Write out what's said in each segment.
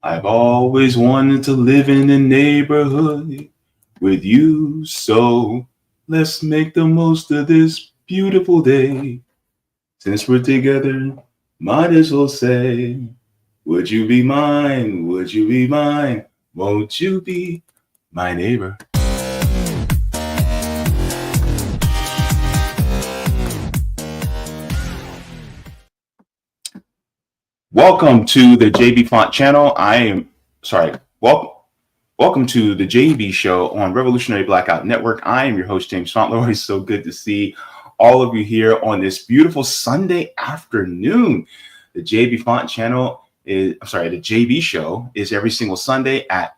I've always wanted to live in a neighborhood with you, so let's make the most of this beautiful day. Since we're together, might as well say, would you be mine? Would you be mine? Won't you be my neighbor? Welcome to the Jaybe Font channel. Welcome to the Jaybe show on Revolutionary Blackout Network. I am your host, James Fauntleroy. It's so good to see all of you here on this beautiful Sunday afternoon. The Jaybe Font channel the Jaybe show is every single Sunday at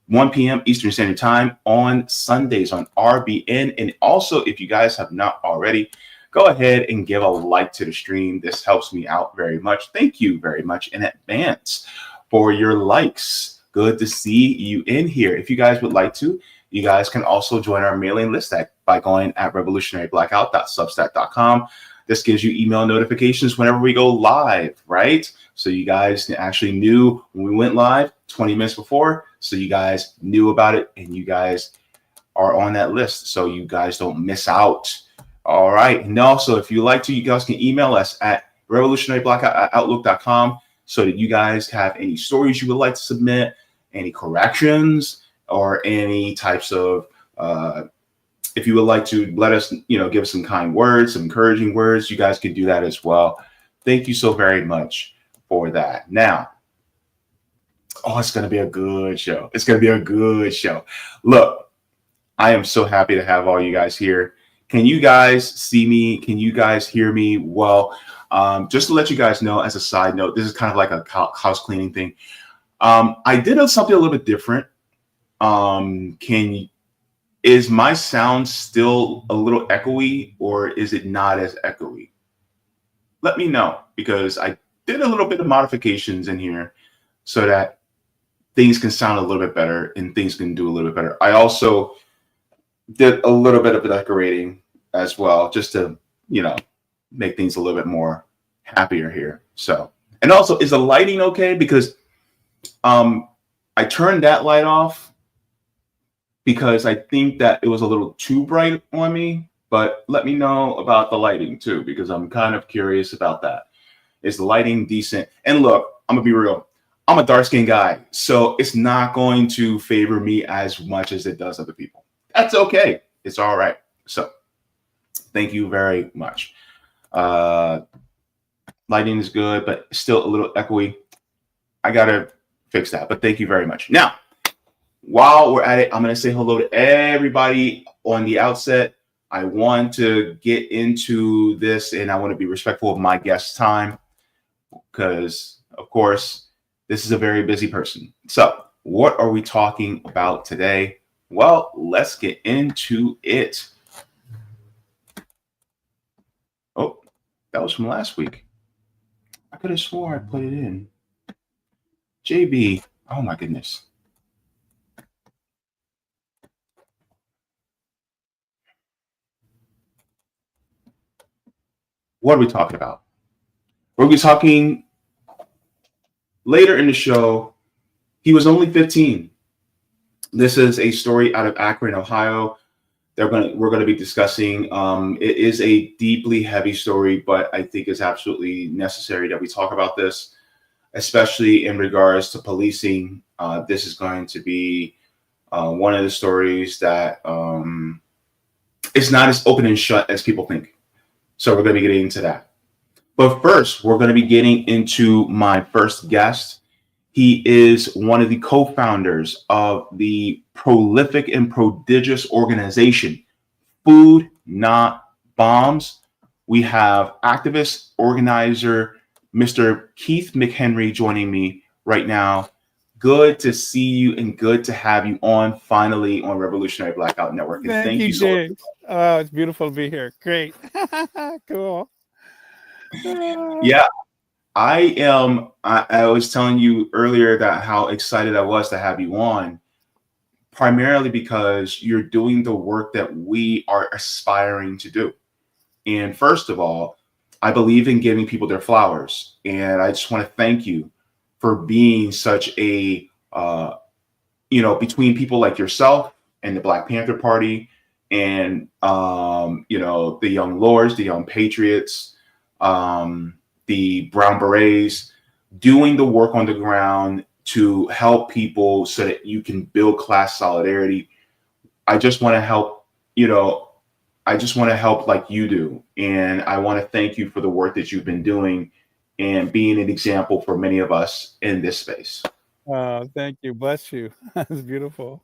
1 p.m. Eastern Standard Time on Sundays on RBN. And also, if you guys have not already, go ahead and give a like to the stream. This helps me out very much. Thank you very much in advance for your likes. Good to see you in here. If you guys would like to, you guys can also join our mailing list by going at revolutionaryblackout.substack.com. This gives you email notifications whenever we go live, right? So you guys actually knew when we went live 20 minutes before. So you guys knew about it and you guys are on that list. So you guys don't miss out. All right. And also, if you like to, you guys can email us at revolutionaryblackout@outlook.com so that you guys have any stories you would like to submit, any corrections, or any types of, if you would like to let us, give us some kind words, some encouraging words, you guys can do that as well. Thank you so very much for that. Now, it's going to be a good show. It's going to be a good show. Look, I am so happy to have all you guys here. Can you guys see me? Can you guys hear me? Well, just to let you guys know, as a side note, this is kind of like a house cleaning thing. I did something a little bit different. Is my sound still a little echoey, or is it not as echoey? Let me know, because I did a little bit of modifications in here so that things can sound a little bit better and things can do a little bit better. I also did a little bit of decorating as well, just to, make things a little bit more happier here. So, and also, is the lighting okay? Because I turned that light off because I think that it was a little too bright on me, but let me know about the lighting too, because I'm kind of curious about that. Is the lighting decent? And look, I'm gonna be real. I'm a dark-skinned guy, so it's not going to favor me as much as it does other people. That's okay. It's all right. So thank you very much. Lighting is good, but still a little echoey. I got to fix that, but thank you very much. Now, while we're at it, I'm going to say hello to everybody on the outset. I want to get into this, and I want to be respectful of my guest's time because, of course, this is a very busy person. So what are we talking about today? Well, let's get into it. Oh, that was from last week. I could have swore I put it in. Jaybe. Oh, my goodness. What are we talking about? We'll be talking later in the show. He was only 15. This is a story out of Akron, Ohio. We're going to be discussing. It is a deeply heavy story, but I think it's absolutely necessary that we talk about this, especially in regards to policing. This is going to be one of the stories that it's not as open and shut as people think. So we're going to be getting into that. But first, we're going to be getting into my first guest. He is one of the co-founders of the prolific and prodigious organization, Food Not Bombs. We have activist, organizer, Mr. Keith McHenry joining me right now. Good to see you and good to have you on finally on Revolutionary Blackout Network. And thank you so much. Oh, it's beautiful to be here. Great. Cool. Yeah. I was telling you earlier that how excited I was to have you on, primarily because you're doing the work that we are aspiring to do. And first of all, I believe in giving people their flowers. And I just want to thank you for being such a, between people like yourself and the Black Panther Party and, the Young Lords, the Young Patriots, the Brown Berets, doing the work on the ground to help people so that you can build class solidarity. I just want to help, like you do. And I want to thank you for the work that you've been doing and being an example for many of us in this space. Thank you. Bless you. That's beautiful.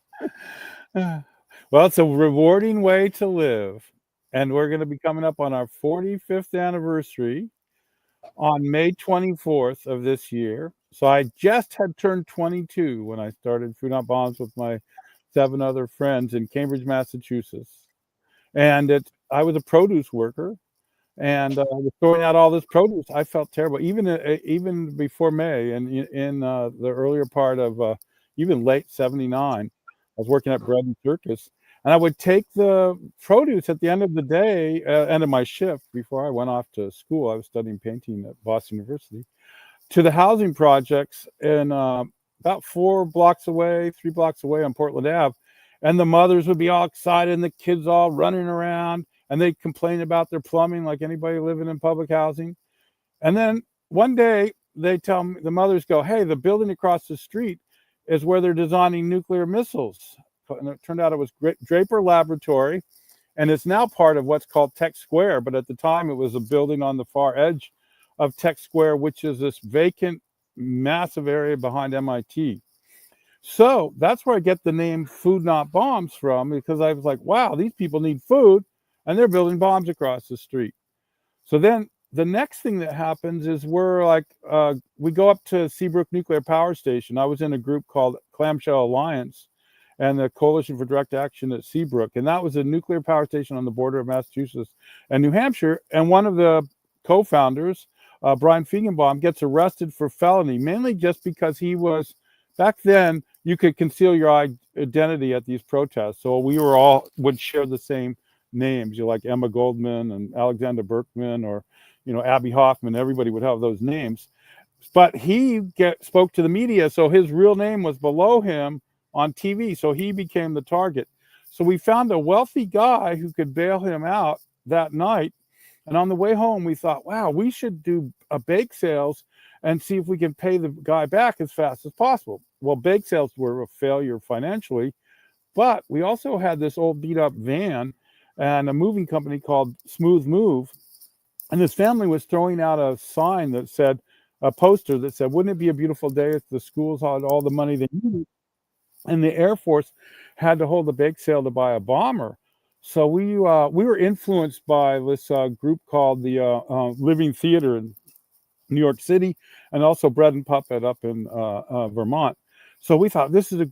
Well, it's a rewarding way to live. And we're going to be coming up on our 45th anniversary on May 24th of this year. So I just had turned 22 when I started Food Not Bombs with my 7 other friends in Cambridge, Massachusetts. And I was a produce worker, and was throwing out all this produce. I felt terrible, even before May, and in the earlier part of even late '79. I was working at Bread and Circus, and I would take the produce at the end of the day, end of my shift before I went off to school. I was studying painting at Boston University, to the housing projects in about 3 blocks away on Portland Ave. And the mothers would be all excited and the kids all running around, and they'd complain about their plumbing like anybody living in public housing. And then one day they tell me, the mothers go, "Hey, the building across the street is where they're designing nuclear missiles." And it turned out it was Draper Laboratory, and it's now part of what's called Tech Square. But at the time, it was a building on the far edge of Tech Square, which is this vacant, massive area behind MIT. So that's where I get the name Food Not Bombs from, because I was like, wow, these people need food, and they're building bombs across the street. So then the next thing that happens is we go up to Seabrook Nuclear Power Station. I was in a group called Clamshell Alliance and the Coalition for Direct Action at Seabrook. And that was a nuclear power station on the border of Massachusetts and New Hampshire. And one of the co-founders, Brian Feigenbaum, gets arrested for felony, mainly just because he was, back then, you could conceal your identity at these protests. So we would share the same names, like Emma Goldman and Alexander Berkman, or, Abby Hoffman. Everybody would have those names. But he spoke to the media, so his real name was below him on TV. So he became the target. So we found a wealthy guy who could bail him out that night. And on the way home, we thought, wow, we should do a bake sales and see if we can pay the guy back as fast as possible. Well, bake sales were a failure financially, but we also had this old beat up van and a moving company called Smooth Move. And this family was throwing out a sign that said, a poster that said, "Wouldn't it be a beautiful day if the schools had all the money they needed?" And the Air Force had to hold a bake sale to buy a bomber. So we were influenced by this group called the Living Theater in New York City, and also Bread and Puppet up in Vermont. So we thought, this is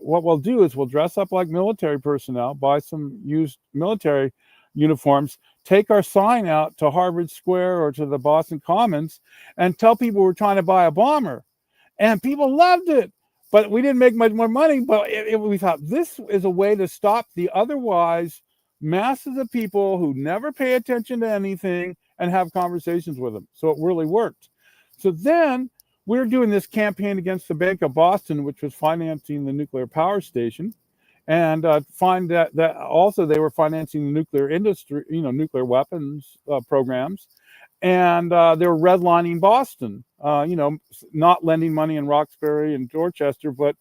what we'll do is we'll dress up like military personnel, buy some used military uniforms, take our sign out to Harvard Square or to the Boston Commons, and tell people we're trying to buy a bomber. And people loved it. But we didn't make much more money. But we thought, this is a way to stop the otherwise masses of people who never pay attention to anything and have conversations with them. So it really worked. So then we're doing this campaign against the Bank of Boston, which was financing the nuclear power station, and find that also they were financing the nuclear industry, nuclear weapons programs, and they were redlining Boston, not lending money in Roxbury and Dorchester, but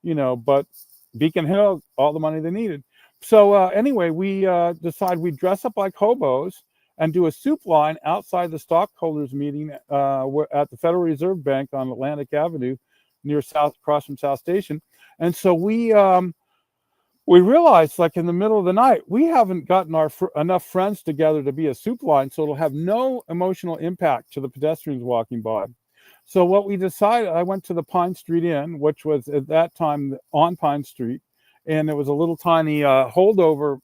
Beacon Hill, all the money they needed. So anyway, we decided we'd dress up like hobos and do a soup line outside the stockholders meeting at the Federal Reserve Bank on Atlantic Avenue, across from South Station. And so we realized, in the middle of the night, we haven't gotten enough friends together to be a soup line, so it'll have no emotional impact to the pedestrians walking by. So what we decided, I went to the Pine Street Inn, which was at that time on Pine Street, and it was a little tiny holdover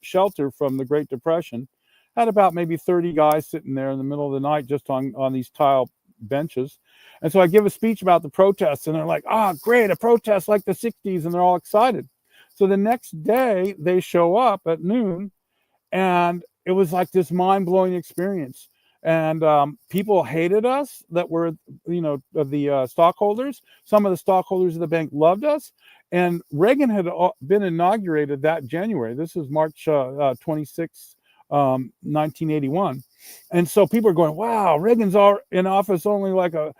shelter from the Great Depression. Had about maybe 30 guys sitting there in the middle of the night just on these tile benches. And so I give a speech about the protests, and they're like, great, a protest like the 60s, and they're all excited. So the next day they show up at noon, and it was like this mind-blowing experience. and people hated us that were, the stockholders. Some of the stockholders of the bank loved us, and Reagan had been inaugurated that January. This was March 26, 1981, and so people are going, "Wow, Reagan's in office only like a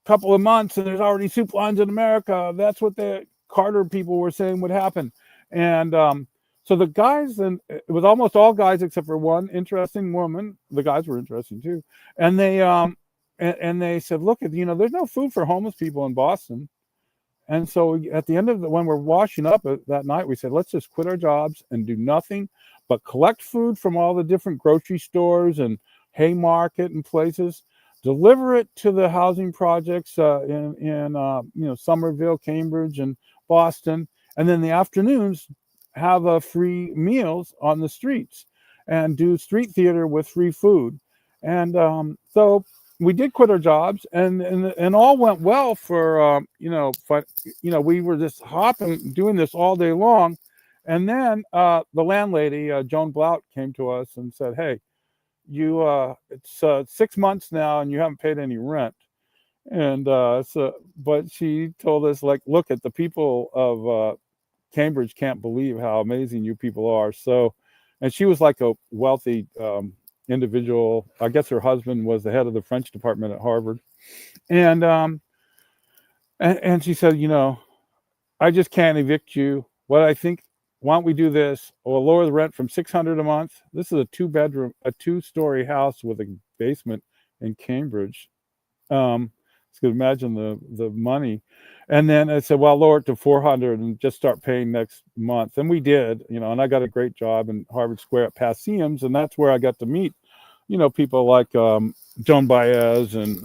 couple of months, and there's already soup lines in America." That's what the Carter people were saying would happen, and so the guys, and it was almost all guys except for one interesting woman. The guys were interesting too, and they said, "Look, there's no food for homeless people in Boston." And so at the end of when we're washing up that night, we said, let's just quit our jobs and do nothing but collect food from all the different grocery stores and Haymarket and places, deliver it to the housing projects in Somerville, Cambridge, and Boston, and then the afternoons have free meals on the streets and do street theater with free food. And so we did quit our jobs, and all went well for we were just hopping, doing this all day long. And then the landlady, Joan Blout, came to us and said, "Hey, it's 6 months now and you haven't paid any rent." And but she told us, like, look, at the people of Cambridge can't believe how amazing you people are. So, and she was like a wealthy individual. I guess her husband was the head of the French department at Harvard. And she said, I just can't evict you. What I think, why don't we do this? We'll lower the rent from $600 a month. This is a 2-story house with a basement in Cambridge. You can imagine the money. And then I said, well, I'll lower it to $400 and just start paying next month. And we did, and I got a great job in Harvard Square at Passeums. And that's where I got to meet, people like Joan Baez and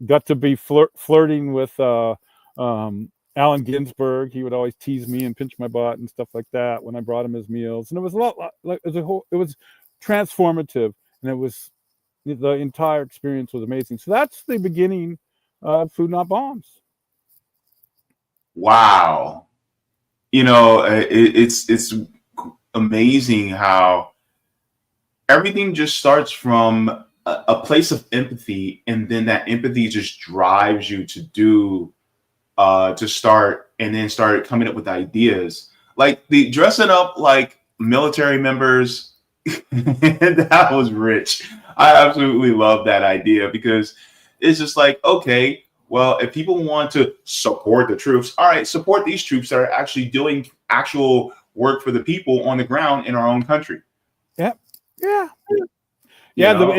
got to be flirting with Allen Ginsberg. He would always tease me and pinch my butt and stuff like that when I brought him his meals. And it was a lot like it was transformative, and it was the entire experience was amazing. So that's the beginning of Food Not Bombs. Wow. It's amazing how everything just starts from a place of empathy, and then that empathy just drives you to do to start coming up with ideas, like the dressing up like military members. That was rich. I absolutely love that idea, because it's just like, okay, well, if people want to support the troops, all right, support these troops that are actually doing actual work for the people on the ground in our own country. Yeah.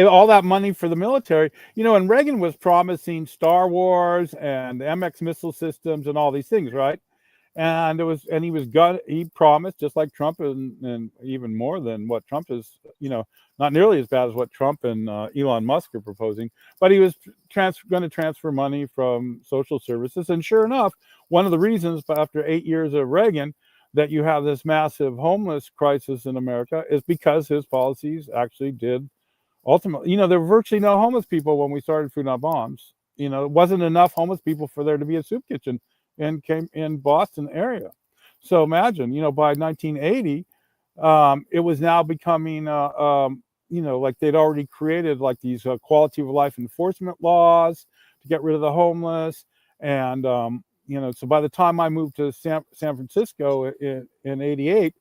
All that money for the military, and Reagan was promising Star Wars and MX missile systems and all these things, right? And he promised, just like Trump, and even more than what Trump is, not nearly as bad as what Trump and Elon Musk are proposing, but he was going to transfer money from social services. And sure enough, one of the reasons after 8 years of Reagan that you have this massive homeless crisis in America is because his policies actually did ultimately, there were virtually no homeless people when we started Food Not Bombs. It wasn't enough homeless people for there to be a soup kitchen in Boston area. So imagine, by 1980, it was now becoming, like they'd already created like these quality of life enforcement laws to get rid of the homeless. And, so by the time I moved to San Francisco in 88,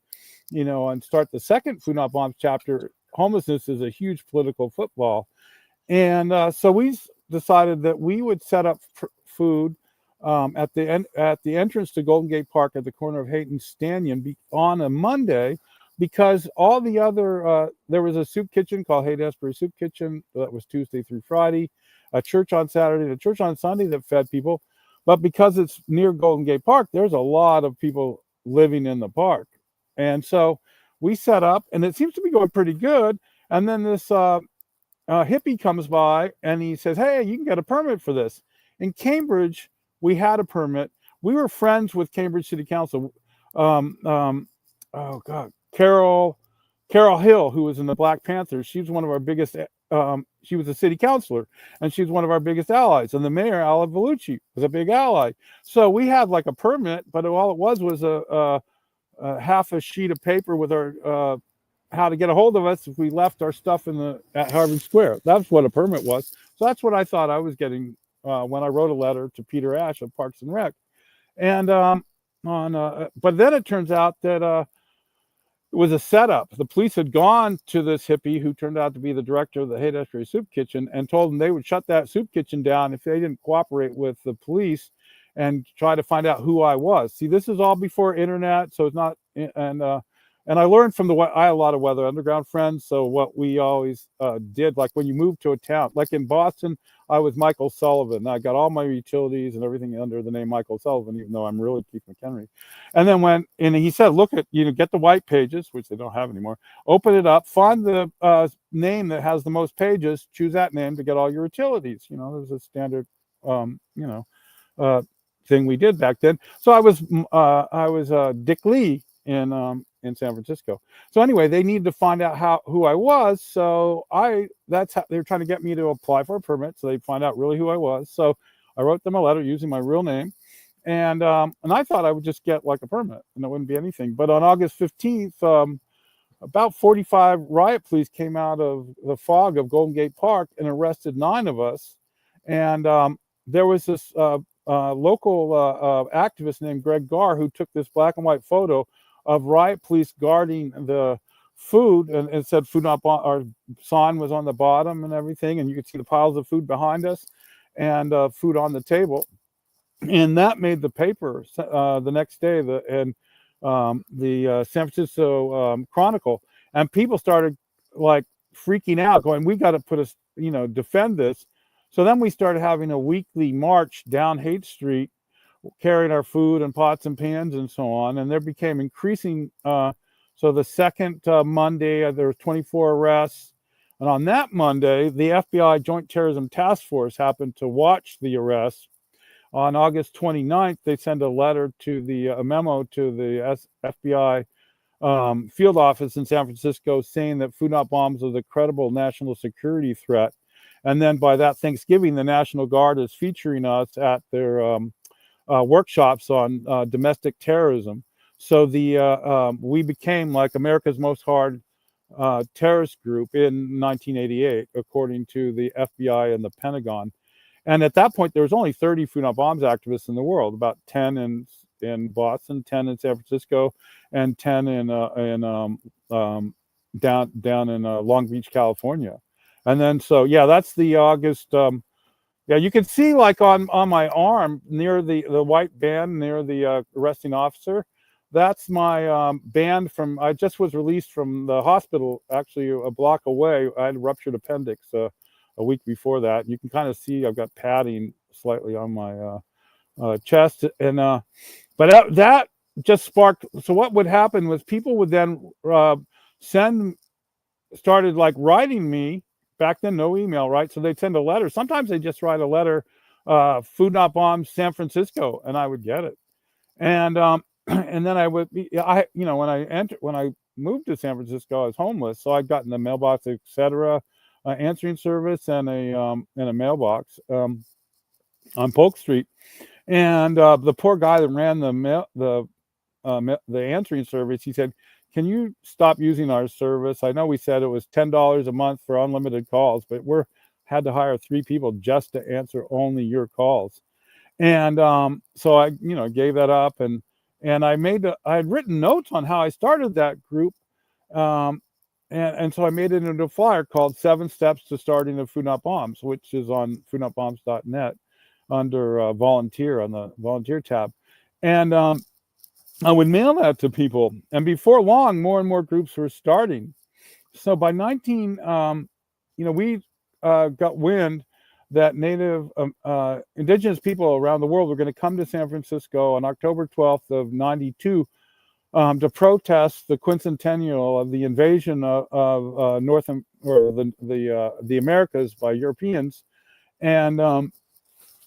and start the second Food Not Bombs chapter, homelessness is a huge political football. And so we decided that we would set up food at the entrance to Golden Gate Park at the corner of Haight and Stanton on a Monday, because all the other there was a soup kitchen called Haight Asbury Soup Kitchen that was Tuesday through Friday, a church on Saturday, and a church on Sunday that fed people. But because it's near Golden Gate Park, there's a lot of people living in the park, and so we set up, and it seems to be going pretty good. And then this hippie comes by and he says, "Hey, you can get a permit for this." In Cambridge, we had a permit. We were friends with Cambridge City Council. Carol Hill, who was in the Black Panthers, she was one of our biggest. She was a city councilor, and she was one of our biggest allies. And the mayor, Ala Vellucci, was a big ally. So we had like a permit, but all it was a half a sheet of paper with our how to get a hold of us if we left our stuff at Harvard Square. That's what a permit was. So that's what I thought I was getting when I wrote a letter to Peter Ash of Parks and Rec. And but then it turns out that it was a setup. The police had gone to this hippie who turned out to be the director of the Haight-Ashbury Soup Kitchen and told them they would shut that soup kitchen down if they didn't cooperate with the police and try to find out who I was. See, this is all before internet, so it's not. And I learned from I had a lot of Weather Underground friends. So what we always did, like when you move to a town, like in Boston, I was Michael Sullivan. I got all my utilities and everything under the name Michael Sullivan, even though I'm really Keith McHenry. And then he said, look at, get the white pages, which they don't have anymore, open it up, find the name that has the most pages, choose that name to get all your utilities. There's a standard, thing we did back then. So I was Dick Lee in San Francisco. So anyway, they needed to find out who I was. So that's how they were trying to get me to apply for a permit, so they'd find out really who I was. So I wrote them a letter using my real name, and I thought I would just get like a permit and it wouldn't be anything. But on August 15th, about 45 riot police came out of the fog of Golden Gate Park and arrested 9 of us. And there was this local activist named Greg Garr who took this black and white photo of riot police guarding the food, and it said food not bomb. Our sign was on the bottom and everything, and you could see the piles of food behind us and food on the table. And that made the paper the next day, the San Francisco Chronicle, and people started like freaking out, going, "We got to defend this." So then we started having a weekly march down Haight Street, carrying our food and pots and pans and so on. And there became increasing. So the second Monday, there were 24 arrests. And on that Monday, the FBI Joint Terrorism Task Force happened to watch the arrests. On August 29th, they sent a letter a memo to the FBI field office in San Francisco saying that food not bombs was a credible national security threat. And then by that Thanksgiving, the National Guard is featuring us at their workshops on domestic terrorism. So we became like America's most hard terrorist group in 1988, according to the FBI and the Pentagon. And at that point, there was only 30 food not bombs activists in the world, about 10 in Boston, 10 in San Francisco, and 10 down in Long Beach, California. And then that's the August. You can see like on my arm near the white band near the arresting officer. That's my band from. I just was released from the hospital, actually a block away. I had a ruptured appendix a week before that. You can kind of see I've got padding slightly on my chest, and but that just sparked. So what would happen was people would then started like writing me. Back then, no email, right? So they'd send a letter. Sometimes they just write a letter, food not bombs, San Francisco, and I would get it. And and then I would be, when I moved to San Francisco, I was homeless, so I'd gotten a mailbox, etc., answering service, and a mailbox on Polk Street. And the poor guy that ran the answering service, he said, "Can you stop using our service? I know we said it was $10 a month for unlimited calls, but had to hire 3 people just to answer only your calls." And so I, gave that up, and I had written notes on how I started that group, and so I made it into a flyer called 7 Steps to Starting the Food Not Bombs, which is on foodnotbombs.net under volunteer on the volunteer tab, and I would mail that to people, and before long, more and more groups were starting. So by we got wind that Native indigenous people around the world were going to come to San Francisco on October 12th of '92 to protest the quincentennial of the invasion of the Americas by Europeans, and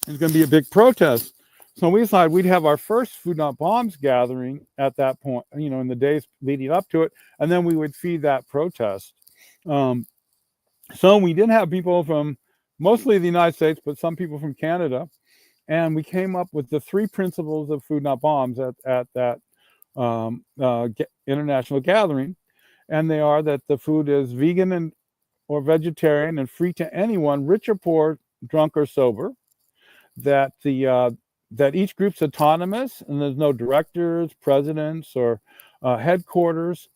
it's going to be a big protest. So we decided we'd have our first Food Not Bombs gathering at that point, in the days leading up to it, and then we would feed that protest. So we did have people from mostly the United States, but some people from Canada, and we came up with the 3 principles of Food Not Bombs at that international gathering. and they are that the food is vegan and or vegetarian and free to anyone, rich or poor, drunk or sober. That that each group's autonomous and there's no directors, presidents, or headquarters,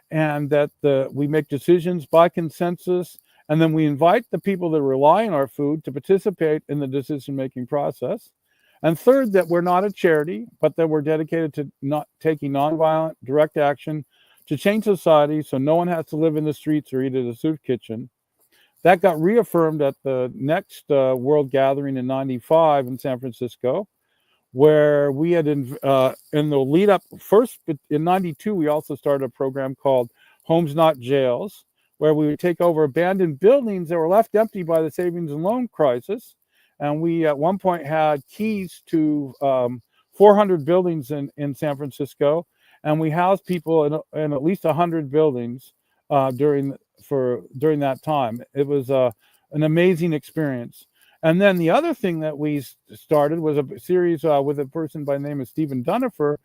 and that we make decisions by consensus, and then we invite the people that rely on our food to participate in the decision-making process. And third, that we're not a charity, but that we're dedicated to not taking nonviolent, direct action to change society so no one has to live in the streets or eat at a soup kitchen. That got reaffirmed at the next World Gathering in '95 in San Francisco, where we had in the lead up first in '92 we also started a program called Homes Not Jails, where we would take over abandoned buildings that were left empty by the savings and loan crisis, and we at one point had keys to 400 buildings in San Francisco, and we housed people in at least 100 buildings during that time. It was an amazing experience. And then the other thing that we started was a series with a person by the name of Stephen Dunifer,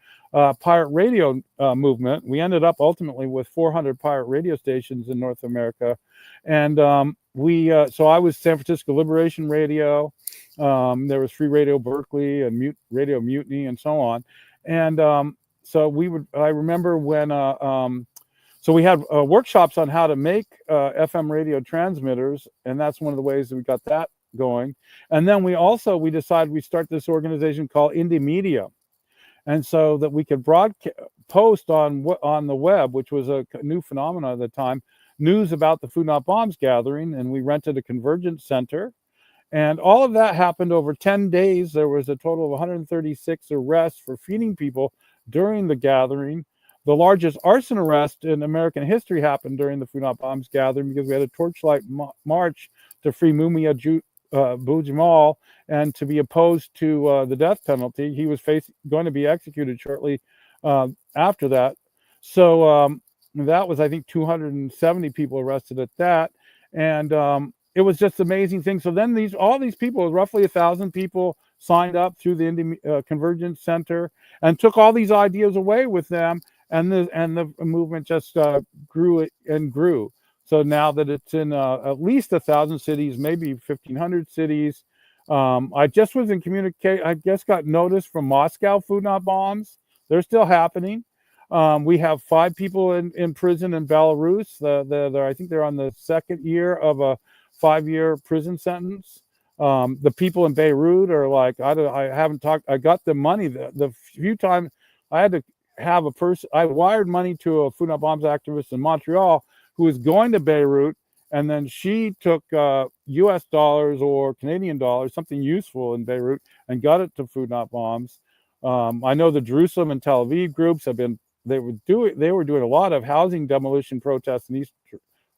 pirate radio movement. We ended up ultimately with 400 pirate radio stations in North America. And so I was San Francisco Liberation Radio. There was Free Radio Berkeley and Radio Mutiny and so on. And so I remember when, so we had workshops on how to make FM radio transmitters, and that's one of the ways that we got that going. And then we decided we'd start this organization called Indie Media, and so that we could post on the web, which was a new phenomenon at the time, news about the Food Not Bombs gathering. And we rented a convergence center, and all of that happened over 10 days. There was a total of 136 arrests for feeding people during the gathering. The largest arson arrest in American history happened during the Food Not Bombs gathering, because we had a torchlight march to free Mumia Abu-Jamal and to be opposed to the death penalty. He was going to be executed shortly after that. So that was, I think, 270 people arrested at that. And it was just an amazing thing. So then all these people, roughly 1,000 people, signed up through the Indie Convergence Center and took all these ideas away with them. And the movement just grew and grew. So now that it's in at least 1,000 cities, maybe 1,500 cities. I just was in communication. I just got notice from Moscow Food Not Bombs. They're still happening. We have 5 people in prison in Belarus. I think they're on the second year of a 5-year prison sentence. The people in Beirut are like, I haven't talked. I got the money. The few times I had to have a person, I wired money to a Food Not Bombs activist in Montreal who was going to Beirut, and then she took US dollars or Canadian dollars, something useful in Beirut, and got it to Food Not Bombs. I know the Jerusalem and Tel Aviv groups they were doing a lot of housing demolition protests in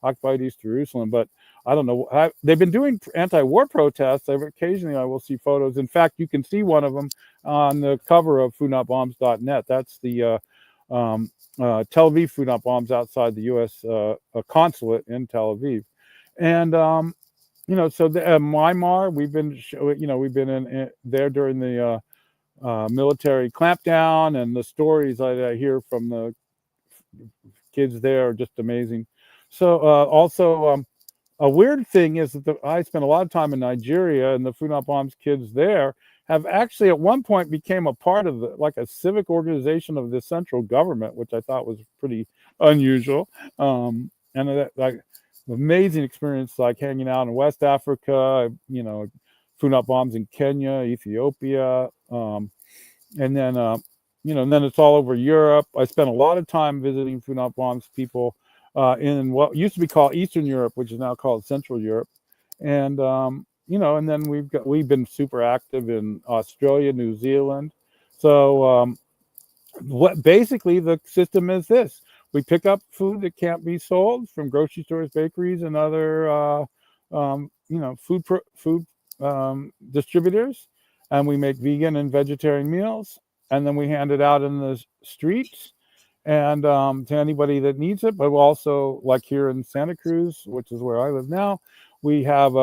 occupied East Jerusalem, but I don't know. They've been doing anti-war protests. Occasionally I will see photos. In fact, you can see one of them on the cover of foodnotbombs.net. That's the Tel Aviv Food Not Bombs outside the U.S. Consulate in Tel Aviv. And, so Myanmar, we've been in there during the military clampdown, and the stories I hear from the kids there are just amazing. So also a weird thing is that I spent a lot of time in Nigeria, and the Food Not Bombs kids there have actually at one point became a part of a civic organization of the central government, which I thought was pretty unusual. And that amazing experience, like hanging out in West Africa, Food Not Bombs in Kenya, Ethiopia, and then and then it's all over Europe. I spent a lot of time visiting Food Not Bombs people in what used to be called Eastern Europe, which is now called Central Europe, and and then we've been super active in Australia, New Zealand. So basically the system is this: we pick up food that can't be sold from grocery stores, bakeries, and other food distributors, and we make vegan and vegetarian meals, and then we hand it out in the streets and to anybody that needs it. But also, like here in Santa Cruz, which is where I live now, we have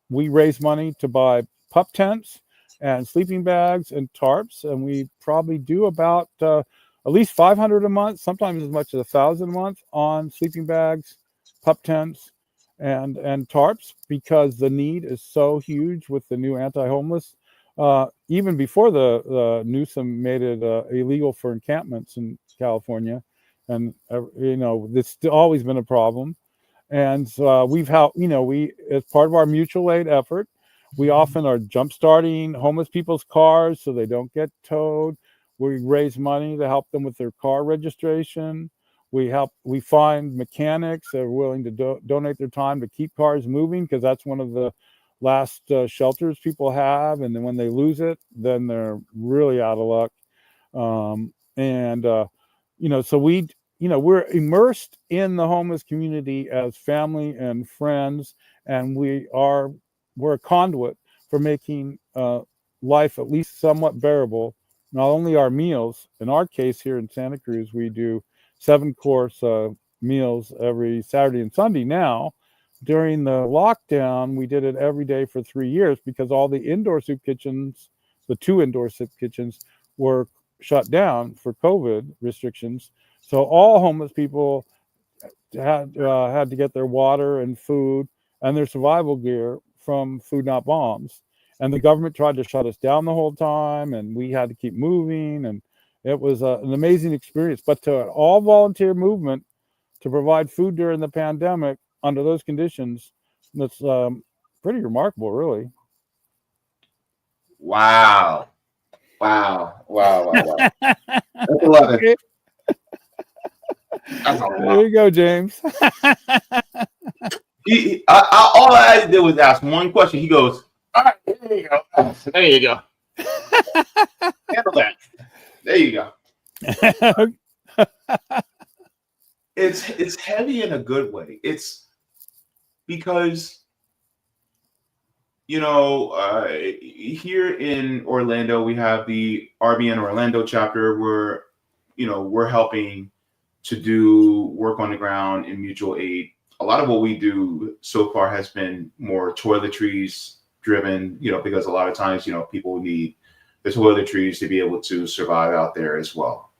we raise money to buy pup tents and sleeping bags and tarps, and we probably do about at least $500 a month, sometimes as much as $1,000 a month on sleeping bags, pup tents, and tarps, because the need is so huge with the new anti-homeless. Even before the Newsom made it illegal for encampments in California, and it's always been a problem. And we've helped, we, as part of our mutual aid effort, we often are jump-starting homeless people's cars so they don't get towed. We raise money to help them with their car registration. We find mechanics that are willing to donate their time to keep cars moving, because that's one of the last shelters people have. And then when they lose it, then they're really out of luck. So we're immersed in the homeless community as family and friends, and we're a conduit for making life at least somewhat bearable. Not only our meals, in our case here in Santa Cruz, we do 7-course meals every Saturday and Sunday now. During the lockdown, we did it every day for 3 years, because all the indoor soup kitchens, the 2 indoor soup kitchens, were shut down for COVID restrictions. So all homeless people had to get their water and food and their survival gear from Food Not Bombs. And the government tried to shut us down the whole time, and we had to keep moving. And it was an amazing experience. But to an all-volunteer movement to provide food during the pandemic under those conditions, that's pretty remarkable, really. Wow. That's a lot. Okay. That's a lot. There you go, James. All I had to do was ask one question. He goes, "All right, there you go. There you go. Handle that. There you go." It's heavy in a good way. It's because here in Orlando, we have the RBN Orlando chapter where we're helping to do work on the ground in mutual aid. A lot of what we do so far has been more toiletries driven, because a lot of times, people need the toiletries to be able to survive out there as well.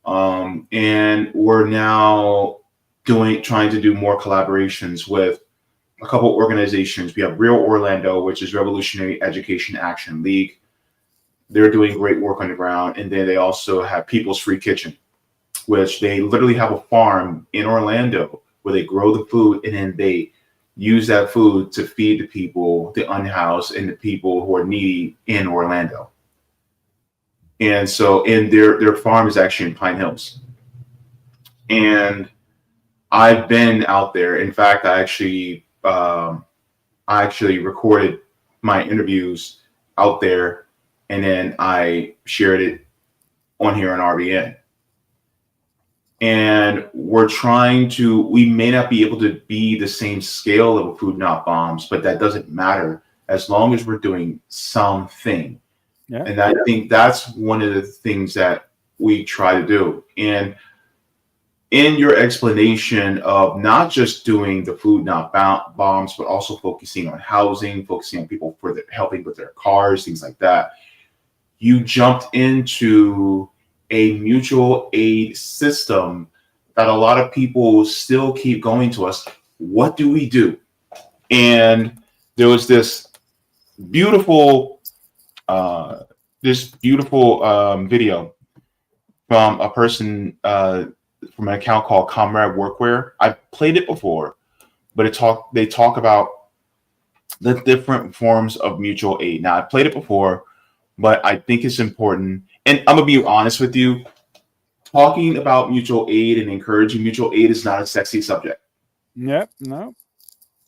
And we're now trying to do more collaborations with a couple organizations. We have Real Orlando, which is Revolutionary Education Action League. They're doing great work on the ground. And then they also have People's Free Kitchen, which they literally have a farm in Orlando where they grow the food, and then they use that food to feed the people, the unhoused, and the people who are needy in Orlando. And so, their farm is actually in Pine Hills. And I've been out there. In fact, I actually recorded my interviews out there, and then I shared it on here on RBN. And we may not be able to be the same scale of a Food Not Bombs, but that doesn't matter as long as we're doing something. Yeah. And I think that's one of the things that we try to do. And in your explanation of not just doing the Food Not Bombs, but also focusing on housing, focusing on people for helping with their cars, things like that, you jumped into a mutual aid system that a lot of people still keep going to us. What do we do? And there was this beautiful video from a person from an account called Comrade Workwear. I played it before, but they talk about the different forms of mutual aid. Now, I played it before, but I think it's important. And I'm going to be honest with you, talking about mutual aid and encouraging mutual aid is not a sexy subject. Yep, no.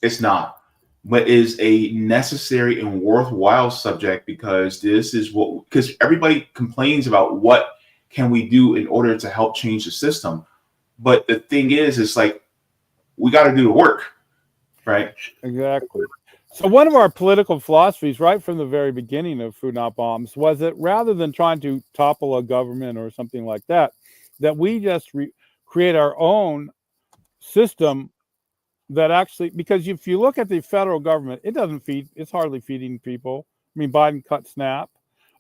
It's not. But is a necessary and worthwhile subject, because because everybody complains about what can we do in order to help change the system. But the thing is, it's like, we got to do the work, right? Exactly. So one of our political philosophies right from the very beginning of Food Not Bombs was that rather than trying to topple a government or something like that, that we just create our own system that actually, because if you look at the federal government, it's hardly feeding people. I mean, Biden cut SNAP.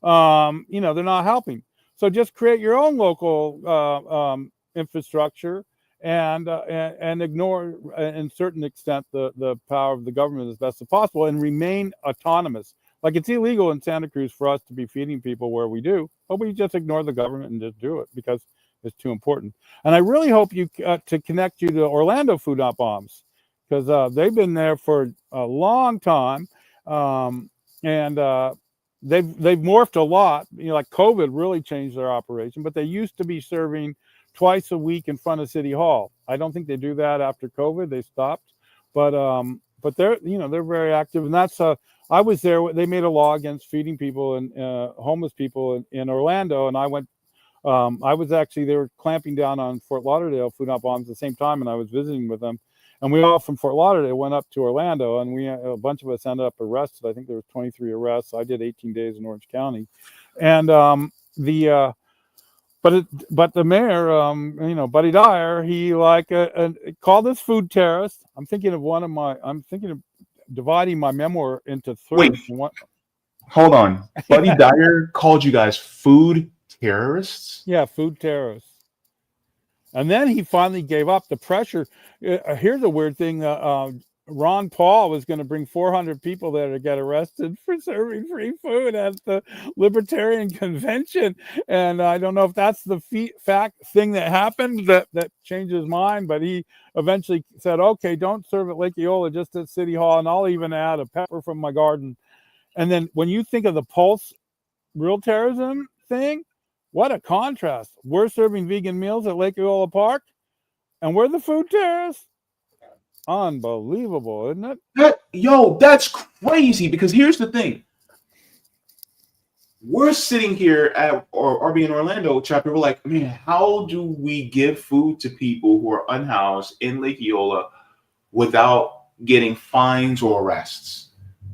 They're not helping. So just create your own local infrastructure and ignore, in certain extent, the power of the government as best as possible, and remain autonomous. Like, it's illegal in Santa Cruz for us to be feeding people where we do, but we just ignore the government and just do it because it's too important. And I really hope you to connect you to Orlando Food Not Bombs, because they've been there for a long time, and they've morphed a lot. Like COVID really changed their operation, but they used to be serving twice a week in front of City Hall. I don't think they do that after COVID. They stopped, but they're they're very active, and that's I was there. They made a law against feeding people and homeless people in Orlando, and I went. I was actually, they were clamping down on Fort Lauderdale Food Not Bombs at the same time, and I was visiting with them. And we all from Fort Lauderdale went up to Orlando, and a bunch of us ended up arrested. I think there was 23 arrests. I did 18 days in Orange County, and but the mayor, Buddy Dyer, he called us food terrorists. I'm thinking of dividing my memoir into thirds. Wait, hold on. Buddy Dyer called you guys food terrorists? Yeah, food terrorists. And then he finally gave up the pressure. Here's a weird thing. Ron Paul was going to bring 400 people there to get arrested for serving free food at the Libertarian Convention. And I don't know if that's the fact thing that happened that changed his mind, but he eventually said, okay, don't serve at Lake Eola, just at City Hall, and I'll even add a pepper from my garden. And then when you think of the Pulse real terrorism thing, what a contrast. We're serving vegan meals at Lake Eola Park, and we're the food terrorists. Unbelievable, isn't it? That's crazy, because here's the thing. We're sitting here at RB in Orlando chapter. We're like, man, how do we give food to people who are unhoused in Lake Eola without getting fines or arrests?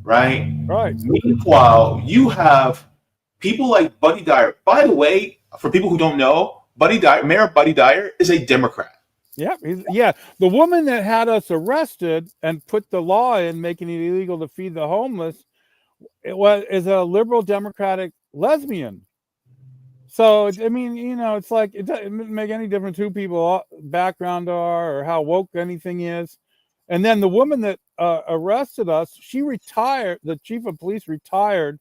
Right? Right. Meanwhile, you have people like Buddy Dyer. By the way, for people who don't know, Mayor Buddy Dyer is a Democrat. Yeah, the woman that had us arrested and put the law in making it illegal to feed the homeless is a liberal Democratic lesbian. So I mean, it's like it doesn't make any difference who people background are or how woke anything is. And then the woman that arrested us, she retired. The chief of police retired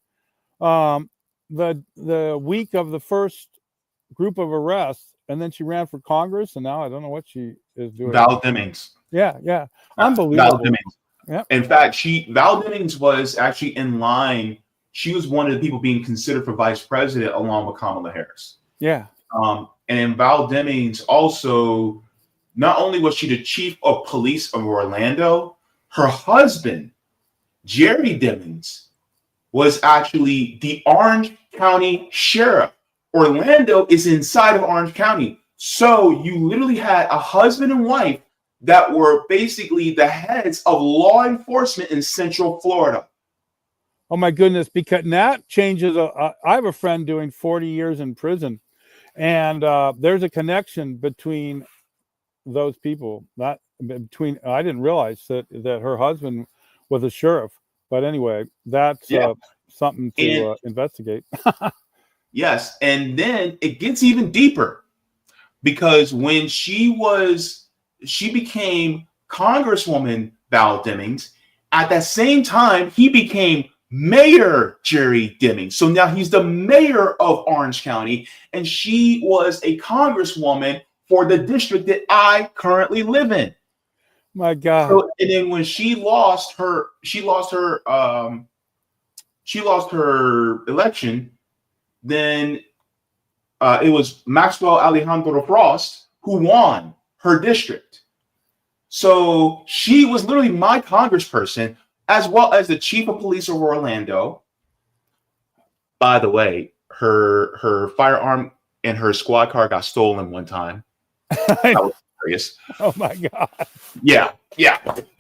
the week of the first group of arrests, and then she ran for Congress, and now I don't know what she is doing. Val Demings. Yeah. Unbelievable. Val Demings. Yep. In fact, Val Demings was actually in line. She was one of the people being considered for vice president along with Kamala Harris. Yeah. And Val Demings also, not only was she the chief of police of Orlando, her husband, Jerry Demings, was actually the Orange County sheriff. Orlando is inside of Orange County. So you literally had a husband and wife that were basically the heads of law enforcement in Central Florida. Oh my goodness, because that changes. I have a friend doing 40 years in prison, and there's a connection between those people. I didn't realize that her husband was a sheriff. But anyway, that's something to investigate. Yes, and then it gets even deeper, because when she became Congresswoman Val Demings, at that same time he became Mayor Jerry Demings. So now he's the mayor of Orange County, and she was a Congresswoman for the district that I currently live in. My God! So, and then when she lost her election. Then it was Maxwell Alejandro Frost who won her district. So she was literally my congressperson, as well as the chief of police of Orlando. By the way, her firearm and her squad car got stolen one time. That was hilarious. Oh my God. Yeah.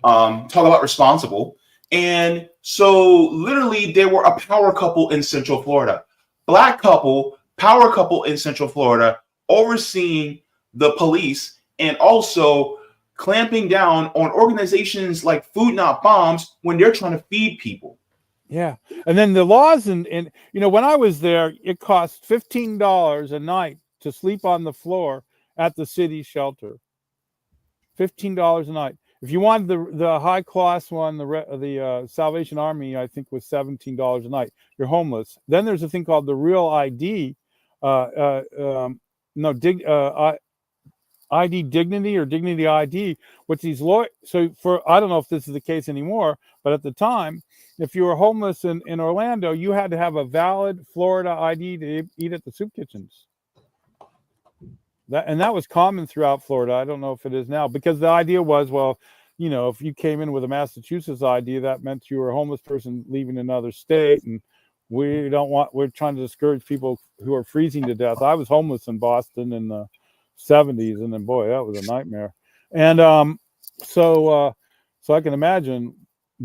Talk about responsible. And so literally they were a power couple in Central Florida. Black couple, power couple in Central Florida, overseeing the police and also clamping down on organizations like Food Not Bombs when they're trying to feed people. Yeah. And then the laws in when I was there, it cost $15 a night to sleep on the floor at the city shelter. $15 a night. If you wanted the high class one, the Salvation Army, I think was $17 a night. You're homeless. Then there's a thing called the Real ID, no, ID Dignity or Dignity ID, which these lawyers. So I don't know if this is the case anymore, but at the time, if you were homeless in Orlando, you had to have a valid Florida ID to eat at the soup kitchens. That was common throughout Florida. I don't know if it is now, because the idea was, well, if you came in with a Massachusetts ID, that meant you were a homeless person leaving another state, and we're trying to discourage people who are freezing to death. I was homeless in Boston in the 70s, and then boy, that was a nightmare. And so I can imagine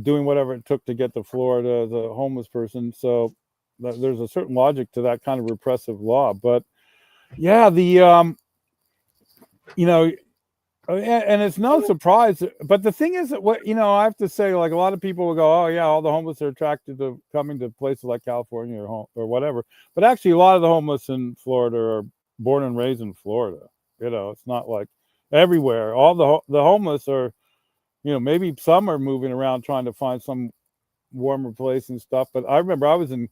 doing whatever it took to get to Florida as a homeless person. So there's a certain logic to that kind of repressive law. But yeah, and it's no surprise. But the thing is that I have to say, like, a lot of people will go, oh yeah, all the homeless are attracted to coming to places like California or whatever. But actually, a lot of the homeless in Florida are born and raised in Florida. It's not like everywhere. All the homeless are, maybe some are moving around trying to find some warmer place and stuff. But I remember I was in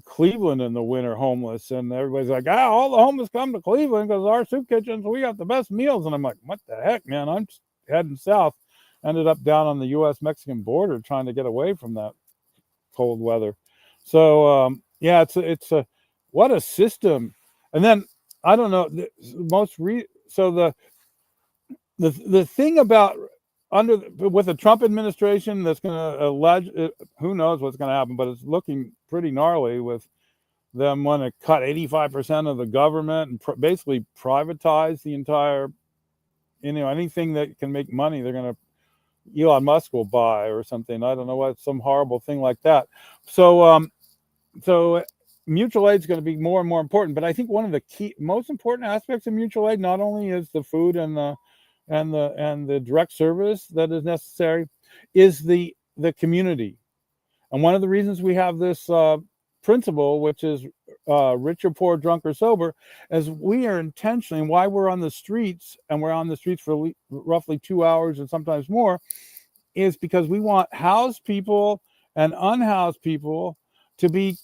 Cleveland in the winter homeless, and everybody's like, all the homeless come to Cleveland because our soup kitchens, we got the best meals. And I'm like, what the heck, man? I'm just heading south. Ended up down on the U.S.-Mexican border trying to get away from that cold weather. So yeah, it's a what a system. And then I don't know, the thing about with the Trump administration that's going to who knows what's going to happen, but it's looking pretty gnarly with them want to cut 85% of the government and basically privatize the entire, anything that can make money, they're going to, Elon Musk will buy or something. I don't know what, some horrible thing like that. So mutual aid is going to be more and more important. But I think one of the most important aspects of mutual aid not only is the food and the direct service that is necessary, is the community. And one of the reasons we have this principle, which is rich or poor, drunk or sober, as we are intentionally, and why we're on the streets, and we're on the streets for roughly 2 hours and sometimes more, is because we want housed people and unhoused people to be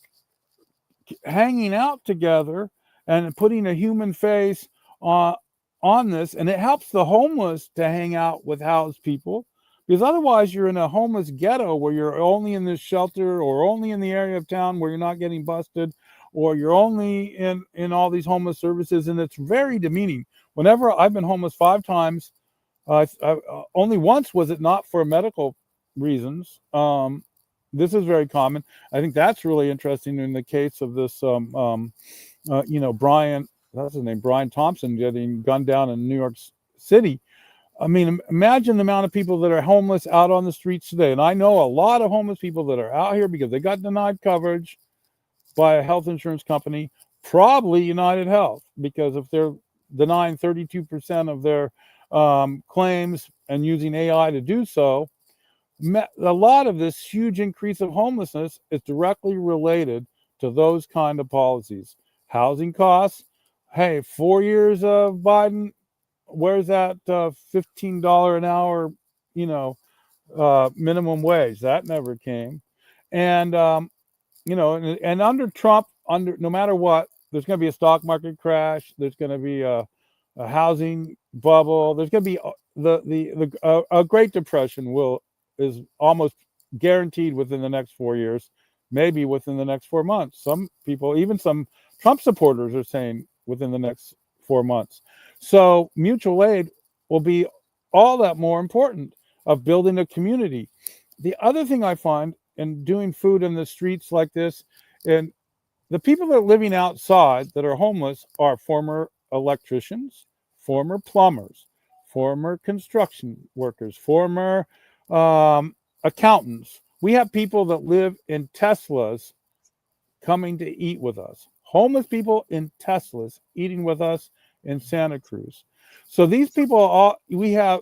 hanging out together and putting a human face on this. And it helps the homeless to hang out with housed people, because otherwise you're in a homeless ghetto where you're only in this shelter or only in the area of town where you're not getting busted, or you're only in all these homeless services, and it's very demeaning. Whenever I've been homeless 5 times, only once was it not for medical reasons. This is very common. I think that's really interesting in the case of this, Brian, that's his name, Brian Thompson, getting gunned down in New York City. I mean, imagine the amount of people that are homeless out on the streets today. And I know a lot of homeless people that are out here because they got denied coverage by a health insurance company, probably United Health, because if they're denying 32% of their claims and using AI to do so, a lot of this huge increase of homelessness is directly related to those kind of policies. Housing costs. Hey, 4 years of Biden, where's that $15 an hour, minimum wage? That never came. And, and under Trump, no matter what, there's going to be a stock market crash. There's going to be a housing bubble. There's going to be a Great Depression is almost guaranteed within the next 4 years, maybe within the next 4 months. Some people, even some Trump supporters, are saying within the next 4 months. So mutual aid will be all that more important of building a community. The other thing I find in doing food in the streets like this, and the people that are living outside that are homeless are former electricians, former plumbers, former construction workers, former accountants. We have people that live in Teslas coming to eat with us. Homeless people in Teslas eating with us in Santa Cruz. So these people, we have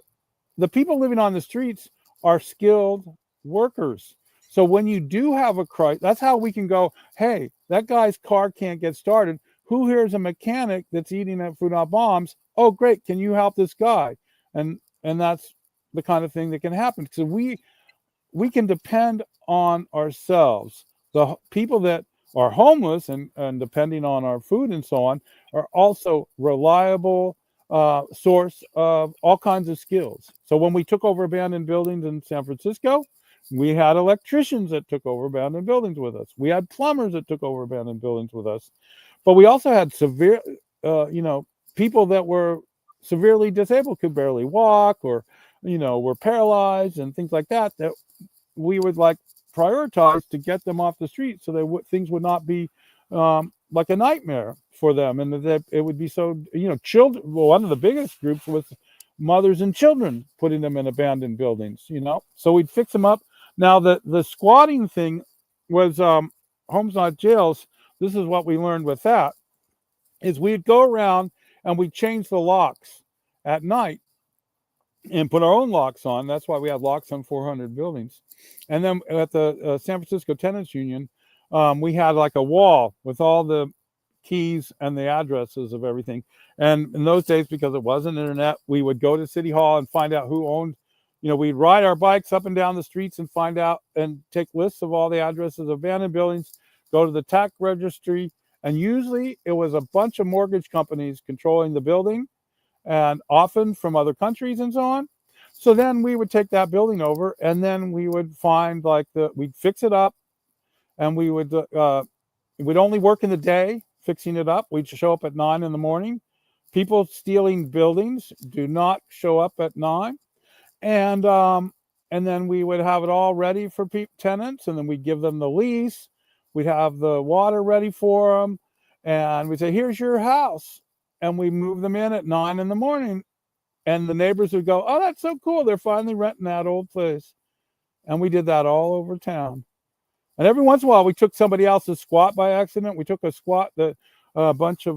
the people living on the streets are skilled workers. So when you do have a crisis, that's how we can go, hey, that guy's car can't get started. Who here is a mechanic that's eating at food not bombs? Oh, great. Can you help this guy? And that's the kind of thing that can happen. So we can depend on ourselves. The people that are homeless and depending on our food and so on are also reliable source of all kinds of skills. So when we took over abandoned buildings in San Francisco, we had electricians that took over abandoned buildings with us. We had plumbers that took over abandoned buildings with us. But we also had severe, people that were severely disabled, could barely walk, or, were paralyzed and things like that, that we would like prioritize to get them off the street so that things would not be like a nightmare for them, and that it would be so, children. Well, one of the biggest groups was mothers and children, putting them in abandoned buildings, so we'd fix them up. Now the squatting thing was homes not jails. This is what we learned with that, is we'd go around and we'd change the locks at night and put our own locks on. That's why we have locks on 400 buildings. And then at the San Francisco Tenants Union, we had like a wall with all the keys and the addresses of everything. And in those days, because it wasn't internet, we would go to City Hall and find out who owned, we'd ride our bikes up and down the streets and find out and take lists of all the addresses of abandoned buildings, go to the tax registry, and usually it was a bunch of mortgage companies controlling the building, and often from other countries and so on. So then we would take that building over, and then we would find we'd fix it up, and we would we'd only work in the day fixing it up. We'd show up at 9 in the morning. People stealing buildings do not show up at 9, and then we would have it all ready for tenants, and then we'd give them the lease. We'd have the water ready for them, and we'd say, "Here's your house," and we move them in at 9 in the morning. And the neighbors would go, "Oh, that's so cool. They're finally renting that old place." And we did that all over town. And every once in a while, we took somebody else's squat by accident. We took a squat that a bunch of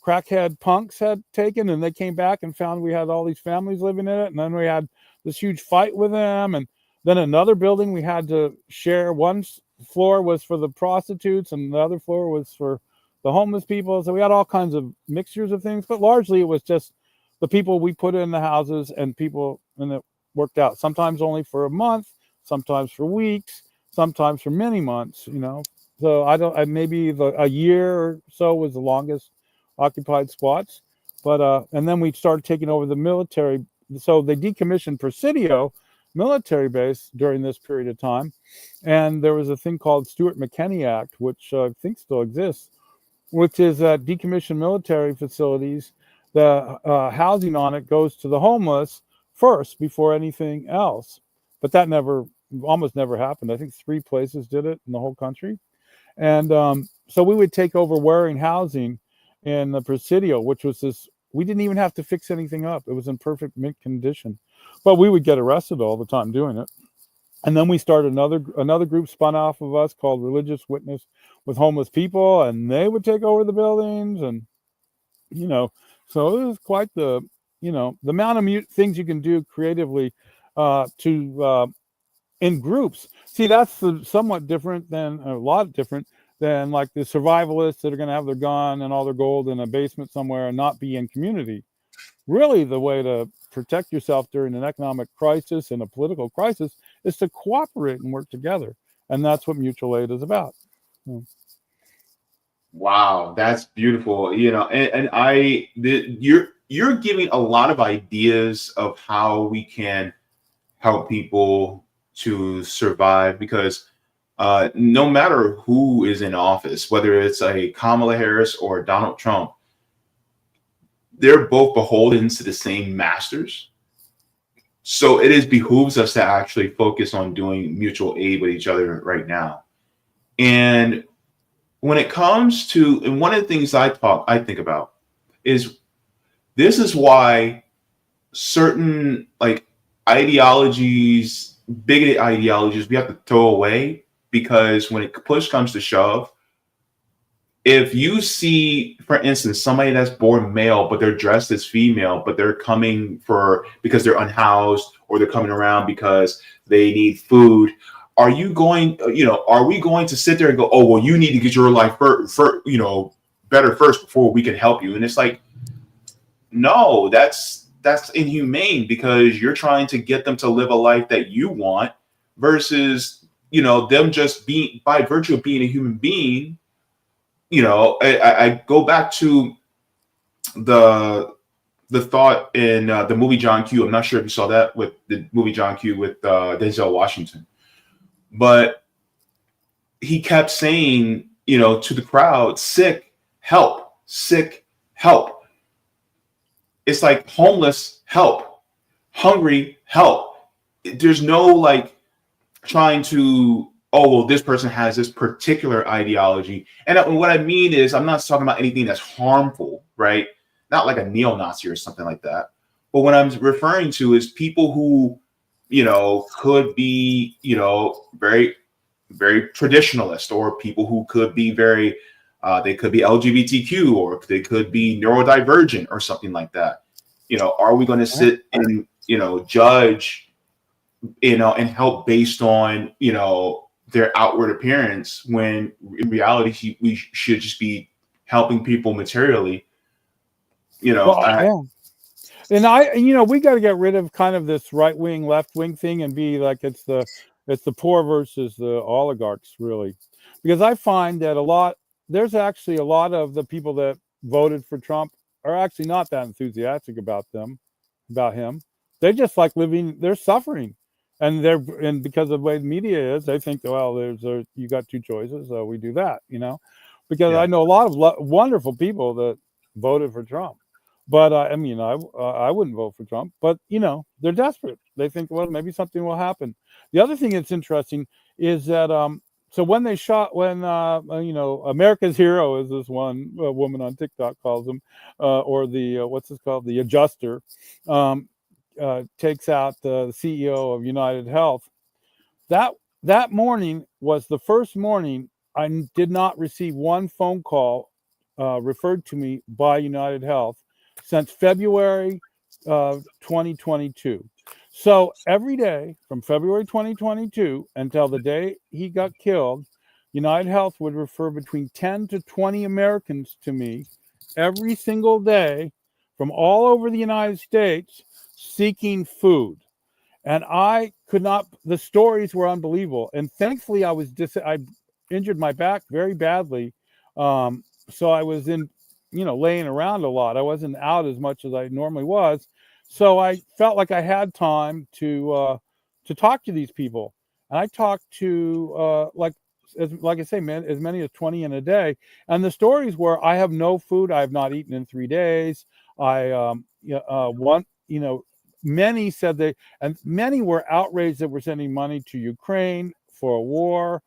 crackhead punks had taken, and they came back and found we had all these families living in it. And then we had this huge fight with them. And then another building we had to share. One floor was for the prostitutes, and the other floor was for the homeless people. So we had all kinds of mixtures of things, but largely it was just the people we put in the houses and people, and it worked out. Sometimes only for a month, sometimes for weeks, sometimes for many months, So maybe a year or so was the longest occupied squats. But and then we started taking over the military. So they decommissioned Presidio military base during this period of time. And there was a thing called Stewart-McKinney Act, which I think still exists, which is that decommissioned military facilities, the housing on it goes to the homeless first before anything else. But that almost never happened. I think 3 places did it in the whole country. And so we would take over Waring housing in the Presidio, which was this, we didn't even have to fix anything up. It was in perfect mint condition. But we would get arrested all the time doing it. And then we started another group spun off of us called Religious Witness with Homeless People, and they would take over the buildings. And, so it was quite the amount of things you can do creatively in groups. See, that's somewhat different than, a lot different than like the survivalists that are going to have their gun and all their gold in a basement somewhere and not be in community. Really, the way to protect yourself during an economic crisis and a political crisis is to cooperate and work together. And that's what mutual aid is about. Wow, that's beautiful. You're giving a lot of ideas of how we can help people to survive, because no matter who is in office, whether it's a Kamala Harris or Donald Trump, they're both beholden to the same masters. So it behooves us to actually focus on doing mutual aid with each other right now. And when it comes to, and one of the things I think about is, this is why certain ideologies, bigoted ideologies, we have to throw away, because when push comes to shove, if you see, for instance, somebody that's born male but they're dressed as female, but they're coming because they're unhoused, or they're coming around because they need food, are we going to sit there and go, oh well, you need to get your life better first before we can help you? And it's like, no, that's inhumane, because you're trying to get them to live a life that you want, versus them just being, by virtue of being a human being. I go back to the thought in the movie John Q. I'm not sure if you saw that, with the movie John Q with Denzel Washington, but he kept saying, to the crowd, sick, help, sick, help. It's like homeless, help, hungry, help. There's no like trying to, oh, well, this person has this particular ideology. And what I mean is, I'm not talking about anything that's harmful, right? Not like a neo-Nazi or something like that. But what I'm referring to is people who, could be, very, very traditionalist, or people who could be very, they could be LGBTQ, or they could be neurodivergent or something like that. Are we going to sit and, judge, and help based on, their outward appearance, when in reality we should just be helping people materially? And we got to get rid of kind of this right wing, left wing thing, and be like, it's the poor versus the oligarchs, really, because I find that there's actually a lot of the people that voted for Trump are actually not that enthusiastic about him. They just like living, they're suffering. And because of the way the media is, they think, well, you got two choices, so we do that, because I know a lot of wonderful people that voted for Trump, but I wouldn't vote for Trump, but they're desperate. They think, well, maybe something will happen. The other thing that's interesting is that so when America's hero, is this one woman on TikTok calls him, or the what's this called, the adjuster, takes out the CEO of United Health. That morning was the first morning I did not receive one phone call referred to me by United Health since February 2022. So every day from February 2022 until the day he got killed, United Health would refer between 10 to 20 Americans to me every single day from all over the United States, seeking food. And I could not, the stories were unbelievable. And thankfully I injured my back very badly. So I was laying around a lot. I wasn't out as much as I normally was. So I felt like I had time to talk to these people. And I talked to like I say, man, as many as 20 in a day. And the stories were, I have no food. I have not eaten in 3 days. Many said and many were outraged that we're sending money to Ukraine for a war.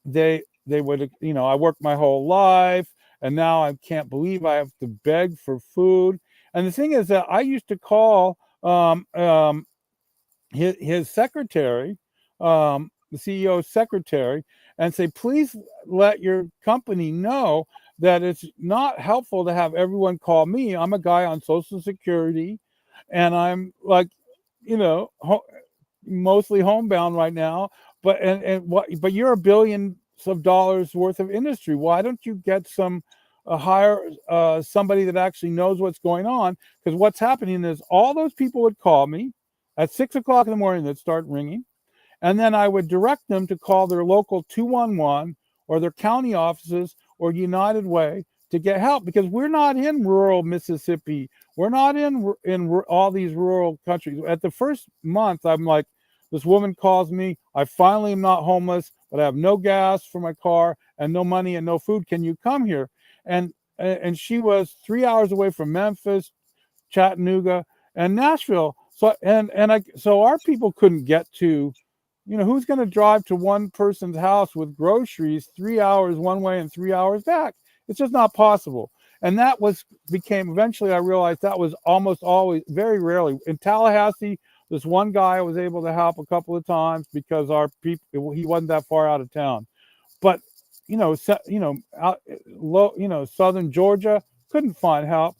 They would, I worked my whole life, and now I can't believe I have to beg for food. And the thing is that I used to call his secretary, the CEO's secretary, and say, please let your company know that it's not helpful to have everyone call me. I'm a guy on Social Security, and I'm like, mostly homebound right now. But you're $1 billion worth of industry. Why don't you get hire somebody that actually knows what's going on? Because what's happening is all those people would call me at 6 o'clock in the morning. They'd start ringing. And then I would direct them to call their local 211 or their county offices or United Way to get help, because we're not in rural Mississippi. We're not in all these rural countries. At the first month, I'm like, this woman calls me. I finally am not homeless, but I have no gas for my car and no money and no food. Can you come here? And she was 3 hours away from Memphis, Chattanooga, and Nashville. So our people couldn't get to, who's going to drive to one person's house with groceries 3 hours one way and 3 hours back? It's just not possible. And that eventually I realized that was almost always, very rarely. In Tallahassee, this one guy I was able to help a couple of times because our people, he wasn't that far out of town. But, southern Georgia couldn't find help.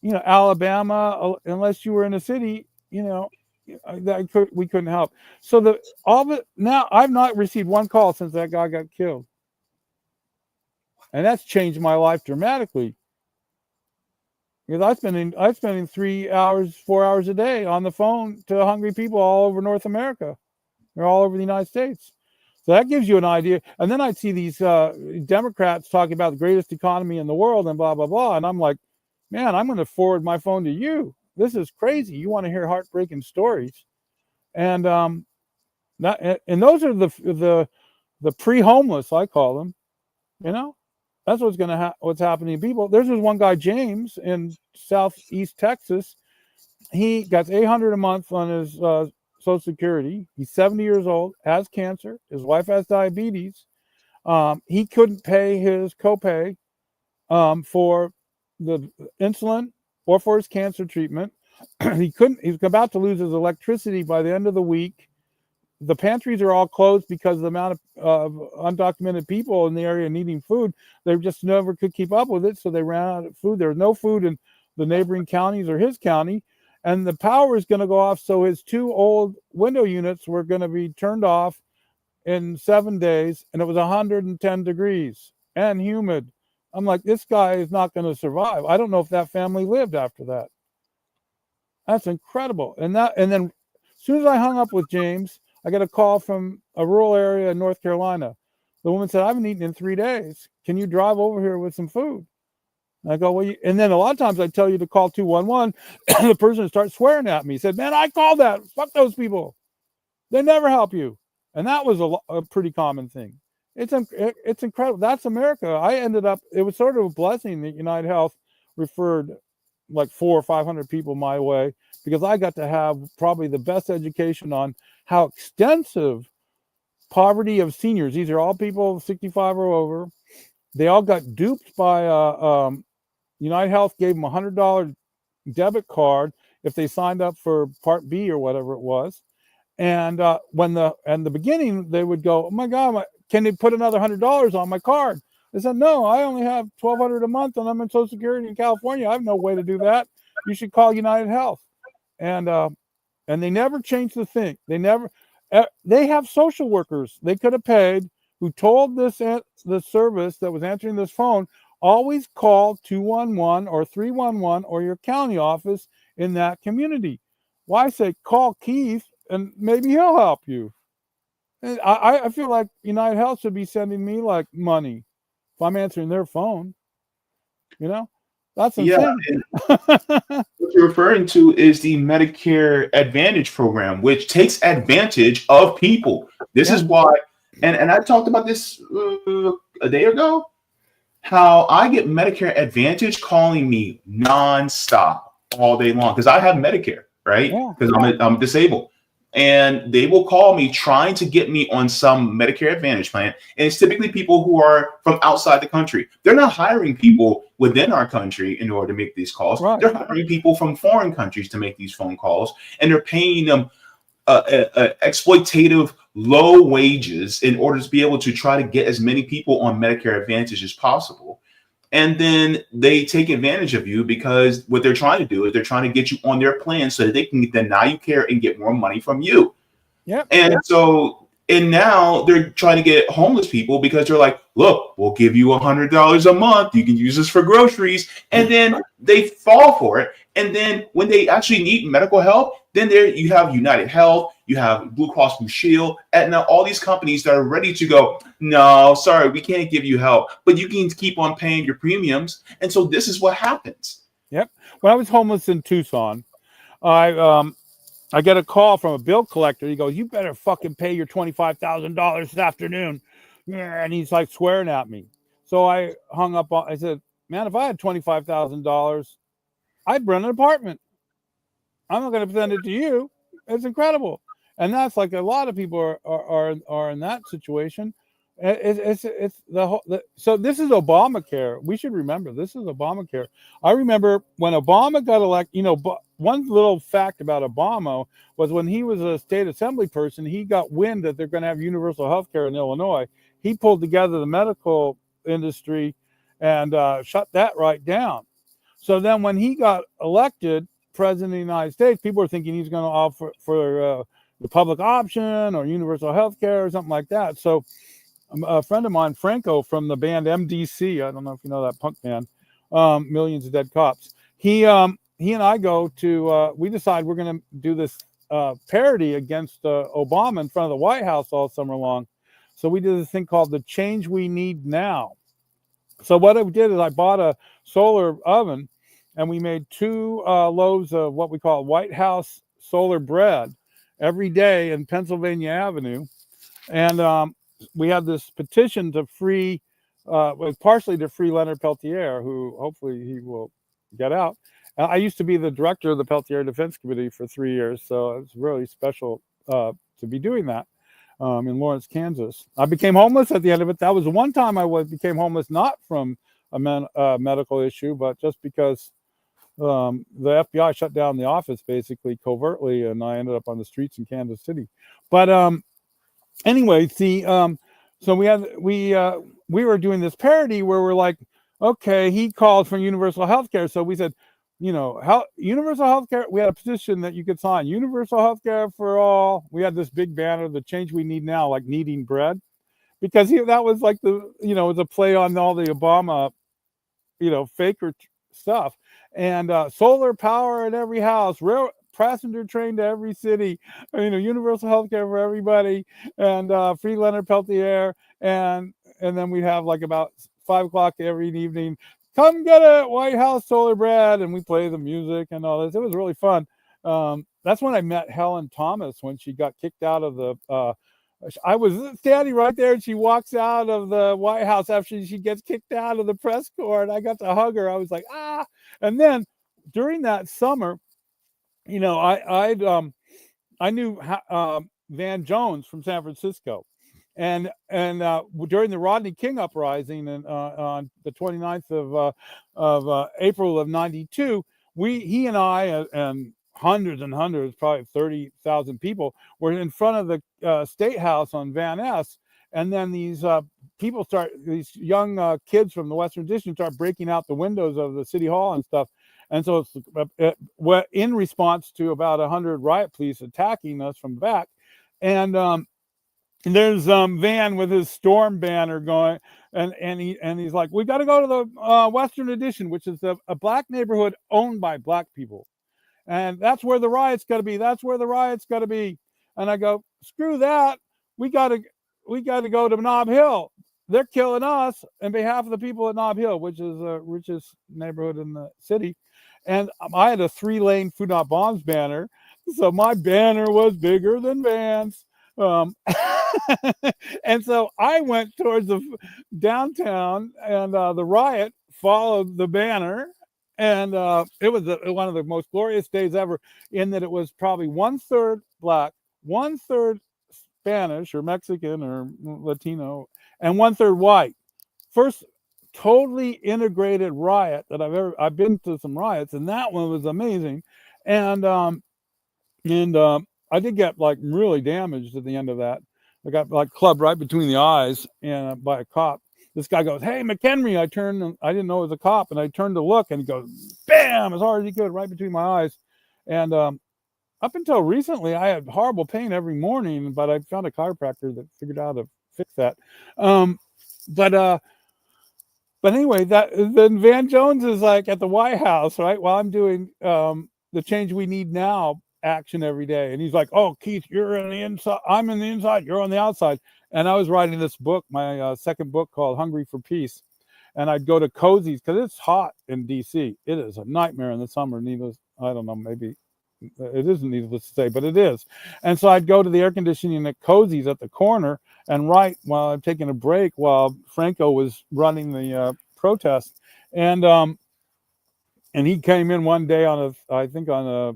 Alabama, unless you were in a city, we couldn't help. So now I've not received one call since that guy got killed, and that's changed my life dramatically. Because I'm spending 3 hours, 4 hours a day on the phone to hungry people all over North America. They're all over the United States. So that gives you an idea. And then I'd see these Democrats talking about the greatest economy in the world and blah, blah, blah. And I'm like, man, I'm going to forward my phone to you. This is crazy. You want to hear heartbreaking stories. And those are the pre-homeless, I call them. That's what's happening to people. There's this one guy, James, in southeast Texas. He gets $800 a month on his Social Security. He's 70 years old, has cancer. His wife has diabetes. He couldn't pay his copay for the insulin or for his cancer treatment. He was about to lose his electricity by the end of the week. The pantries are all closed because of the amount of undocumented people in the area needing food. They just never could keep up with it, so they ran out of food. There was no food in the neighboring counties or his county, and the power is going to go off, so his 2 old window units were going to be turned off in 7 days, and it was 110 degrees and humid. I'm like, this guy is not going to survive. I don't know if that family lived after that. That's incredible. And then as soon as I hung up with James, I got a call from a rural area in North Carolina. The woman said, I haven't eaten in 3 days. Can you drive over here with some food? And I go, well, and then a lot of times I tell you to call 211. The person starts swearing at me. He said, man, I called that. Fuck those people. They never help you. And that was a pretty common thing. It's incredible. That's America. It was sort of a blessing that United Health referred like 400 or 500 people my way, because I got to have probably the best education on how extensive poverty of seniors. These are all people 65 or over. They all got duped by United Health gave them $100 debit card if they signed up for Part B or whatever it was. And in the beginning, they would go, oh my God, can they put another $100 on my card? They said, no, I only have $1,200 a month and I'm in Social Security in California. I have no way to do that. You should call United Health. And they never changed the thing. They have social workers they could have paid who told the service that was answering this phone, always call 211 or 311 or your county office in that community. Why say call Keith and maybe he'll help you? And I feel like United Health should be sending me like money if I'm answering their phone. That's insane. Yeah, what you're referring to is the Medicare Advantage program, which takes advantage of people. This is why, and I talked about this a day ago, how I get Medicare Advantage calling me nonstop all day long because I have Medicare, right? Because I'm disabled. And they will call me trying to get me on some Medicare Advantage plan. And it's typically people who are from outside the country. They're not hiring people within our country in order to make these calls. Right. They're hiring people from foreign countries to make these phone calls. And they're paying them exploitative low wages in order to be able to try to get as many people on Medicare Advantage as possible. And then they take advantage of you because what they're trying to do is they're trying to get you on their plan so that they can deny you care and get more money from you. Yeah. And now they're trying to get homeless people because they're like, look, we'll give you $100 a month. You can use this for groceries. And then they fall for it. And then when they actually need medical help, then you have United Health, you have Blue Cross Blue Shield, Aetna, all these companies that are ready to go, no, sorry, we can't give you help, but you can keep on paying your premiums. And so this is what happens. Yep. When I was homeless in Tucson, I get a call from a bill collector. He goes, you better fucking pay your $25,000 this afternoon. Yeah, and he's like swearing at me. So I hung up I said, man, if I had $25,000, I'd rent an apartment. I'm not going to send it to you. It's incredible. And that's like a lot of people are in that situation. It's the whole. So this is Obamacare. We should remember this is Obamacare. I remember when Obama got elected. One little fact about Obama was when he was a state assembly person, he got wind that they're going to have universal health care in Illinois. he pulled together the medical industry and shut that right down. So then when he got elected president of the United States, people were thinking he's going to offer for the public option or universal health care or something like that. So a friend of mine, Franco, from the band MDC, I don't know if you know that punk band, Millions of Dead Cops. He and I go to, we decide we're going to do this parody against Obama in front of the White House all summer long. So we did this thing called The Change We Need Now. So what I did is I bought a solar oven, and we made 2 loaves of what we call White House solar bread every day in Pennsylvania Avenue. And we had this petition to free, partially to free Leonard Peltier, who hopefully he will get out. I used to be the director of the Peltier Defense Committee for 3 years, so it's really special to be doing that in Lawrence, Kansas. I became homeless at the end of it. That was the one time I became homeless, not from a medical issue, but just because the FBI shut down the office basically covertly, and I ended up on the streets in Kansas City. But anyway, so we were doing this parody where we're like, okay, he called for universal health care. So we said, universal health care, we had a petition that you could sign, universal health care for all. We had this big banner, The Change We Need Now, like kneading bread, because that was like it was a play on all the Obama, faker stuff. And solar power in every house, rail passenger train to every city, universal health care for everybody, and free Leonard Peltier. And then we have like about 5 o'clock every evening, come get it, White House solar bread, and we play the music and all this. It was really fun. That's when I met Helen Thomas when she got kicked out of the I was standing right there, and she walks out of the White House after she gets kicked out of the press corps, and I got to hug her. I was like, ah. And then during that summer, I knew Van Jones from San Francisco, and during the Rodney King uprising on the 29th of April of '92, he and I and hundreds and hundreds, probably 30,000 people, were in front of the State House on Van Ness, and then these these young kids from the Western District start breaking out the windows of the City Hall and stuff. And so it's in response to about 100 riot police attacking us from the back. And there's Van with his storm banner going, and he's like, we got to go to the Western Addition, which is a black neighborhood owned by black people. And that's where the riot's got to be. That's where the riot's got to be. And I go, screw that. We got to go to Nob Hill. They're killing us on behalf of the people at Nob Hill, which is the richest neighborhood in the city. And I had a 3-lane Food Not Bombs banner. So my banner was bigger than Van's. And so I went towards the downtown, and the riot followed the banner. And it was one of the most glorious days ever, in that it was probably 1/3 black, 1/3 Spanish or Mexican or Latino, and 1/3 white. First totally integrated riot that I've been to some riots, and that one was amazing. And I did get like really damaged at the end of that. I got like clubbed right between the eyes and by a cop. This guy goes, "Hey, McHenry." I didn't know it was a cop, and I turned to look, and he goes, bam, as hard as he could, right between my eyes. And up until recently, I had horrible pain every morning, but I found a chiropractor that figured out how to fix that. But anyway, then Van Jones is like at the White House, right? While I'm doing the Change We Need Now action every day. And he's like, "Oh, Keith, you're on the inside. I'm in the inside. You're on the outside." And I was writing this book, my second book, called Hungry for Peace. And I'd go to Cozy's because it's hot in DC. It is a nightmare in the summer. I don't know, maybe it isn't needless to say, but it is. And so I'd go to the air conditioning at Cozy's at the corner and write while I'm taking a break, while Franco was running the protest. And he came in one day on a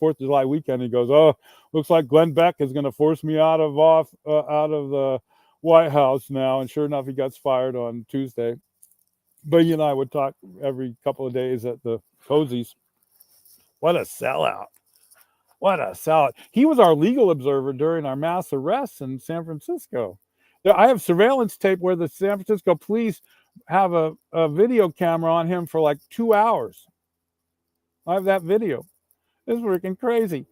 4th of July weekend. He goes, "Oh, looks like Glenn Beck is going to force me out of the White House now." And sure enough, he got fired on Tuesday. But he and I would talk every couple of days at the Cozy's. What a sellout. What a sellout. He was our legal observer during our mass arrests in San Francisco. I have surveillance tape where the San Francisco police have a video camera on him for like 2 hours. I have that video. It's freaking crazy.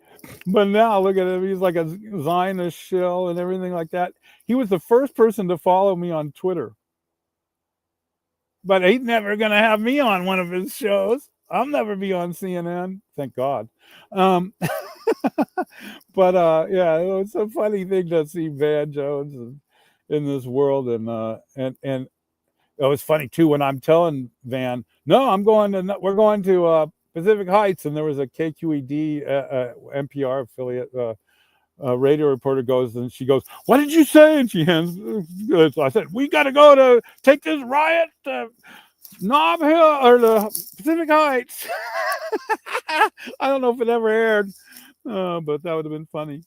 But now look at him. He's like a Zionist shill and everything like that. He was the first person to follow me on Twitter. But he's never going to have me on one of his shows. I'll never be on CNN. Thank God. But yeah, it's a funny thing to see Van Jones in this world. And it was funny too when I'm telling Van, no, we're going to Pacific Heights, and there was a KQED NPR affiliate radio reporter goes, and she goes, "What did you say?" And she hands. I said, "We got to go to take this riot to Nob Hill or the Pacific Heights." I don't know if it ever aired, but that would have been funny.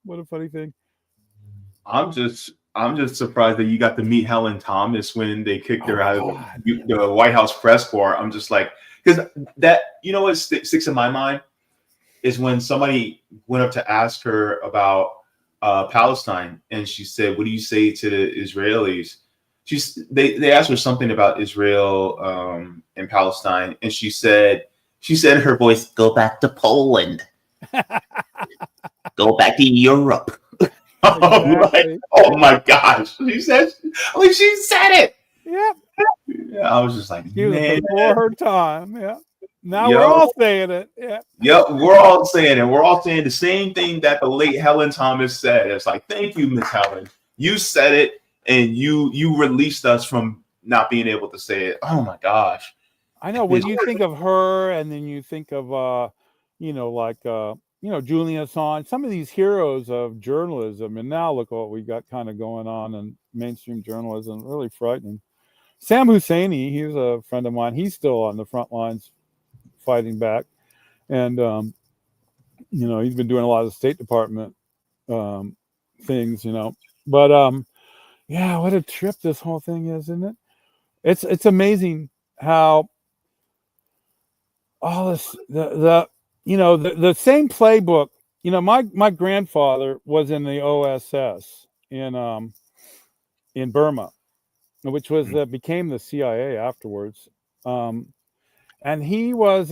What a funny thing. I'm just surprised that you got to meet Helen Thomas when they kicked her out of the White House press corps. I'm just like, because that, what sticks in my mind is when somebody went up to ask her about Palestine, and she said, "What do you say to the Israelis?" They asked her something about Israel and Palestine, and she said in her voice, "Go back to Poland, go back to Europe." Exactly. Oh my gosh! She said it. Yep. Yeah, I was just like, She was man, before her time. Yeah. Now we're all saying it. Yeah. Yep, we're all saying it. We're all saying the same thing that the late Helen Thomas said. It's like, thank you, Miss Helen. You said it, and you released us from not being able to say it. Oh my gosh! I know when you think of her, and then you think of Julian Assange, some of these heroes of journalism, and now look what we got kind of going on in mainstream journalism. Really frightening. Sam Husseini, he's a friend of mine. He's still on the front lines fighting back, and he's been doing a lot of State Department things, But yeah, what a trip this whole thing is, isn't it? It's amazing how all this the same playbook. My grandfather was in the OSS in Burma, which was became the CIA afterwards. And he was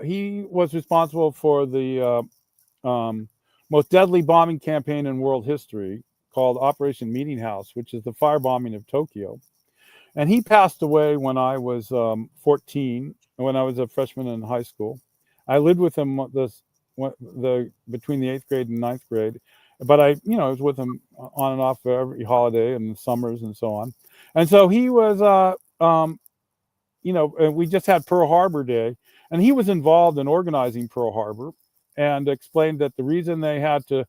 he was responsible for the most deadly bombing campaign in world history, called Operation Meeting House, which is the firebombing of Tokyo. And he passed away when I was 14, when I was a freshman in high school. I lived with him between the 8th grade and 9th grade, but I was with him on and off for every holiday and summers and so on. And so he was we just had Pearl Harbor Day, and he was involved in organizing Pearl Harbor, and explained that the reason they had to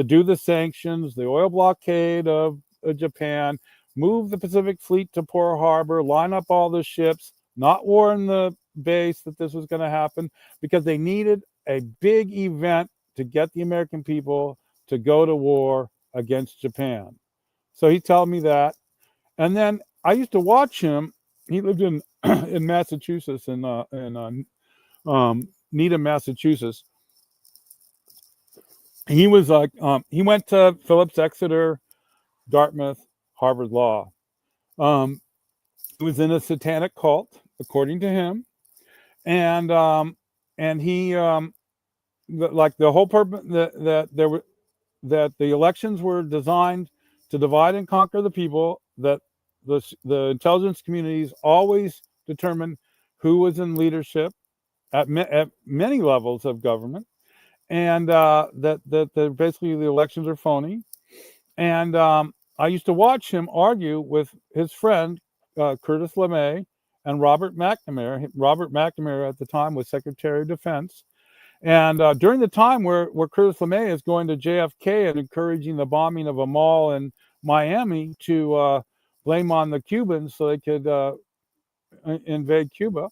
do the sanctions, the oil blockade of Japan, move the Pacific Fleet to Pearl Harbor, line up all the ships, not warn the base that this was going to happen, because they needed a big event to get the American people to go to war against Japan. So he told me that. And then I used to watch him. He lived in Massachusetts, in Needham, Massachusetts. He was like, he went to Phillips Exeter, Dartmouth, Harvard Law. He was in a satanic cult, according to him, and he like the whole purpose that the elections were designed to divide and conquer the people. That the intelligence communities always determine who was in leadership at many levels of government, and that basically the elections are phony. And I used to watch him argue with his friend Curtis LeMay and Robert McNamara. Robert McNamara at the time was Secretary of Defense. And during the time where Curtis LeMay is going to JFK and encouraging the bombing of a mall in Miami to blame on the Cubans so they could invade Cuba.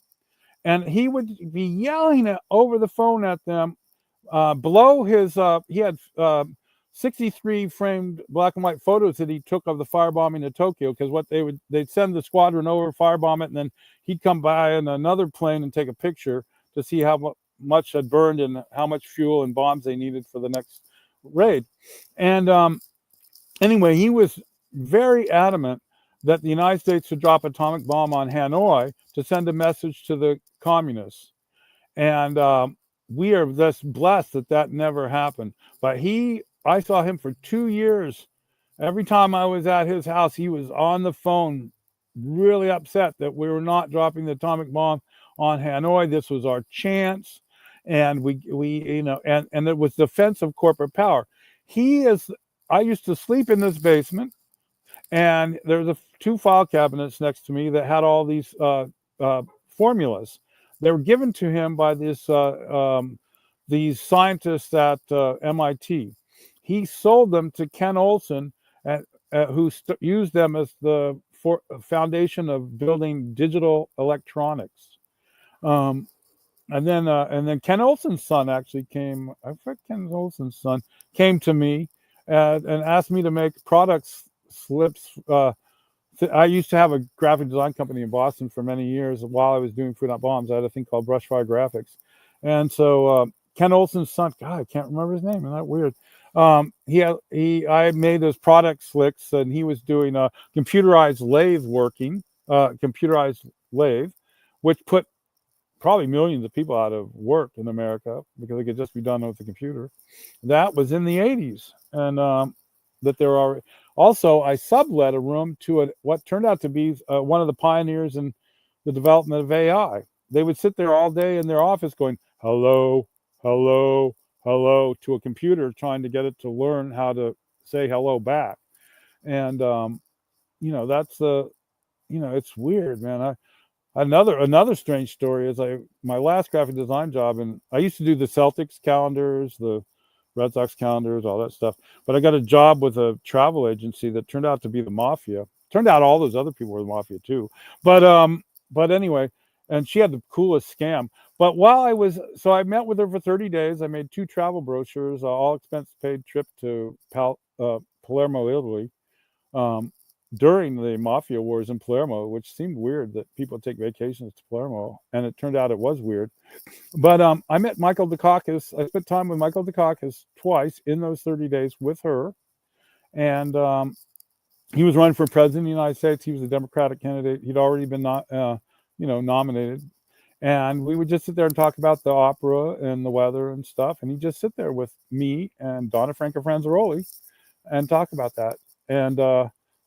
And he would be yelling over the phone at them, below his, he had 63 framed black and white photos that he took of the firebombing of Tokyo, because they'd send the squadron over, firebomb it, and then he'd come by in another plane and take a picture to see how much had burned and how much fuel and bombs they needed for the next raid. And anyway, he was very adamant that the United States should drop atomic bomb on Hanoi to send a message to the communists. And we are just blessed that that never happened. But I saw him for 2 years. Every time I was at his house, he was on the phone, really upset that we were not dropping the atomic bomb on Hanoi. This was our chance. And we and it was defense of corporate power. I used to sleep in this basement, and there was two file cabinets next to me that had all these formulas. They were given to him by these scientists at MIT. He sold them to Ken Olson, who used them as the foundation of building digital electronics. And then Ken Olson's son actually came. I forget Ken Olson's son came to me and asked me to make product slips. I used to have a graphic design company in Boston for many years. While I was doing Food Not Bombs, I had a thing called Brushfire Graphics. And so Ken Olson's son, God, I can't remember his name. Isn't that weird? I made those product slicks, and he was doing a computerized lathe, which put probably millions of people out of work in America because it could just be done with a computer. That was in the 80s. And that there are also, I sublet a room to what turned out to be one of the pioneers in the development of AI. They would sit there all day in their office going, hello, hello, hello, to a computer, trying to get it to learn how to say hello back. And, that's it's weird, man. Another strange story is my last graphic design job, and I used to do the Celtics calendars, the Red Sox calendars, all that stuff. But I got a job with a travel agency that turned out to be the mafia. Turned out all those other people were the mafia too. But anyway, and she had the coolest scam. But I met with her for 30 days. I made 2 travel brochures, all expense paid trip to Palermo, Italy, during the mafia wars in Palermo, which seemed weird that people take vacations to Palermo, and it turned out it was weird. But I met Michael Dukakis. I spent time with Michael Dukakis twice in those 30 days with her, and he was running for president of the United States. He was a Democratic candidate. He'd already been nominated, and we would just sit there and talk about the opera and the weather and stuff, and he'd just sit there with me and Donna Franca Franzaroli and talk about that and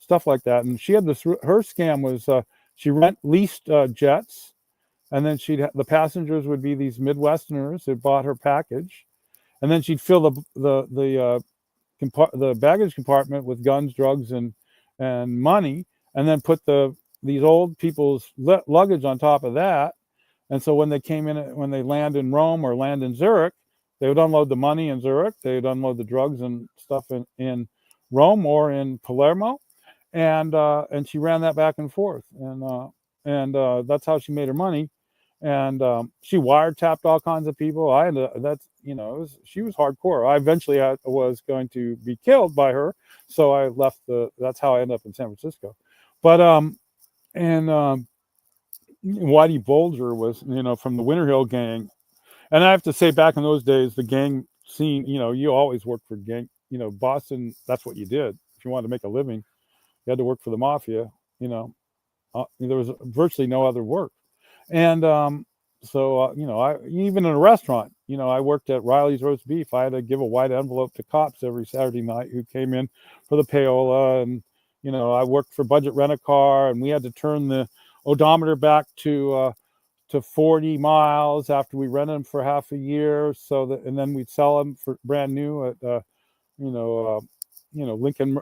stuff like that. And she had her scam was she leased jets, and then the passengers would be these Midwesterners who bought her package, and then she'd fill the baggage compartment with guns, drugs, and money, and then put these old people's luggage on top of that. And so when they land in Rome or land in Zurich, they would unload the money in Zurich, they would unload the drugs and stuff in Rome or in Palermo, and she ran that back and forth, and that's how she made her money. And she wiretapped all kinds of people. She was hardcore. I eventually was going to be killed by her, so I left. That's how I ended up in San Francisco. But Whitey Bulger was from the Winter Hill gang, and I have to say, back in those days, the gang scene. You always worked for gang. Boston. That's what you did if you wanted to make a living. You had to work for the mafia. There was virtually no other work. And so even in a restaurant, I worked at Riley's Roast Beef. I had to give a white envelope to cops every Saturday night who came in for the payola. And, I worked for Budget Rent-A-Car, and we had to turn the odometer back to 40 miles after we rented them for half a year. And then we'd sell them for brand new at, Lincoln,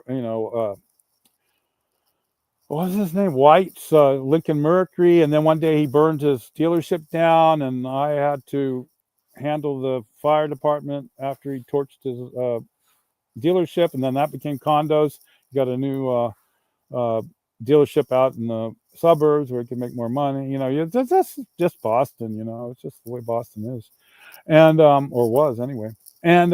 what was his name? White's Lincoln Mercury. And then one day he burned his dealership down, and I had to handle the fire department after he torched his dealership, and then that became condos. He got a new dealership out in the suburbs where he could make more money. That's just Boston. It's just the way Boston is, and or was anyway. And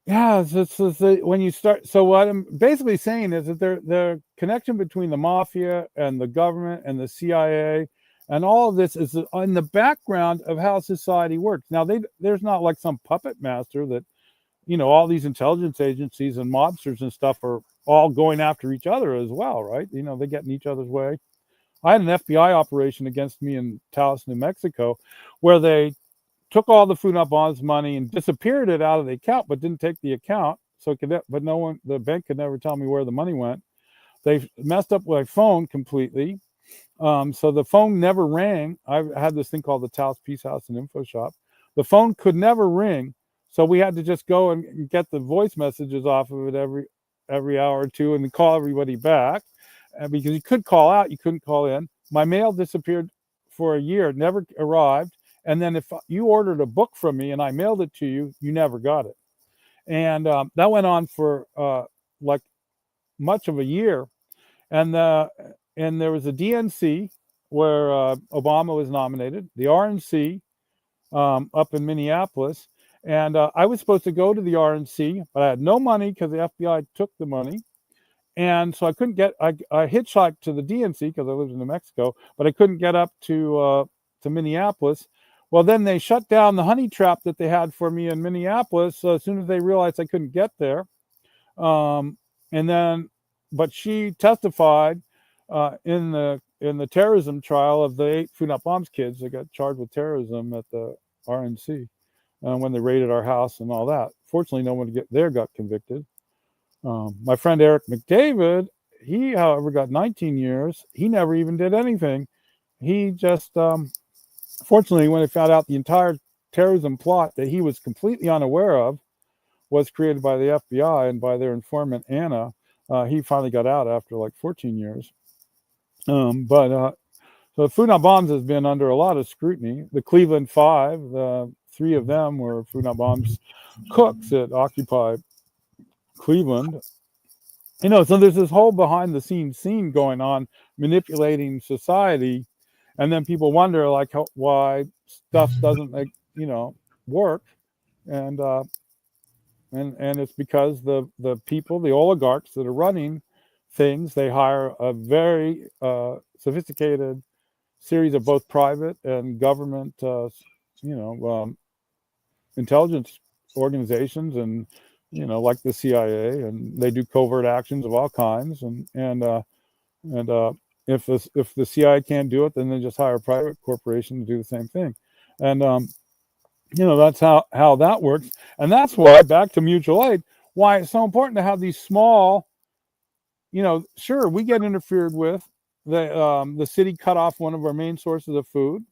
yeah, when you start. So what I'm basically saying is that the connection between the mafia and the government and the CIA and all of this is in the background of how society works. Now, there's not like some puppet master that all these intelligence agencies and mobsters and stuff are all going after each other as well, right? They get in each other's way. I had an FBI operation against me in Taos, New Mexico, where they took all the Food Not Bombs money and disappeared it out of the account, but didn't take the account. But the bank could never tell me where the money went. They messed up my phone completely. So the phone never rang. I had this thing called the Taos Peace House and Info Shop. The phone could never ring. So we had to just go and get the voice messages off of it every hour or two and then call everybody back. Because you could call out, you couldn't call in. My mail disappeared for a year, never arrived. And then if you ordered a book from me and I mailed it to you, you never got it. And that went on for like much of a year. And there was a DNC where Obama was nominated, the RNC up in Minneapolis. And I was supposed to go to the RNC, but I had no money because the FBI took the money. And so I couldn't get, I hitchhiked to the DNC because I lived in New Mexico, but I couldn't get up to Minneapolis. Well, then they shut down the honey trap that they had for me in Minneapolis. So as soon as they realized I couldn't get there. But she testified in the terrorism trial of the 8 Food Not Bombs kids that got charged with terrorism at the RNC when they raided our house and all that. Fortunately, no one got convicted. My friend Eric McDavid, he, however, got 19 years. He never even did anything. He just, fortunately, when they found out the entire terrorism plot that he was completely unaware of was created by the FBI and by their informant, Anna, he finally got out after like 14 years. So Food Not Bombs has been under a lot of scrutiny. The Cleveland Five, 3 of them were Food Not Bombs cooks at Occupy Cleveland. So there's this whole behind the scenes scene going on, manipulating society, and then people wonder like why stuff doesn't work, and it's because the people, the oligarchs that are running things, they hire a very sophisticated series of both private and government intelligence organizations, and like the CIA, and they do covert actions of all kinds, and if the CIA can't do it, then they just hire a private corporation to do the same thing, and that's how that works. And that's why, back to mutual aid, why it's so important to have these small, sure, we get interfered with. The city cut off one of our main sources of food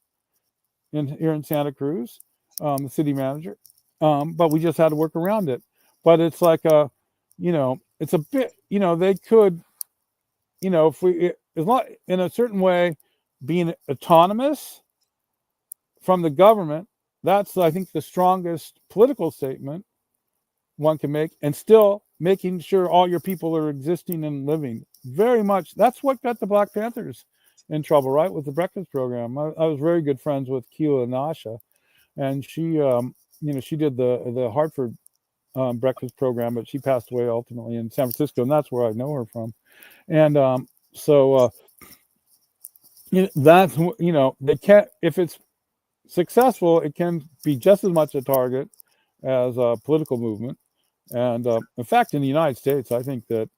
here in Santa Cruz, the city manager, but we just had to work around it. But it's like it's a bit, they could, if we, as long, in a certain way, being autonomous from the government, that's, I think, the strongest political statement one can make, and still making sure all your people are existing and living. Very much, that's what got the Black Panthers in trouble, right, with the breakfast program. I was very good friends with Keela Nasha, and she, she did the Hartford breakfast program, but she passed away ultimately in San Francisco, and that's where I know her from. And that's, they can't, if it's successful, it can be just as much a target as a political movement. And in fact, in the United States, I think that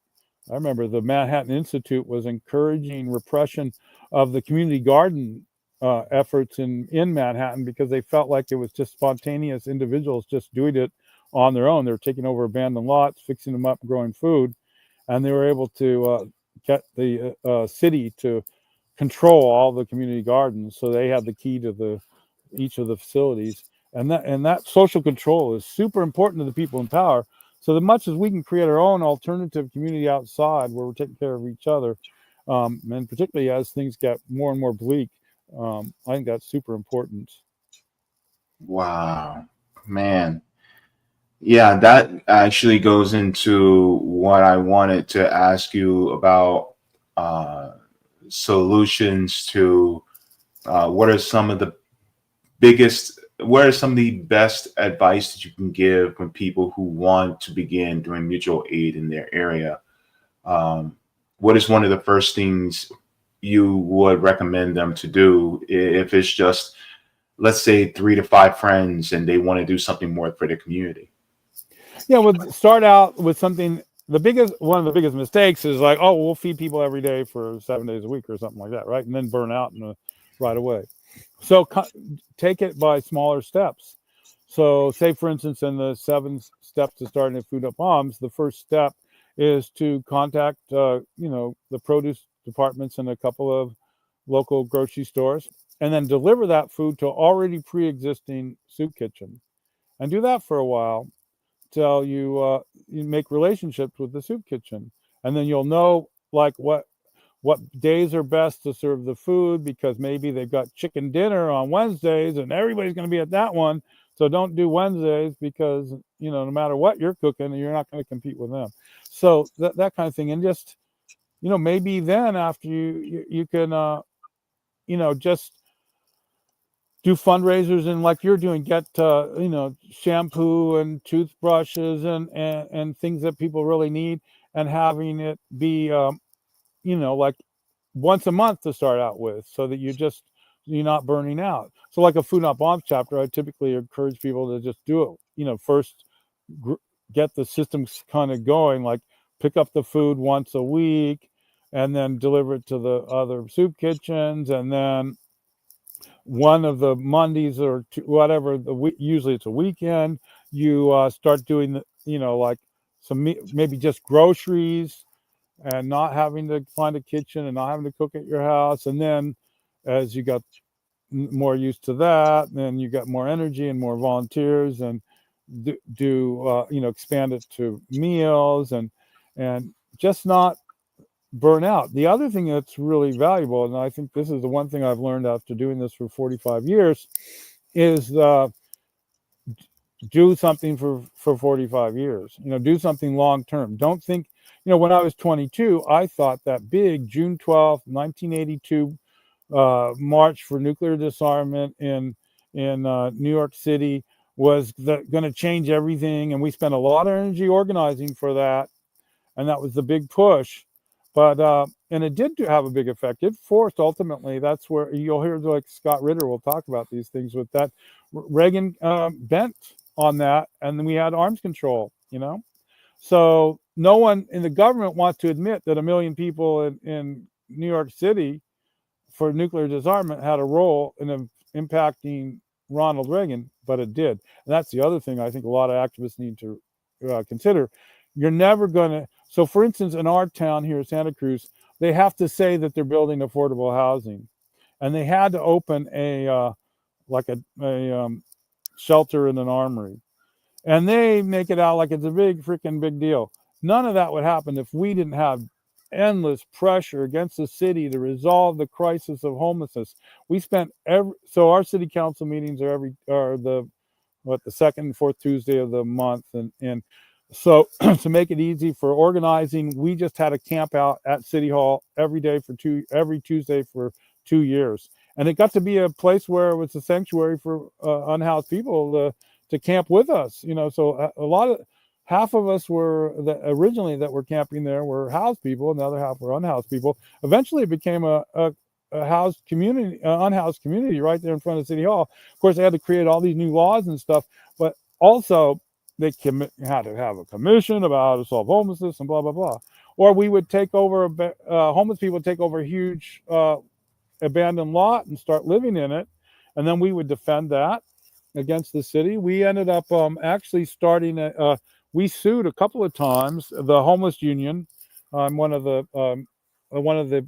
I remember the Manhattan Institute was encouraging repression of the community garden efforts in Manhattan, because they felt like it was just spontaneous individuals just doing it on their own. They were taking over abandoned lots, fixing them up, growing food, and they were able to get the city to control all the community gardens. So they had the key to each of the facilities, and that social control is super important to the people in power. So as much as we can create our own alternative community outside where we're taking care of each other, and particularly as things get more and more bleak, I think that's super important. Wow, man. Yeah, that actually goes into what I wanted to ask you about, solutions to what are some of the best advice that you can give when people who want to begin doing mutual aid in their area? What is one of the first things you would recommend them to do if it's just, let's say, 3 to 5 friends and they want to do something more for the community? Yeah, well, start out with something. One of the biggest mistakes is like, oh, we'll feed people every day for 7 days a week or something like that, right? And then burn out right away. So take it by smaller steps. So, say for instance, in the 7 steps to starting a food up bombs, the first step is to contact, the produce departments in a couple of local grocery stores, and then deliver that food to already pre-existing soup kitchen, and do that for a while till you make relationships with the soup kitchen, and then you'll know like what days are best to serve the food, because maybe they've got chicken dinner on Wednesdays and everybody's going to be at that one. So don't do Wednesdays, because no matter what you're cooking, you're not going to compete with them. So that kind of thing, and just maybe then after you can just do fundraisers, and like you're doing, get shampoo and toothbrushes and things that people really need, and having it be like once a month to start out with, so that you're not burning out. So like a Food Not Bombs chapter, I typically encourage people to just do it. First get the systems kind of going, like pick up the food once a week and then deliver it to the other soup kitchens, and then one of the Mondays or whatever the week, usually it's a weekend, you start doing like maybe just groceries, and not having to find a kitchen and not having to cook at your house. And then as you got more used to that, then you got more energy and more volunteers, and expand it to meals, and just not burn out. The other thing that's really valuable, and I think this is the one thing I've learned after doing this for 45 years, is do something for 45 years. Do something long term. Don't think, when I was 22, I thought that big June 12th, 1982 march for nuclear disarmament in New York City was going to change everything, and we spent a lot of energy organizing for that, and that was the big push. But and it did have a big effect. It forced, ultimately, that's where you'll hear like Scott Ritter will talk about these things with that. Reagan bent on that, and then we had arms control. So no one in the government wants to admit that 1 million people in New York City for nuclear disarmament had a role in impacting Ronald Reagan, but it did. And that's the other thing I think a lot of activists need to consider. You're never going to. So, for instance, in our town here, Santa Cruz, they have to say that they're building affordable housing, and they had to open a shelter in an armory, and they make it out like it's a freaking big deal. None of that would happen if we didn't have endless pressure against the city to resolve the crisis of homelessness. We spent so our city council meetings are the second and fourth Tuesday of the month, and so to make it easy for organizing, we just had a camp out at City Hall every Tuesday for 2 years, and it got to be a place where it was a sanctuary for unhoused people to camp with us. So half of us were originally that were camping there were housed people, and the other half were unhoused people. Eventually, it became a housed community, unhoused community, right there in front of City Hall. Of course, they had to create all these new laws and stuff, but also they had to have a commission about how to solve homelessness and blah blah blah. Or we would take over homeless people would take over a huge abandoned lot and start living in it, and then we would defend that against the city. We ended up actually starting we sued a couple of times the homeless union. I'm one of the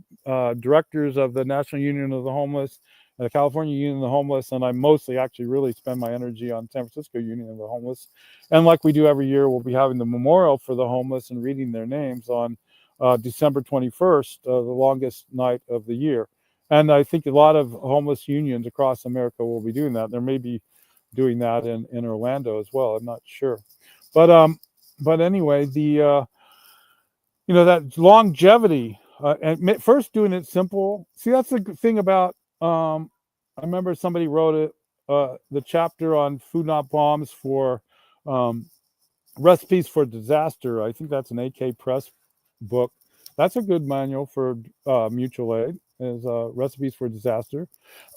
directors of the National Union of the Homeless, the California Union of the Homeless, and I mostly actually really spend my energy on San Francisco Union of the Homeless. And like we do every year, we'll be having the memorial for the homeless and reading their names on December 21st, the longest night of the year. And I think a lot of homeless unions across America will be doing that. There may be doing that in Orlando as well. I'm not sure. But anyway, the that longevity, and first doing it simple. See, that's the thing about I remember somebody wrote it the chapter on Food Not Bombs for recipes for disaster. I think that's an AK Press book. That's a good manual for mutual aid, is recipes for disaster.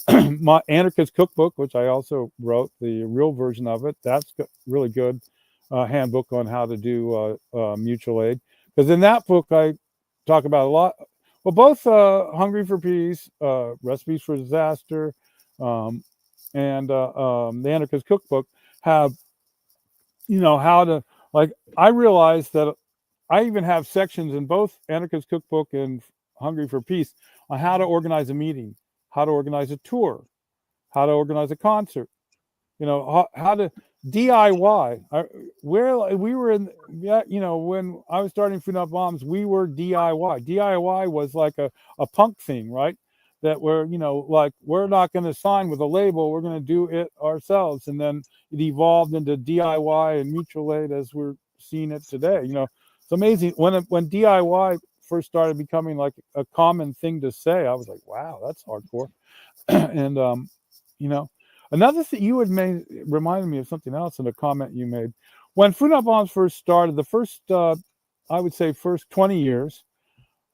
My Anarchist Cookbook, which I also wrote, the real version of it, that's really good. handbook on how to do mutual aid. Because in that book, I talk about a lot. Well, both Hungry for Peace, Recipes for Disaster, and the Anarchist Cookbook have, how to, like, I realized that I even have sections in both Anarchist Cookbook and Hungry for Peace on how to organize a meeting, how to organize a tour, how to organize a concert, how to DIY. Where we were in, when I was starting Food Not Bombs, we were DIY. DIY was like a punk thing, right? That we're, like, we're not going to sign with a label, we're going to do it ourselves. And then it evolved into DIY and mutual aid as we're seeing it today. It's amazing. When DIY first started becoming like a common thing to say, I was like, wow, that's hardcore. And, another thing you had made reminded me of something else in a comment you made. When Food Not Bombs first started, the first, I would say, first 20 years,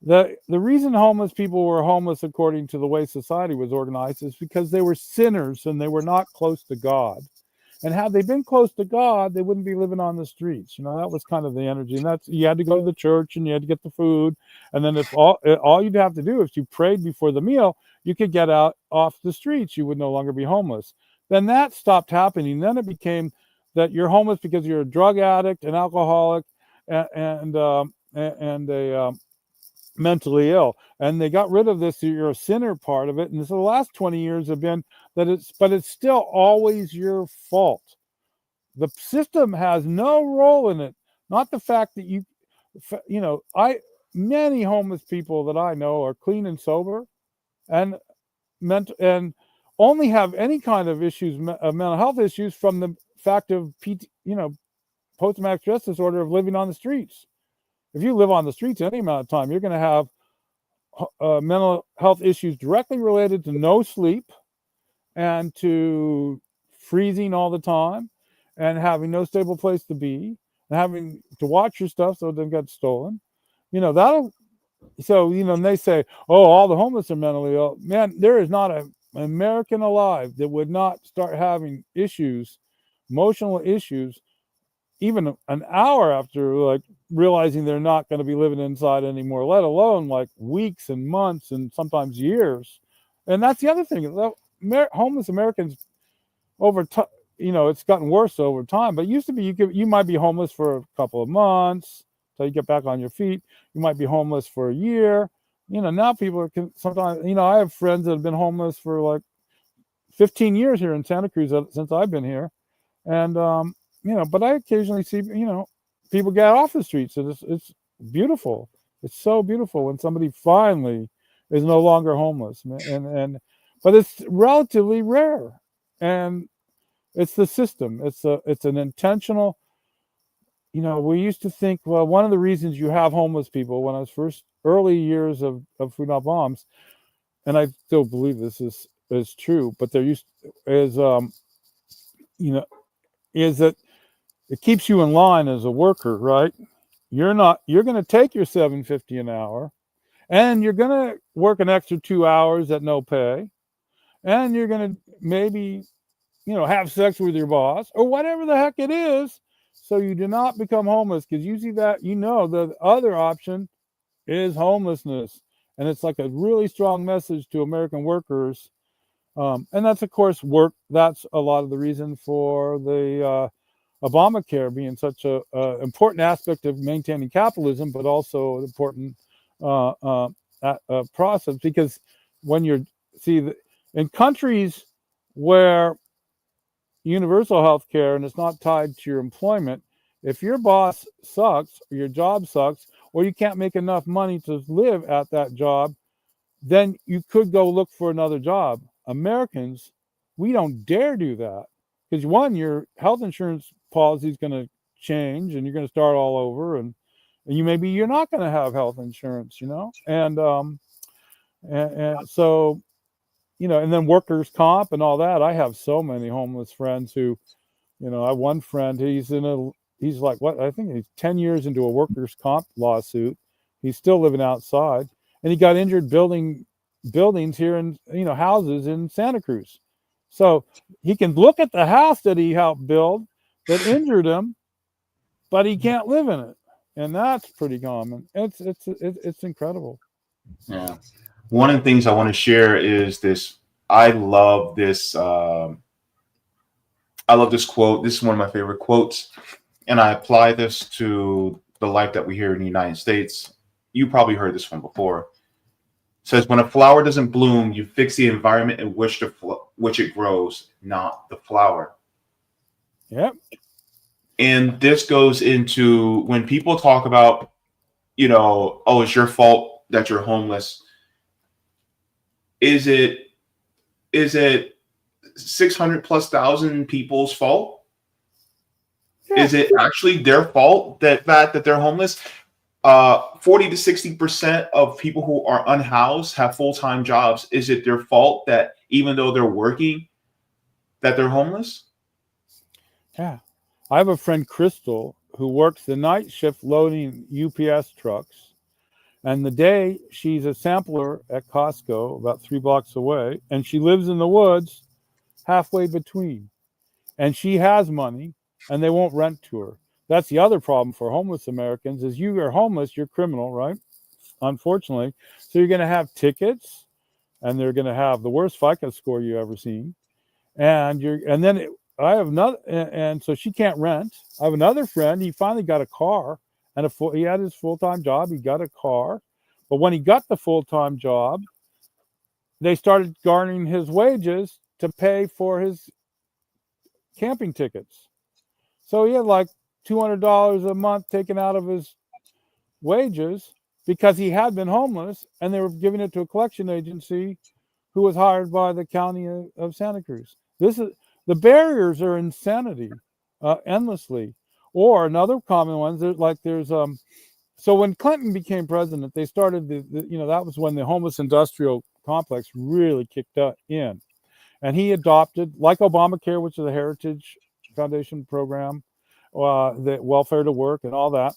the reason homeless people were homeless according to the way society was organized is because they were sinners and they were not close to God. And had they been close to God, they wouldn't be living on the streets. That was kind of the energy. And that's, you had to go to the church and you had to get the food. And then if all you'd have to do is you prayed before the meal, you could get out off the streets. You would no longer be homeless. Then that stopped happening. Then it became that you're homeless because you're a drug addict, an alcoholic, and a mentally ill. And they got rid of this, you're a sinner part of it. And so the last 20 years have been that it's still always your fault. The system has no role in it. Not the fact that many homeless people that I know are clean and sober and only have any kind of issues, mental health issues, from the fact of post-traumatic stress disorder of living on the streets. If you live on the streets any amount of time, you're going to have mental health issues directly related to no sleep and to freezing all the time and having no stable place to be and having to watch your stuff so it doesn't get stolen. And they say, oh, all the homeless are mentally ill. Man, there is not an American alive that would not start having issues, emotional issues, even an hour after, like, realizing they're not going to be living inside anymore, let alone like weeks and months and sometimes years. And that's the other thing. Homeless Americans over time, it's gotten worse over time, but it used to be you might be homeless for a couple of months till you get back on your feet. You might be homeless for a year. Now people are sometimes, I have friends that have been homeless for like 15 years here in Santa Cruz since I've been here. And, but I occasionally see, people get off the streets. And it's beautiful. It's so beautiful when somebody finally is no longer homeless. But it's relatively rare. And it's the system. It's an intentional, we used to think, well, one of the reasons you have homeless people, when I was early years of Food Not Bombs, and I still believe this is true, but there is that it keeps you in line as a worker, right? You're going to take your $7.50 an hour, and you're going to work an extra 2 hours at no pay, and you're going to maybe, have sex with your boss or whatever the heck it is. So you do not become homeless, because you see that, the other option is homelessness. And it's like a really strong message to American workers. And that's, of course, that's a lot of the reason for the Obamacare being such a important aspect of maintaining capitalism, but also an important process. Because when in countries where universal health care and it's not tied to your employment, if your boss sucks or your job sucks or you can't make enough money to live at that job, then you could go look for another job. Americans, we don't dare do that, because one, your health insurance policy is going to change and you're going to start all over, and you're not going to have health insurance, and so, and then workers' comp and all that. I have so many homeless friends who, I have one friend, he's like, I think he's 10 years into a workers' comp lawsuit. He's still living outside, and he got injured building buildings here in, houses in Santa Cruz. So he can look at the house that he helped build that injured him, but he can't live in it, and that's pretty common. It's incredible. Yeah. One of the things I want to share is this. I love this. I love this quote. This is one of my favorite quotes, and I apply this to the life that we hear in the United States. You probably heard this one before. It says, "When a flower doesn't bloom, you fix the environment in which it grows, not the flower." Yep. And this goes into when people talk about, oh, it's your fault that you're homeless. Is it 600 plus thousand people's fault? Yeah. Is it actually their fault that they're homeless? 40 to 60% of people who are unhoused have full-time jobs. Is it their fault that even though they're working, that they're homeless? Yeah. I have a friend, Crystal, who works the night shift loading UPS trucks. And the day she's a sampler at Costco, about 3 blocks away, and she lives in the woods halfway between. And she has money, and they won't rent to her. That's the other problem for homeless Americans is you are homeless, you're criminal, right? Unfortunately. So you're going to have tickets, and they're going to have the worst FICO score you've ever seen. And so she can't rent. I have another friend, he finally got a car, and he had his full-time job, he got a car. But when he got the full-time job, they started garnering his wages to pay for his camping tickets. So he had like $200 a month taken out of his wages because he had been homeless, and they were giving it to a collection agency who was hired by the county of Santa Cruz. The barriers are insanity, endlessly. Or another common ones, so when Clinton became president, they started that was when the homeless industrial complex really kicked in. And he adopted, like Obamacare, which is a Heritage Foundation program, the welfare to work and all that.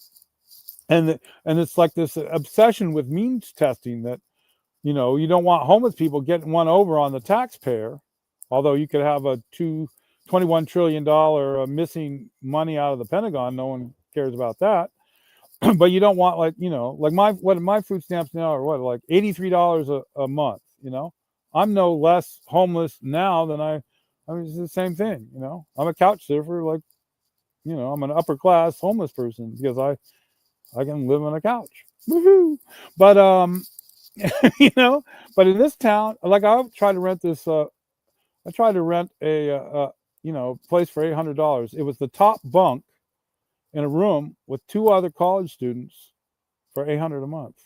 And it's like this obsession with means testing that, you don't want homeless people getting one over on the taxpayer, although you could have a $21 trillion missing money out of the Pentagon. No one cares about that. But you don't want my food stamps now are like $83 a month, I'm no less homeless now than I mean, it's the same thing, I'm a couch surfer, I'm an upper class homeless person because I can live on a couch. Woohoo! But but in this town, I tried to rent a place for $800. It was the top bunk in a room with 2 other college students for $800 a month.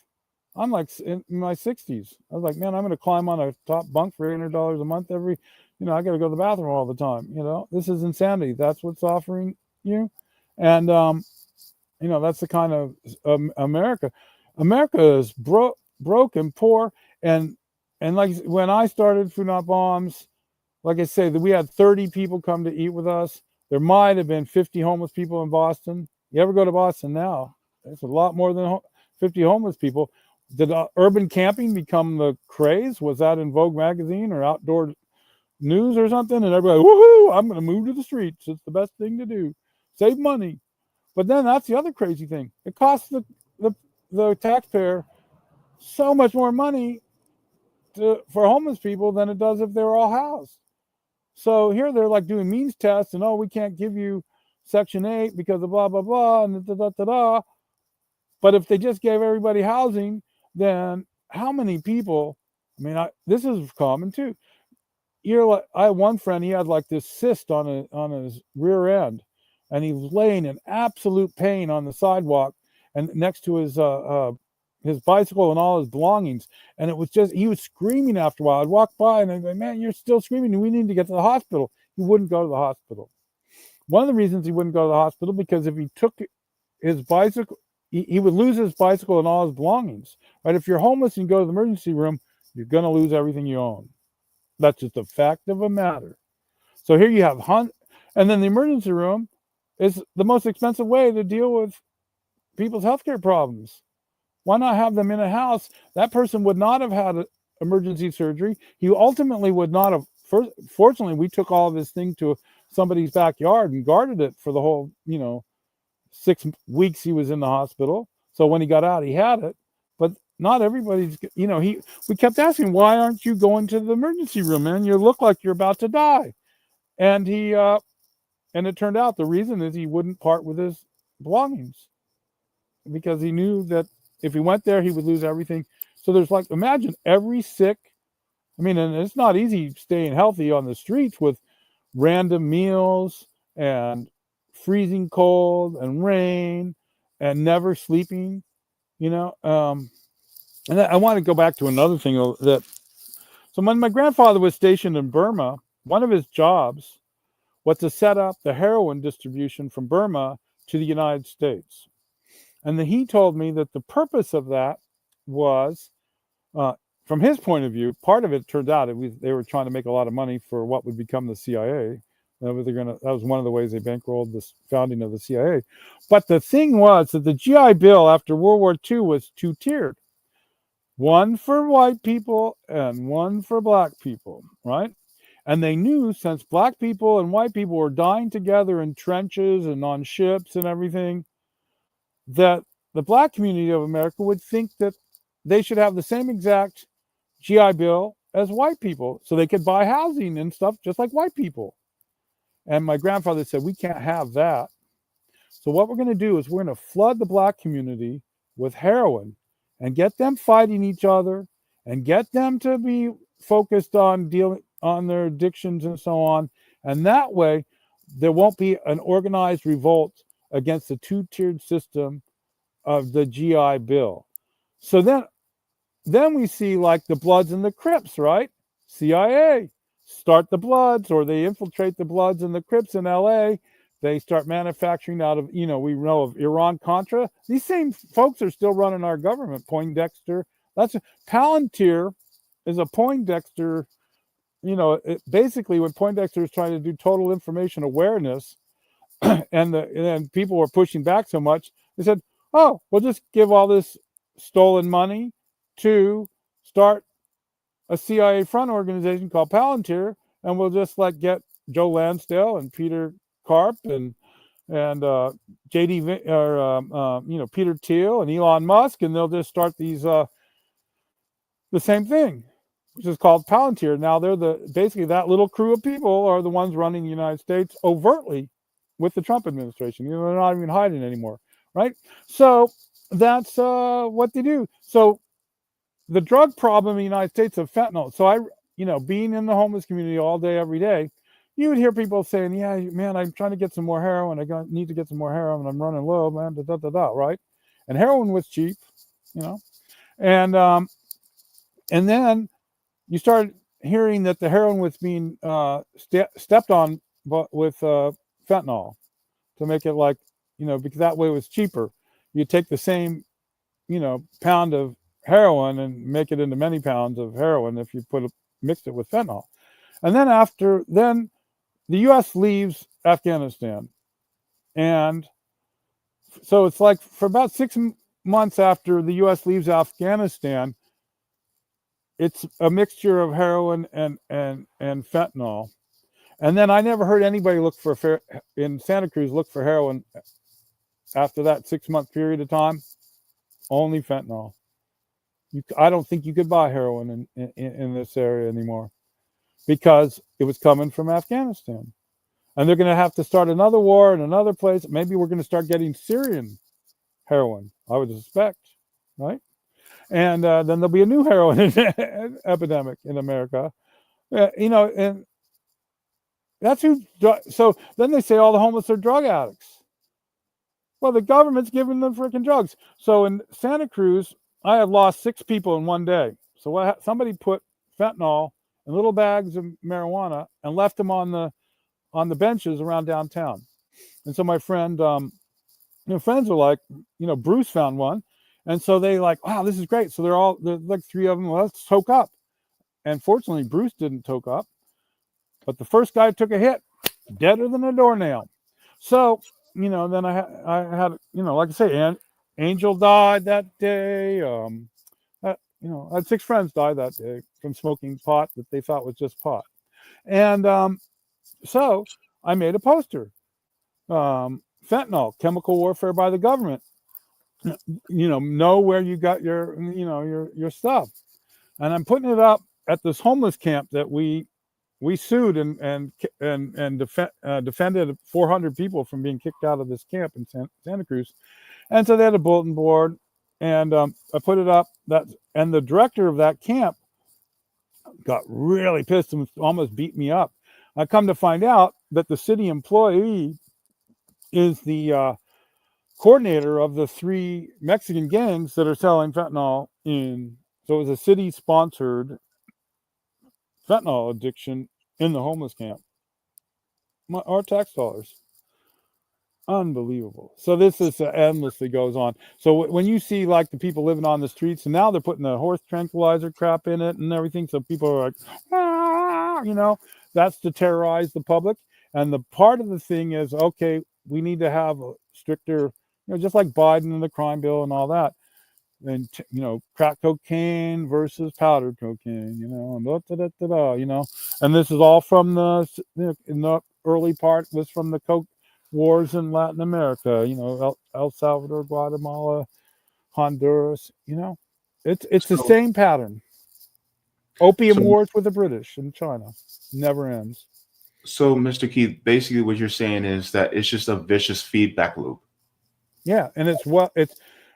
I'm like in my 60s. I was like, man, I'm going to climb on a top bunk for $800 a month I got to go to the bathroom all the time. This is insanity. That's what's offering you. And, that's the kind of America. America is broke and poor. And like when I started Food Not Bombs, like I say, that we had 30 people come to eat with us. There might have been 50 homeless people in Boston. You ever go to Boston now? There's a lot more than 50 homeless people. Did urban camping become the craze? Was that in Vogue magazine or Outdoor News or something? And everybody, woohoo, I'm going to move to the streets. It's the best thing to do. Save money. But then that's the other crazy thing. It costs the taxpayer so much more money for homeless people than it does if they were all housed. So here they're like doing means tests and, we can't give you Section 8 because of blah, blah, blah, and da-da-da-da. But if they just gave everybody housing, then how many people, this is common too. I had one friend, he had like this cyst on his rear end, and he was laying in absolute pain on the sidewalk and next to his bicycle and all his belongings. And it was he was screaming after a while. I'd walk by and I'd go, man, you're still screaming. We need to get to the hospital. He wouldn't go to the hospital. One of the reasons he wouldn't go to the hospital, because if he took his bicycle, he would lose his bicycle and all his belongings. Right? If you're homeless and you go to the emergency room, you're going to lose everything you own. That's just a fact of a matter. So here you have and then the emergency room is the most expensive way to deal with people's healthcare problems. Why not have them in a house? That person would not have had emergency surgery. He ultimately would not have. Fortunately, we took all of his thing to somebody's backyard and guarded it for the whole, 6 weeks he was in the hospital. So when he got out, he had it. But not everybody's, we kept asking, why aren't you going to the emergency room, man? You look like you're about to die. And and it turned out the reason is he wouldn't part with his belongings because he knew that if he went there, he would lose everything. So there's like, imagine every sick, and it's not easy staying healthy on the streets with random meals and freezing cold and rain and never sleeping, and I want to go back to another thing so when my grandfather was stationed in Burma, one of his jobs was to set up the heroin distribution from Burma to the United States. And then he told me that the purpose of that was, from his point of view, part of it turned out they were trying to make a lot of money for what would become the CIA. That was one of the ways they bankrolled the founding of the CIA. But the thing was that the GI Bill after World War II was two-tiered. One for white people and one for black people, right? And they knew since black people and white people were dying together in trenches and on ships and everything, that the black community of America would think that they should have the same exact GI Bill as white people so they could buy housing and stuff just like white people. And my grandfather said, we can't have that. So what we're going to do is we're going to flood the black community with heroin and get them fighting each other and get them to be focused on dealing on their addictions and so on. And that way, there won't be an organized revolt against the two-tiered system of the GI Bill. So then we see like the Bloods and the Crips, right? CIA start the Bloods, or they infiltrate the Bloods and the Crips in LA. They start manufacturing out of, we know of Iran-Contra. These same folks are still running our government. Poindexter, Palantir is a Poindexter, basically when Poindexter is trying to do total information awareness and people were pushing back so much, they said, oh, we'll just give all this stolen money to start a CIA front organization called Palantir, and we'll just get Joe Lansdale and Peter Karp and JD or Peter Thiel and Elon Musk, and they'll just start these the same thing, which is called Palantir. Now they're basically that little crew of people are the ones running the United States overtly with the Trump administration. They're not even hiding anymore, right? So that's what they do. So the drug problem in the United States of fentanyl. So being in the homeless community all day, every day, you would hear people saying, yeah, man, I'm trying to get some more heroin. Need to get some more heroin. I'm running low, man, right? And heroin was cheap, and then you start hearing that the heroin was being stepped on with fentanyl to make it because that way it was cheaper. You take the same, pound of heroin and make it into many pounds of heroin if you mixed it with fentanyl. And then the U.S. leaves Afghanistan. And so it's for about 6 months after the U.S. leaves Afghanistan, it's a mixture of heroin and fentanyl. And then I never heard anybody in Santa Cruz look for heroin after that 6-month period of time. Only fentanyl. I don't think you could buy heroin in this area anymore because it was coming from Afghanistan. And they're going to have to start another war in another place. Maybe we're going to start getting Syrian heroin, I would suspect, right? And then there'll be a new heroin epidemic in America. And that's who. So then they say all the homeless are drug addicts. Well, the government's giving them freaking drugs. So in Santa Cruz, I have lost 6 people in one day. So somebody put fentanyl in little bags of marijuana and left them on the benches around downtown. And so my friends were like, Bruce found one. And so they wow, this is great. So there's like 3 of them. Well, let's toke up. And fortunately, Bruce didn't toke up. But the first guy took a hit, deader than a doornail. So, then I had, like I say, Angel died that day. I had 6 friends die that day from smoking pot that they thought was just pot. And so I made a poster fentanyl, chemical warfare by the government. Know where you got your, your stuff. And I'm putting it up at this homeless camp that we sued and defended 400 people from being kicked out of this camp in Santa Cruz. And so they had a bulletin board, and I put it up. And the director of that camp got really pissed and almost beat me up. I come to find out that the city employee is the coordinator of the 3 Mexican gangs that are selling fentanyl in. So it was a city-sponsored fentanyl addiction in the homeless camp. Our tax dollars. Unbelievable. So this is endlessly goes on. So when you see like the people living on the streets, and now they're putting the horse tranquilizer crap in it and everything, so people are like, that's to terrorize the public. And the part of the thing is, okay, we need to have a stricter, just like Biden and the crime bill and all that. And crack cocaine versus powdered cocaine, and this is all from in the early part was from the coke wars in Latin America, El Salvador, Guatemala, Honduras, it's the same pattern. Opium wars with the British in China never ends. So, Mr. Keith, basically what you're saying is that it's just a vicious feedback loop. Yeah, and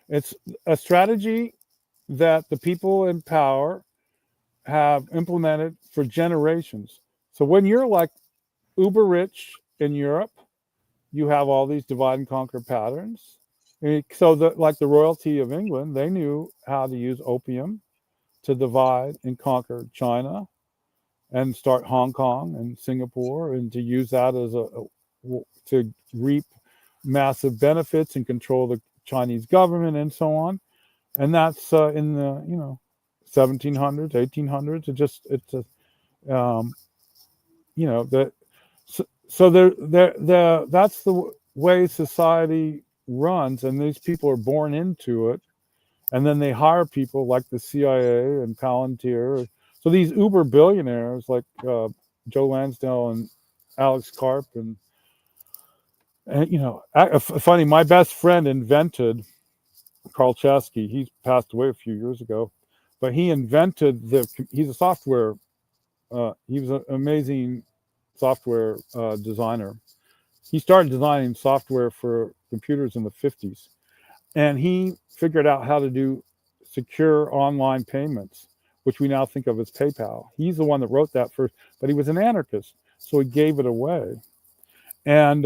it's a strategy that the people in power have implemented for generations. So when you're like uber rich in Europe, you have all these divide and conquer patterns. So like the royalty of England, they knew how to use opium to divide and conquer China and start Hong Kong and Singapore, and to use that as to reap massive benefits and control the Chinese government and so on. And that's in the 1700s, 1800s. That's the way society runs, and these people are born into it, and then they hire people like the CIA and Palantir. So these uber billionaires like Joe Lansdale and Alex Karp and funny, my best friend invented Carl Chesky. He passed away a few years ago, but he invented he's a software. He was an amazing software designer. He started designing software for computers in the 50s, and he figured out how to do secure online payments, which we now think of as PayPal. He's the one that wrote that first, but he was an anarchist, so he gave it away. And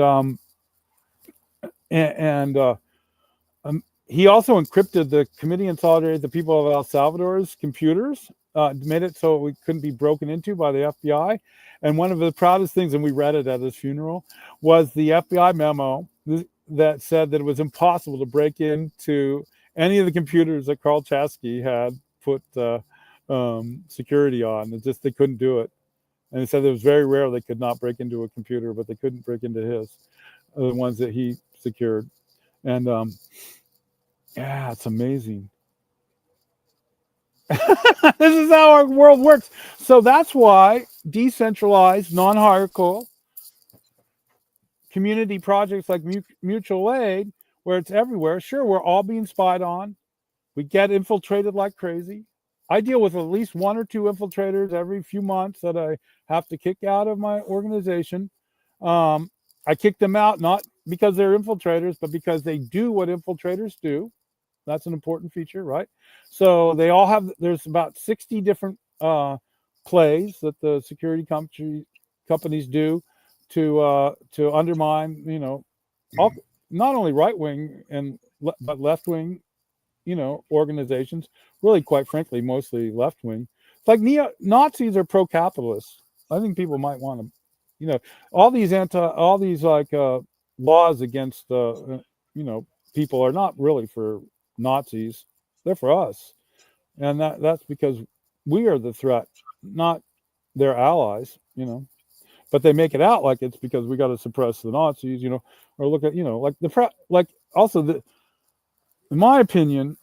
he also encrypted the Committee in Solidarity of the People of El Salvador's computers, made it so we couldn't be broken into by the FBI. And one of the proudest things, and we read it at his funeral, was the FBI memo that said that it was impossible to break into any of the computers that Carl Chesky had put security on. They couldn't do it. And he said it was very rare they could not break into a computer, but they couldn't break into his, the ones that he secured. And yeah, it's amazing. This is how our world works. So that's why decentralized, non-hierarchical community projects like mutual aid, where it's everywhere. Sure, we're all being spied on. We get infiltrated like crazy. I deal with at least 1 or 2 infiltrators every few months that I have to kick out of my organization. I kick them out not because they're infiltrators, but because they do what infiltrators do. That's an important feature, right? So they all have, there's about 60 different plays that the security companies do to undermine, all, not only right-wing but left-wing, organizations. Really, quite frankly, mostly left-wing. It's like Nazis are pro-capitalist. I think people might want to, all these laws against, people are not really for Nazis. They're for us. And that's because we are the threat, not their allies, But they make it out like it's because we got to suppress the Nazis, or look at, in my opinion,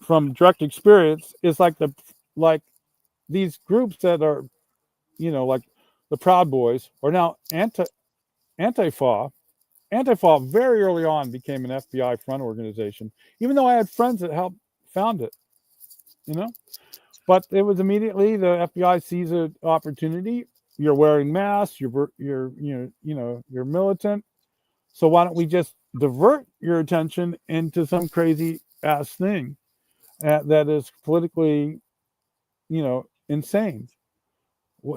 from direct experience, is like these groups that are, like the Proud Boys are now Antifa, Antifa very early on became an FBI front organization, even though I had friends that helped found it, you know. But it was immediately the FBI sees an opportunity. You're wearing masks. You're militant. So why don't we just divert your attention into some crazy ass thing that is politically, insane.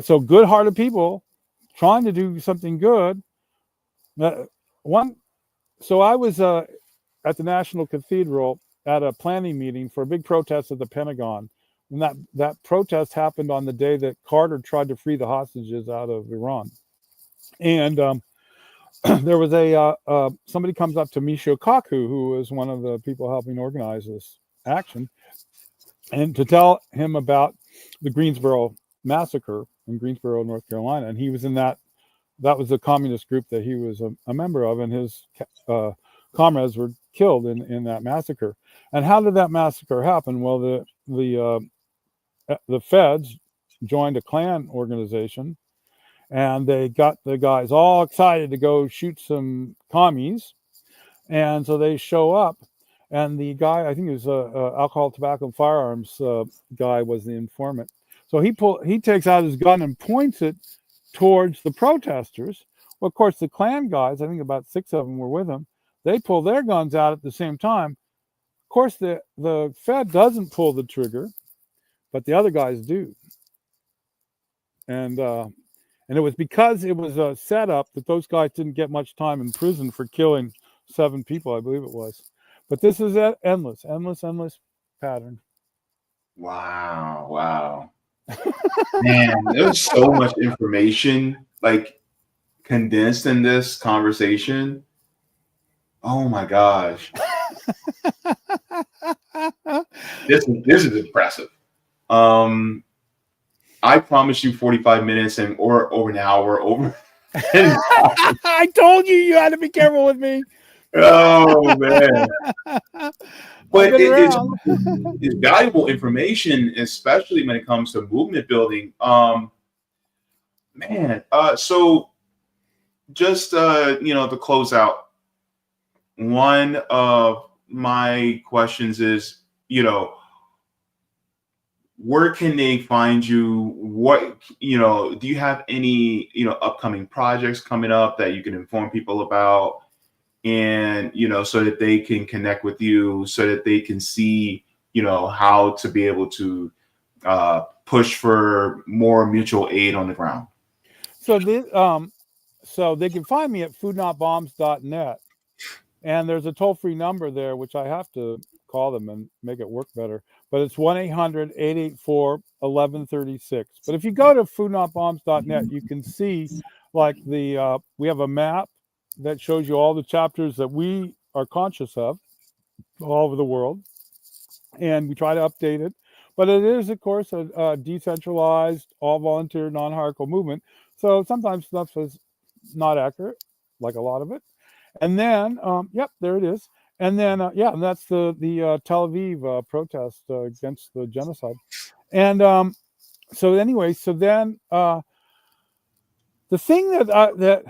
So good-hearted people trying to do something good. One. So I was at the National Cathedral at a planning meeting for a big protest at the Pentagon. And that protest happened on the day that Carter tried to free the hostages out of Iran. And there was somebody comes up to Michio Kaku, who was one of the people helping organize this action, and to tell him about the Greensboro massacre in Greensboro, North Carolina. And he was in that was the communist group that he was a member of, and his comrades were killed in that massacre. And how did that massacre happen? Well, the feds joined a Klan organization, and they got the guys all excited to go shoot some commies. And so they show up, and the guy, I think it was alcohol, tobacco, and firearms guy, was the informant. So he takes out his gun and points it towards the protesters. Well, of course, the Klan guys, I think about 6 of them were with him. They pull their guns out at the same time. Of course, the Fed doesn't pull the trigger, but the other guys do. And it was because it was a setup that those guys didn't get much time in prison for killing 7 people, I believe it was. But this is an endless pattern. Wow. Man, there's so much information like condensed in this conversation. Oh my gosh. This is impressive. I promise you 45 minutes or over an hour over. I told you had to be careful with me. Oh man. But it's valuable information, especially when it comes to movement building. So just to close out, one of my questions is, where can they find you? What, do you have any, upcoming projects coming up that you can inform people about? And, so that they can connect with you, so that they can see, how to be able to push for more mutual aid on the ground. So they can find me at foodnotbombs.net. And there's a toll-free number there, which I have to call them and make it work better. But it's 1-800-884-1136. But if you go to foodnotbombs.net, you can see we have a map that shows you all the chapters that we are conscious of all over the world. And we try to update it. But it is, of course, a decentralized, all-volunteer, non-hierarchical movement. So sometimes stuff is not accurate, like a lot of it. And then, there it is. And then, and that's the Tel Aviv protest against the genocide. And so then the thing that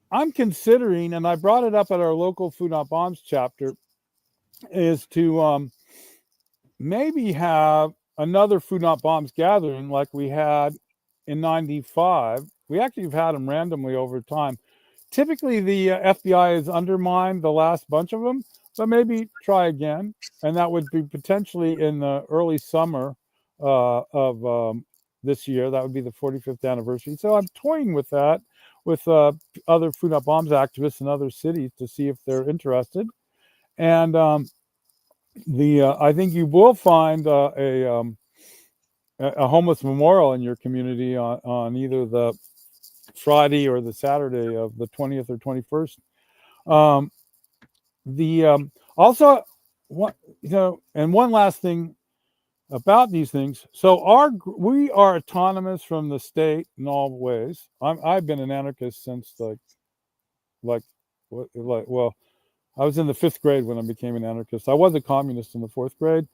I'm considering, and I brought it up at our local Food Not Bombs chapter, is to maybe have another Food Not Bombs gathering like we had in '95. We actually have had them randomly over time. Typically, the FBI has undermined the last bunch of them, but maybe try again. And that would be potentially in the early summer of this year. That would be the 45th anniversary. So I'm toying with that with other Food Not Bombs activists in other cities to see if they're interested. And I think you will find a homeless memorial in your community on either the Friday or the Saturday of the 20th or 21st. Also, and one last thing about these things. So we are autonomous from the state in all ways. I've been an anarchist since I was in the 5th grade when I became an anarchist. I was a communist in the 4th grade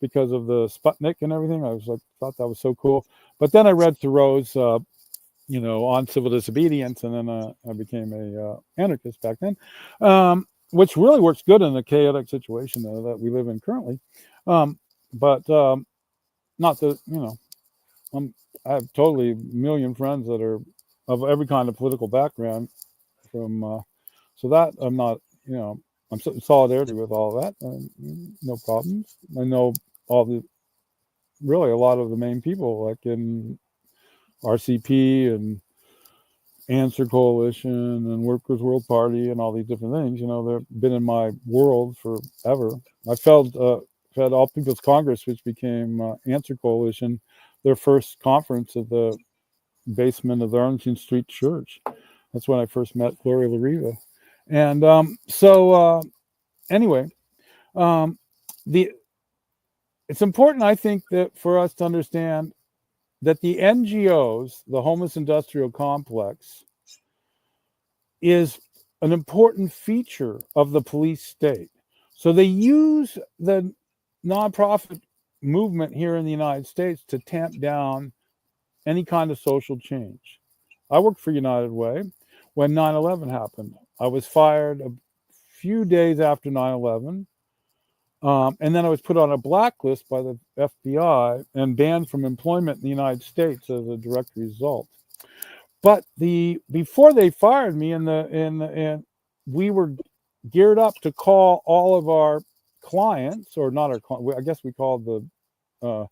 because of the Sputnik and everything. I was thought that was so cool. But then I read Thoreau's on civil disobedience, and then I became a anarchist back then, which really works good in the chaotic situation that we live in currently. But not that I have totally a million friends that are of every kind of political background. So that I'm not, I'm in solidarity with all of that. No problems. I know really a lot of the main people, like in RCP and Answer Coalition and Workers' World Party and all these different things. They've been in my world forever. I fed All People's Congress, which became Answer Coalition, their first conference at the basement of the Arlington Street Church. That's when I first met Gloria LaRiva. And anyway, it's important, I think, that for us to understand that the NGOs, the homeless industrial complex, is an important feature of the police state. So they use the nonprofit movement here in the United States to tamp down any kind of social change. I worked for United Way when 9/11 happened. I was fired a few days after 9/11. And then I was put on a blacklist by the FBI and banned from employment in the United States as a direct result. But before they fired me, and we were geared up to call all of our clients, or not our clients, I guess we called the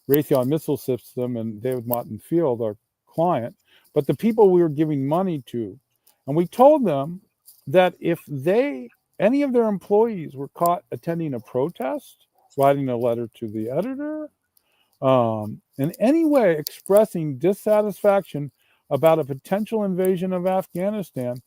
Raytheon Missile System and David Martin Field our client, but the people we were giving money to, and we told them that if any of their employees were caught attending a protest, writing a letter to the editor, in any way expressing dissatisfaction about a potential invasion of Afghanistan,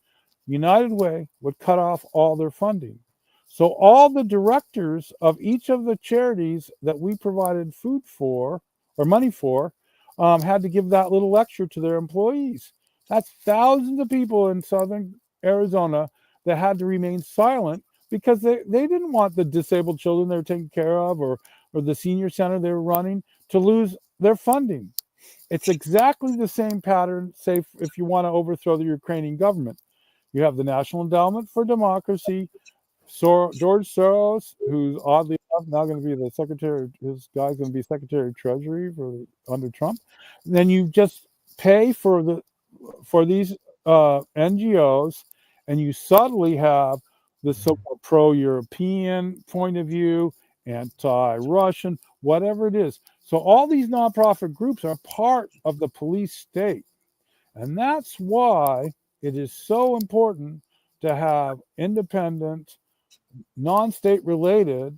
United Way would cut off all their funding. So all the directors of each of the charities that we provided food for, or money for, had to give that little lecture to their employees. That's thousands of people in southern Arizona that had to remain silent because they didn't want the disabled children they were taking care of, or the senior center they were running, to lose their funding. It's exactly the same pattern, say, if you want to overthrow the Ukrainian government. You have the National Endowment for Democracy, George Soros, who's oddly enough now going to be the secretary, his guy's going to be Secretary of Treasury under Trump. And then you just pay for these NGOs, and you subtly have the so-called pro-European point of view, anti-Russian, whatever it is. So all these nonprofit groups are part of the police state. And that's why it is so important to have independent, non-state related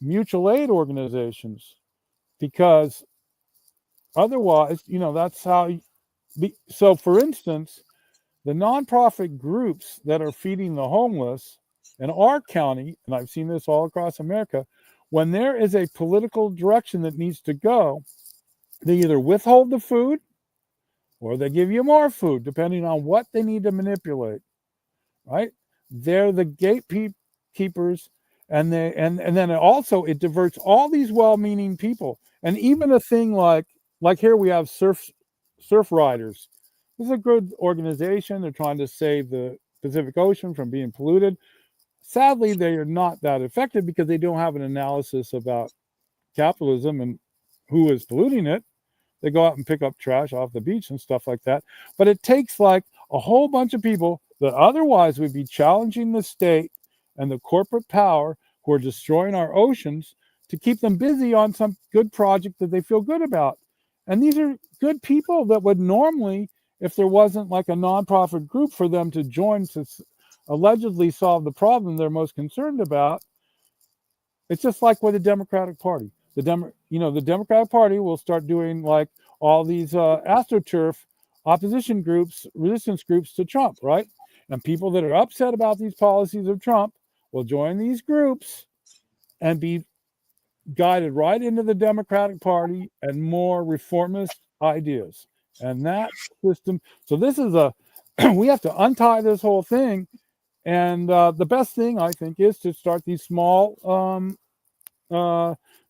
mutual aid organizations, because otherwise, that's how. So, for instance, the nonprofit groups that are feeding the homeless in our county, and I've seen this all across America, when there is a political direction that needs to go, they either withhold the food or they give you more food, depending on what they need to manipulate, right? They're the gatekeepers, and then also it diverts all these well-meaning people. And even a thing like here we have surf riders. This is a good organization. They're trying to save the Pacific Ocean from being polluted. Sadly, they are not that effective because they don't have an analysis about capitalism and who is polluting it. They go out and pick up trash off the beach and stuff like that. But it takes like a whole bunch of people that otherwise would be challenging the state and the corporate power who are destroying our oceans to keep them busy on some good project that they feel good about. And these are good people that would normally, if there wasn't like a nonprofit group for them to join to allegedly solve the problem they're most concerned about. It's just like with the Democratic Party. The Democratic Party will start doing like all these AstroTurf opposition groups, resistance groups to Trump, right? And people that are upset about these policies of Trump will join these groups and be guided right into the Democratic Party and more reformist ideas. And that system, so this is we have to untie this whole thing. And the best thing, I think, is to start these small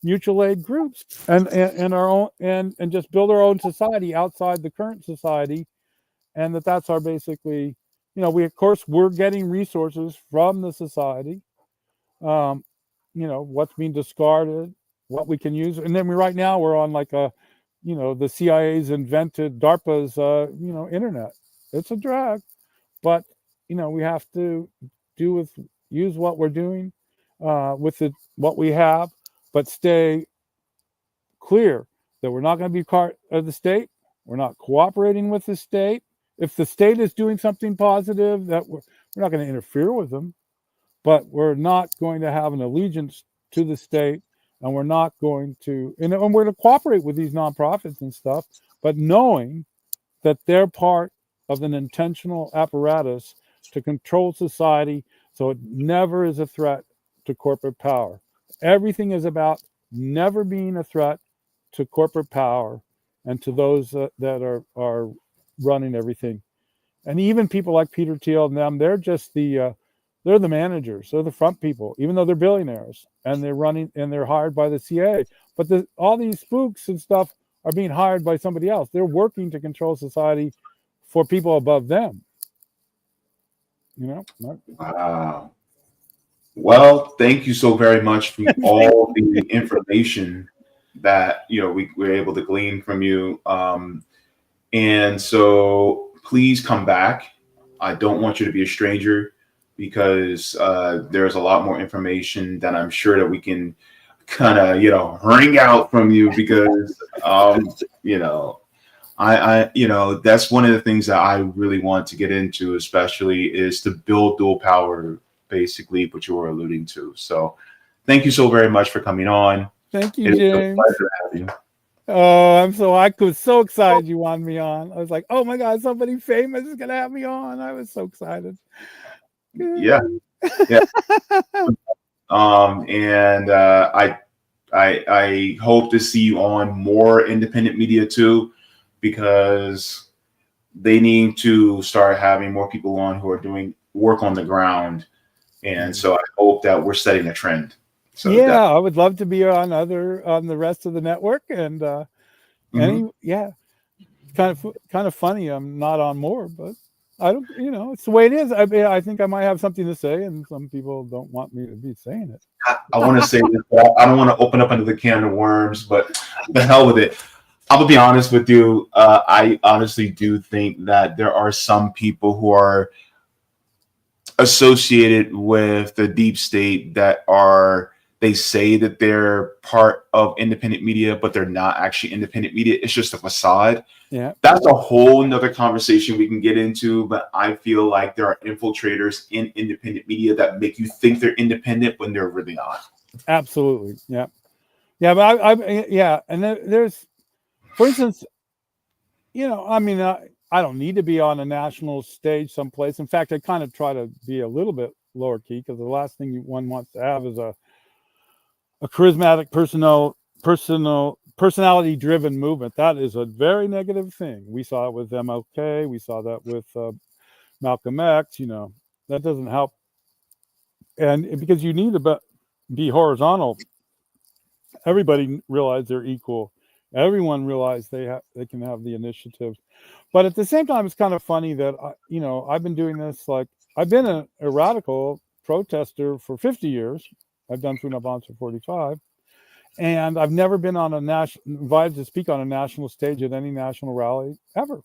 mutual aid groups and our own and just build our own society outside the current society, and that's our basically, we of course we're getting resources from the society, what's being discarded, what we can use, and then right now we're on like the CIA's invented DARPA's internet. It's a drag, but we have to use what we're doing with what we have, but stay clear that we're not going to be part of the state. We're not cooperating with the state. If the state is doing something positive, that we're not going to interfere with them, but we're not going to have an allegiance to the state, and we're not going to, and we're going to cooperate with these nonprofits and stuff, but knowing that they're part of an intentional apparatus to control society, so it never is a threat to corporate power. Everything is about never being a threat to corporate power and to those that are running everything. And even people like Peter Thiel and them, they're just they're the managers, they're the front people, even though they're billionaires and they're hired by the CIA. But all these spooks and stuff are being hired by somebody else. They're working to control society for people above them. Wow. Well, thank you so very much for all the information that we were able to glean from you. And so please come back. I don't want you to be a stranger, because there's a lot more information that I'm sure that we can kind of wring out from you, because I that's one of the things that I really want to get into, especially is to build dual power, basically what you were alluding to. So thank you so very much for coming on. Thank you, James. It's a pleasure to have you. Oh, I was so excited you wanted me on. I was like, oh my God, somebody famous is gonna have me on. I was so excited. Yeah. And I hope to see you on more independent media too, because they need to start having more people on who are doing work on the ground. And so I hope that we're setting a trend. So I would love to be on the rest of the network, and kind of funny. I'm not on more, but I don't, it's the way it is. I think I might have something to say, and some people don't want me to be saying it. I want to say this, but I don't want to open up into the can of worms, but the hell with it. I'm gonna be honest with you. I honestly do think that there are some people who are associated with the deep state they say that they're part of independent media, but they're not actually independent media. It's just a facade. Yeah. That's a whole nother conversation we can get into, but I feel like there are infiltrators in independent media that make you think they're independent when they're really not. Absolutely. Yeah. Yeah. But and there's, for instance, I don't need to be on a national stage someplace. In fact, I kind of try to be a little bit lower key, because the last thing one wants to have is a charismatic personality driven movement. That is a very negative thing. We saw it with MLK. We saw that with Malcolm X. That doesn't help. And because you need to be horizontal, everybody realize they're equal. Everyone realize they can have the initiative. But at the same time, it's kind of funny that I've been doing this. Like, I've been a radical protester for 50 years. I've done Food Not Violence for 45, and I've never been on invited to speak on a national stage at any national rally ever.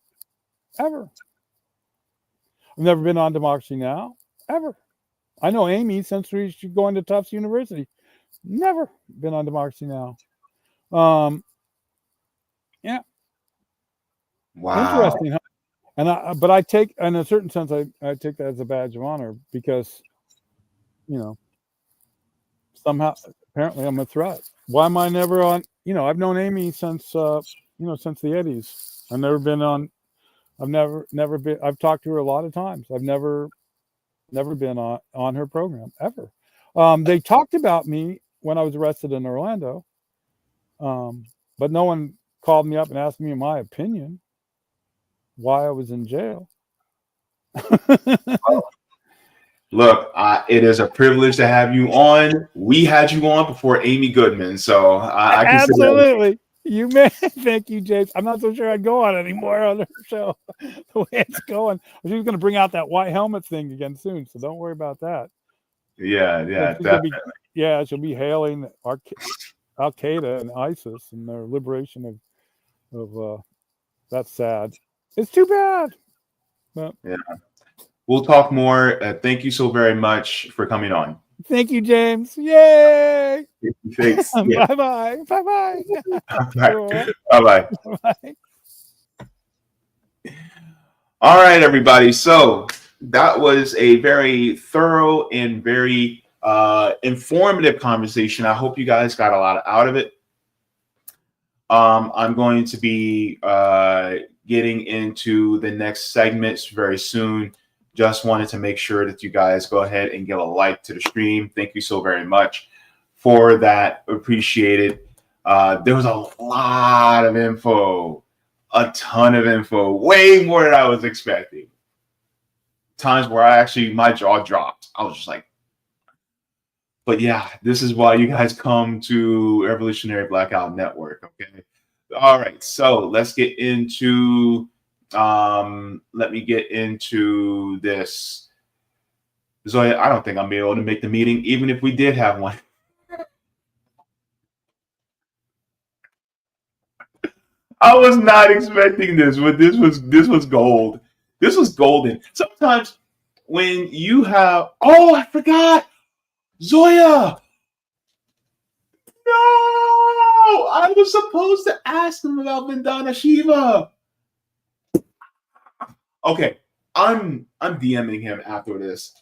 I've never been on Democracy Now! Ever. I know Amy since she's going to Tufts University. Never been on Democracy Now! Yeah. Wow. Interesting, huh? But I take, in a certain sense, I take that as a badge of honor, because somehow apparently I'm a threat. Why am I never on? I've known Amy since since the 80s. I've never been on. Never been. I've talked to her a lot of times. I've never been on her program ever. They talked about me when I was arrested in Orlando, but no one called me up and asked me my opinion why I was in jail. Look, it is a privilege to have you on. We had you on before Amy Goodman, so I consider that. Absolutely. You may. Thank you, James. I'm not so sure I'd go on anymore on the show the way it's going. She's going to bring out that white helmet thing again soon, so don't worry about that. Yeah, She's gonna be, she'll be hailing Al Qaeda and ISIS and their liberation of that's sad. It's too bad. But yeah. We'll talk more. Thank you so very much for coming on. Thank you, James. Yay! Thanks. Yeah. Bye-bye. Bye-bye. Bye-bye. Bye-bye. All right, everybody. So that was a very thorough and very informative conversation. I hope you guys got a lot out of it. I'm going to be getting into the next segments very soon. Just wanted to make sure that you guys go ahead and give a like to the stream. Thank you so very much for that. Appreciate it. There was a lot of info, a ton of info, way more than I was expecting. Times where my jaw dropped. I was just like, but yeah, this is why you guys come to Evolutionary Blackout Network. Okay. All right. So let's get into let me get into this. Zoya, I don't think I'm able to make the meeting, even if we did have one. I was not expecting this, but this was gold. This was golden. Sometimes when you have, oh, I forgot, Zoya. No, I was supposed to ask him about Vandana Shiva. Okay, I'm DMing him after this.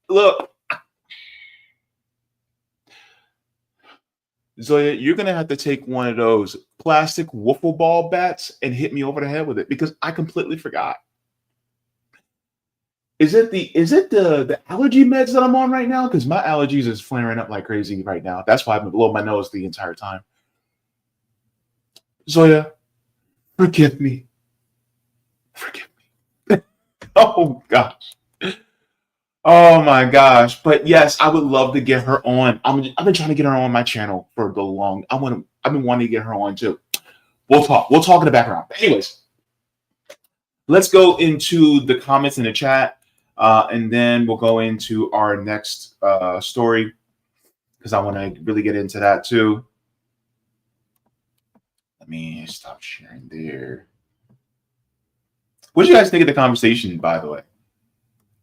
Look, Zoya, you're gonna have to take one of those plastic wiffle ball bats and hit me over the head with it because I completely forgot. Is it the allergy meds that I'm on right now? Because my allergies is flaring up like crazy right now. That's why I've been blowing my nose the entire time. Zoya, forgive me. Forgive me. Oh gosh. Oh my gosh. But yes, I would love to get her on. I've been trying to get her on my channel for the long. I've been wanting to get her on too. We'll talk in the background. But anyways, let's go into the comments in the chat. And then we'll go into our next story because I want to really get into that too. Let me stop sharing there. What did you guys think of the conversation, by the way?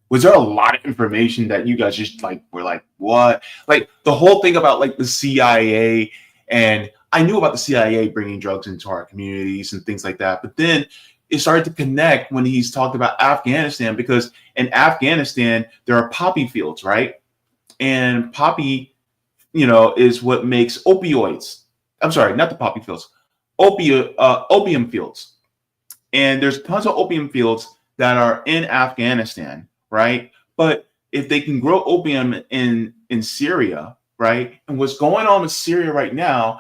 Was there a lot of information that you guys just were like, what? Like the whole thing about like the CIA, and I knew about the CIA bringing drugs into our communities and things like that. But then it started to connect when he's talked about Afghanistan, because in Afghanistan, there are poppy fields, right? And poppy, is what makes opioids. I'm sorry, not the poppy fields, opium fields. And there's tons of opium fields that are in Afghanistan, right? But if they can grow opium in Syria, right? And what's going on with Syria right now,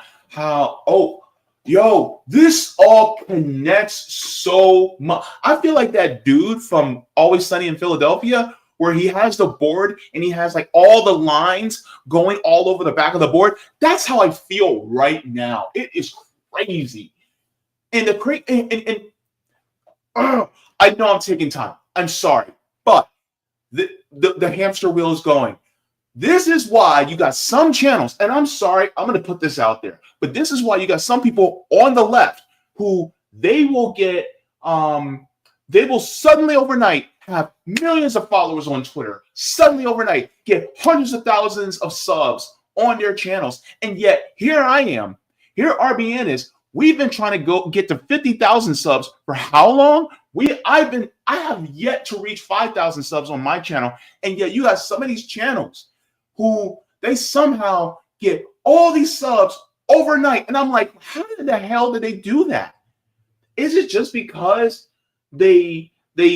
this all connects so much. I feel like that dude from Always Sunny in Philadelphia, where he has the board and he has like all the lines going all over the back of the board. That's how I feel right now. It is crazy. And I know I'm taking time. I'm sorry, but the hamster wheel is going. This is why you got some channels, and I'm sorry, I'm going to put this out there, but this is why you got some people on the left who they will suddenly overnight have millions of followers on Twitter, suddenly overnight get hundreds of thousands of subs on their channels. And yet here I am, here RBN is, we've been trying to go get to 50,000 subs for how long? I have yet to reach 5,000 subs on my channel. And yet you got some of these channels who they somehow get all these subs overnight. And I'm like, how the hell did they do that? Is it just because they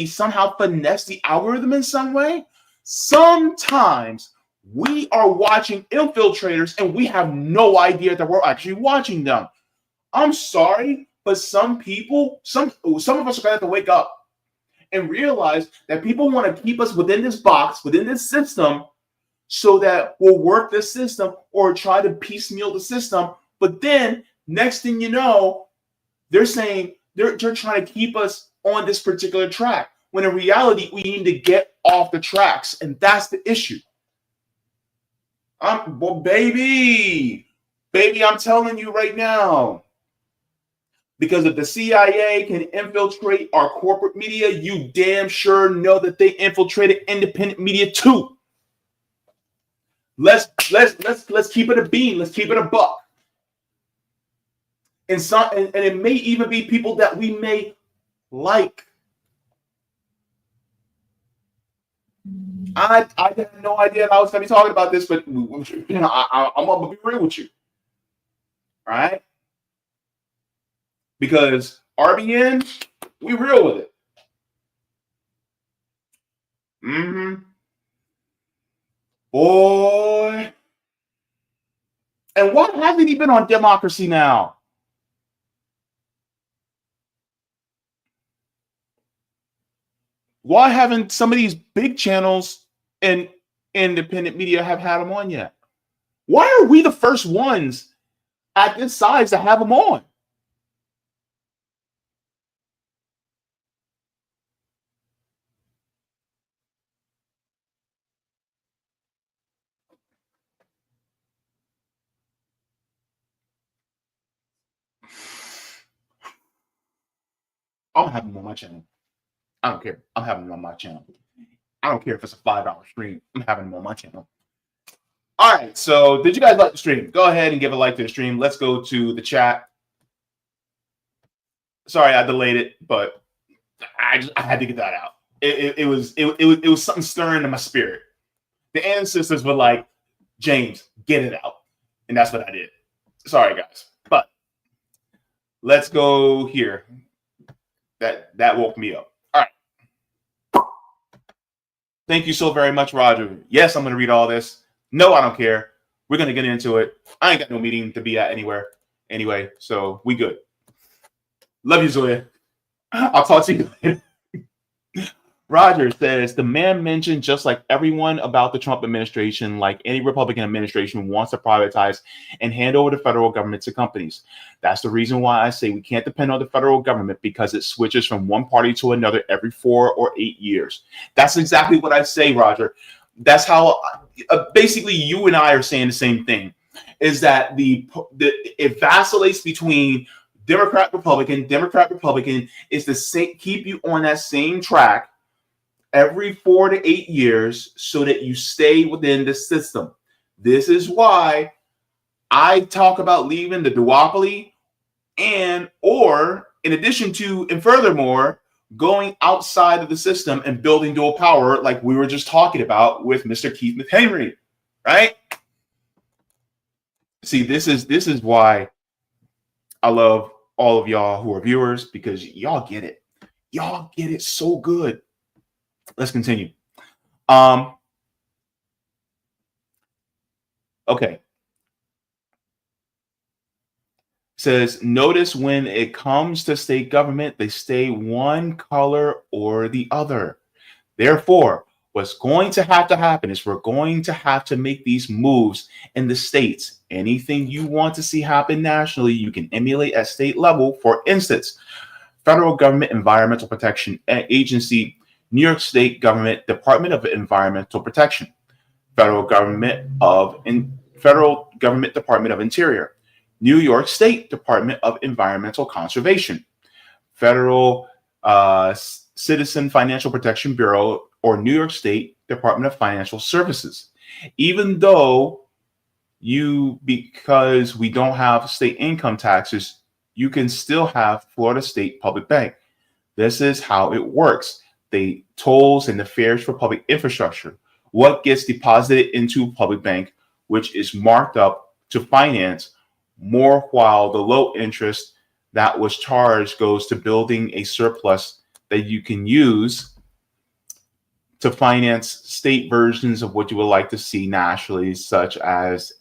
somehow finesse the algorithm in some way? Sometimes we are watching infiltrators and we have no idea that we're actually watching them. I'm sorry, but some people, some of us are gonna have to wake up and realize that people want to keep us within this box, within this system, so that we'll work the system or try to piecemeal the system. But then next thing you know, they're saying they're trying to keep us on this particular track, when in reality, we need to get off the tracks. And that's the issue. Well, baby, I'm telling you right now, because if the CIA can infiltrate our corporate media, you damn sure know that they infiltrated independent media too. Let's keep it a bean. Let's keep it a buck. And it may even be people that we may like. I had no idea I was going to be talking about this, but I'm going to be real with you. All right? Because RBN, we real with it. Boy. And why hasn't he been on Democracy Now? Why haven't some of these big channels and independent media have had him on yet? Why are we the first ones at this size to have him on? I'm having him on my channel. I don't care. I'm having him on my channel. I don't care if it's a $5 stream. I'm having him on my channel. All right. So did you guys like the stream? Go ahead and give a like to the stream. Let's go to the chat. Sorry, I delayed it, but I had to get that out. It was something stirring in my spirit. The ancestors were like, James, get it out. And that's what I did. Sorry, guys. But let's go here. That woke me up. All right. Thank you so very much, Roger. Yes, I'm going to read all this. No, I don't care. We're going to get into it. I ain't got no meeting to be at anywhere. Anyway, so we good. Love you, Zoya. I'll talk to you later. Roger says, the man mentioned just like everyone about the Trump administration, like any Republican administration wants to privatize and hand over the federal government to companies. That's the reason why I say we can't depend on the federal government, because it switches from one party to another every 4 or 8 years. That's exactly what I say, Roger. That's how basically you and I are saying the same thing, is that it vacillates between Democrat, Republican is to keep you on that same track every 4 to 8 years so that you stay within the system. This is why I talk about leaving the duopoly or in addition to, and furthermore, going outside of the system and building dual power like we were just talking about with Mr. Keith McHenry, right? See, this is why I love all of y'all who are viewers, because y'all get it. Y'all get it so good. Let's continue. Okay. Says, notice when it comes to state government, they stay one color or the other. Therefore, what's going to happen is we're going to have to make these moves in the states. Anything you want to see happen nationally, you can emulate at state level. For instance, Federal Government Environmental Protection Agency, New York State Government Department of Environmental Protection, Federal Government Department of Interior, New York State Department of Environmental Conservation, Federal Citizen Financial Protection Bureau, or New York State Department of Financial Services. Even though because we don't have state income taxes, you can still have Florida State Public Bank. This is how it works. The tolls and the fares for public infrastructure, what gets deposited into public bank, which is marked up to finance more, while the low interest that was charged goes to building a surplus that you can use to finance state versions of what you would like to see nationally, such as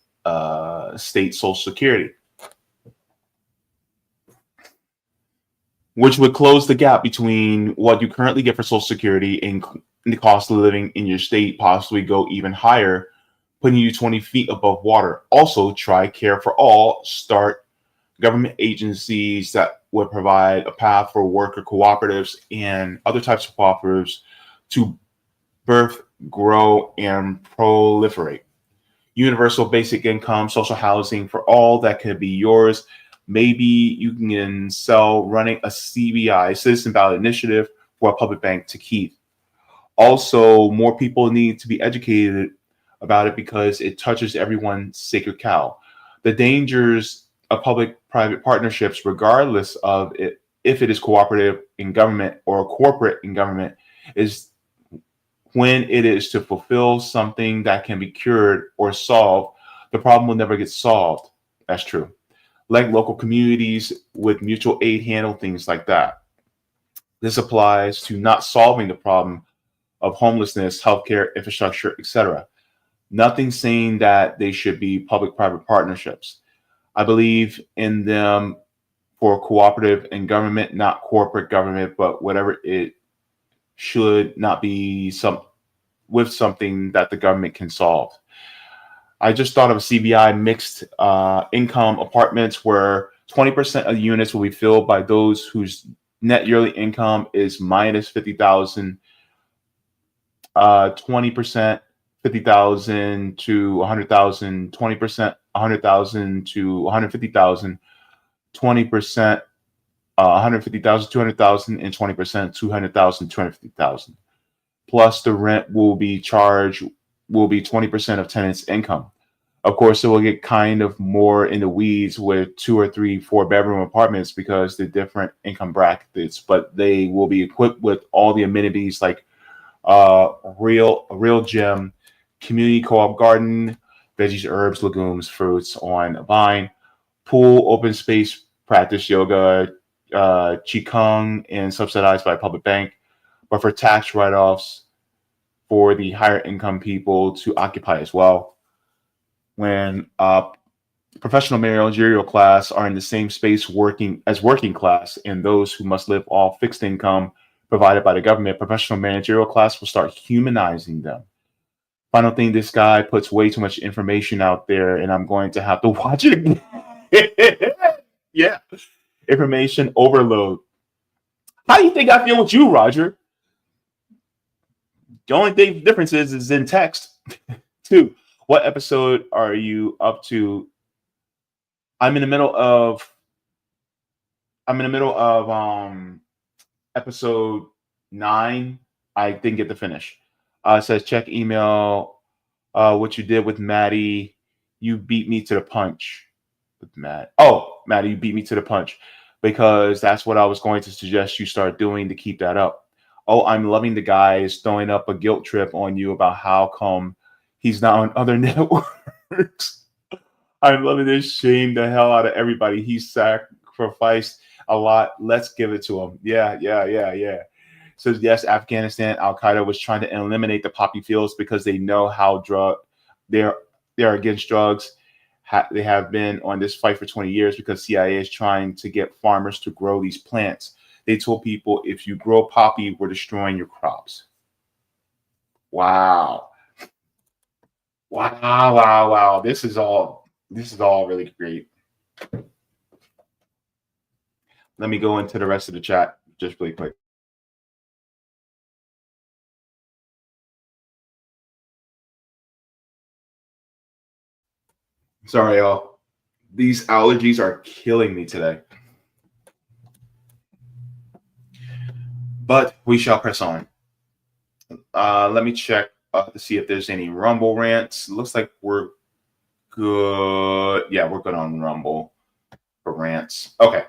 state Social Security. which would close the gap between what you currently get for Social Security and the cost of living in your state, possibly go even higher, putting you 20 feet above water. Also, TRICARE for All start government agencies that would provide a path for worker cooperatives and other types of cooperatives to birth, grow, and proliferate. Universal basic income, social housing for all that could be yours. Maybe you can sell running a CBI, Citizen Ballot Initiative, for a public bank to keep. Also, more people need to be educated about it because it touches everyone's sacred cow. The dangers of public-private partnerships, regardless of it, if it is cooperative in government or corporate in government, is when it is to fulfill something that can be cured or solved, the problem will never get solved. That's true. Like local communities with mutual aid handle things like that. This applies to not solving the problem of homelessness, healthcare, infrastructure, etc. Nothing saying that they should be public-private partnerships. I believe in them for cooperative and government, not corporate government, but whatever it should not be something that the government can solve. I just thought of a CBI mixed income apartments where 20% of the units will be filled by those whose net yearly income is minus 50,000, 20% 50,000 to 100,000, 20% 100,000 to 150,000, 20% 150,000, 200,000, and 20% 200,000, 250,000. Plus the rent will be 20% of tenants' income. Of course, it will get kind of more in the weeds with 2 or 3, 4-bedroom apartments because they're different income brackets, but they will be equipped with all the amenities like a real gym, community co-op garden, veggies, herbs, legumes, fruits on a vine, pool, open space, practice yoga, qigong, and subsidized by a public bank, but for tax write-offs for the higher income people to occupy as well. When professional managerial class are in the same space working class and those who must live off fixed income provided by the government, professional managerial class will start humanizing them. Final thing, this guy puts way too much information out there and I'm going to have to watch it again. Yeah. Information overload. How do you think I feel with you, Roger? The only thing difference is in text. 2. What episode are you up to? I'm in the middle of episode 9. I didn't get to finish. It says check email. What you did with Maddie. You beat me to the punch. With Matt. Oh, Maddie, you beat me to the punch because that's what I was going to suggest you start doing to keep that up. Oh, I'm loving the guys throwing up a guilt trip on you about how come he's not on other networks. I'm loving this. Shame the hell out of everybody. He sacrificed a lot. Let's give it to him. Yeah. So yes, Afghanistan, Al Qaeda was trying to eliminate the poppy fields because they know how they're against drugs. They have been on this fight for 20 years because CIA is trying to get farmers to grow these plants. They told people, if you grow poppy, we're destroying your crops. Wow. This is all really great. Let me go into the rest of the chat just really quick. Sorry, y'all. These allergies are killing me today. But we shall press on. Let me check to see if there's any Rumble rants. Looks like we're good. Yeah, we're good on Rumble for rants. Okay.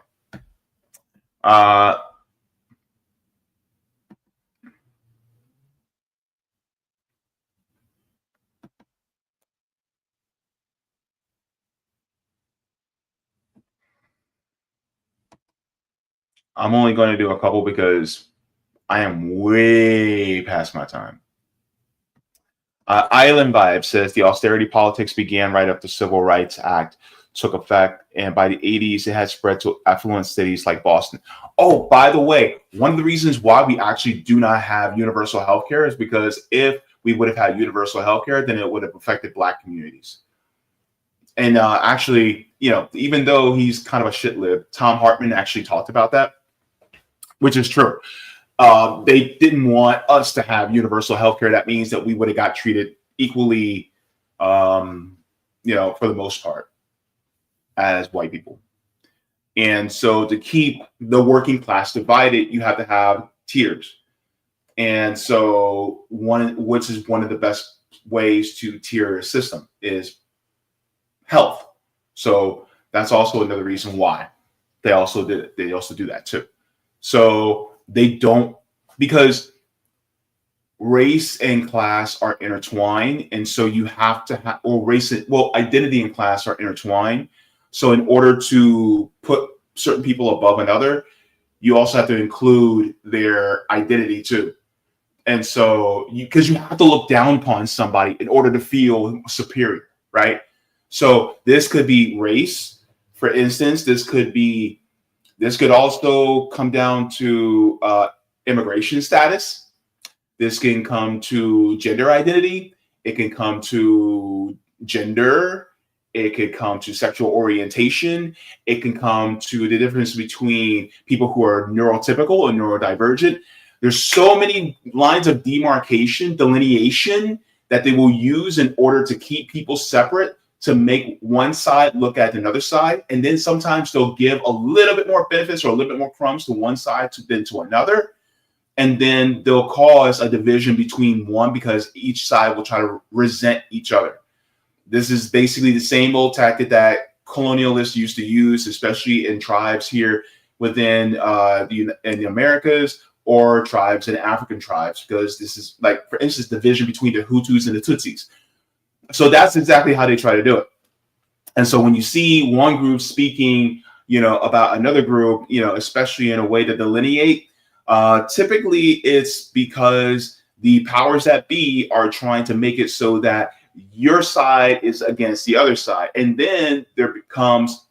I'm only going to do a couple because I am way past my time. Island Vibe says the austerity politics began right after the Civil Rights Act took effect, and by the 80s, it had spread to affluent cities like Boston. Oh, by the way, one of the reasons why we actually do not have universal healthcare is because if we would have had universal healthcare, then it would have affected Black communities. And actually, even though he's kind of a shit lib, Tom Hartman actually talked about that, which is true. They didn't want us to have universal healthcare. That means that we would have got treated equally, for the most part, as white people. And so to keep the working class divided, you have to have tiers. And so which is one of the best ways to tier a system is health. So that's also another reason why they also do that too. So they don't, because race and class are intertwined, and so you have to have, identity and class are intertwined. So in order to put certain people above another, you also have to include their identity too. And so because you have to look down upon somebody in order to feel superior, right? So this could be race, for instance. This could also come down to immigration status. This can come to gender identity. It can come to gender. It could come to sexual orientation. It can come to the difference between people who are neurotypical and neurodivergent. There's so many lines of delineation that they will use in order to keep people separate, to make one side look at another side. And then sometimes they'll give a little bit more benefits or a little bit more crumbs to one side than to another. And then they'll cause a division between one because each side will try to resent each other. This is basically the same old tactic that colonialists used to use, especially in tribes here within the Americas, or tribes and African tribes, because this is, like, for instance, division between the Hutus and the Tutsis. So that's exactly how they try to do it. And so when you see one group speaking, about another group, especially in a way to delineate, typically it's because the powers that be are trying to make it so that your side is against the other side. And then there becomes,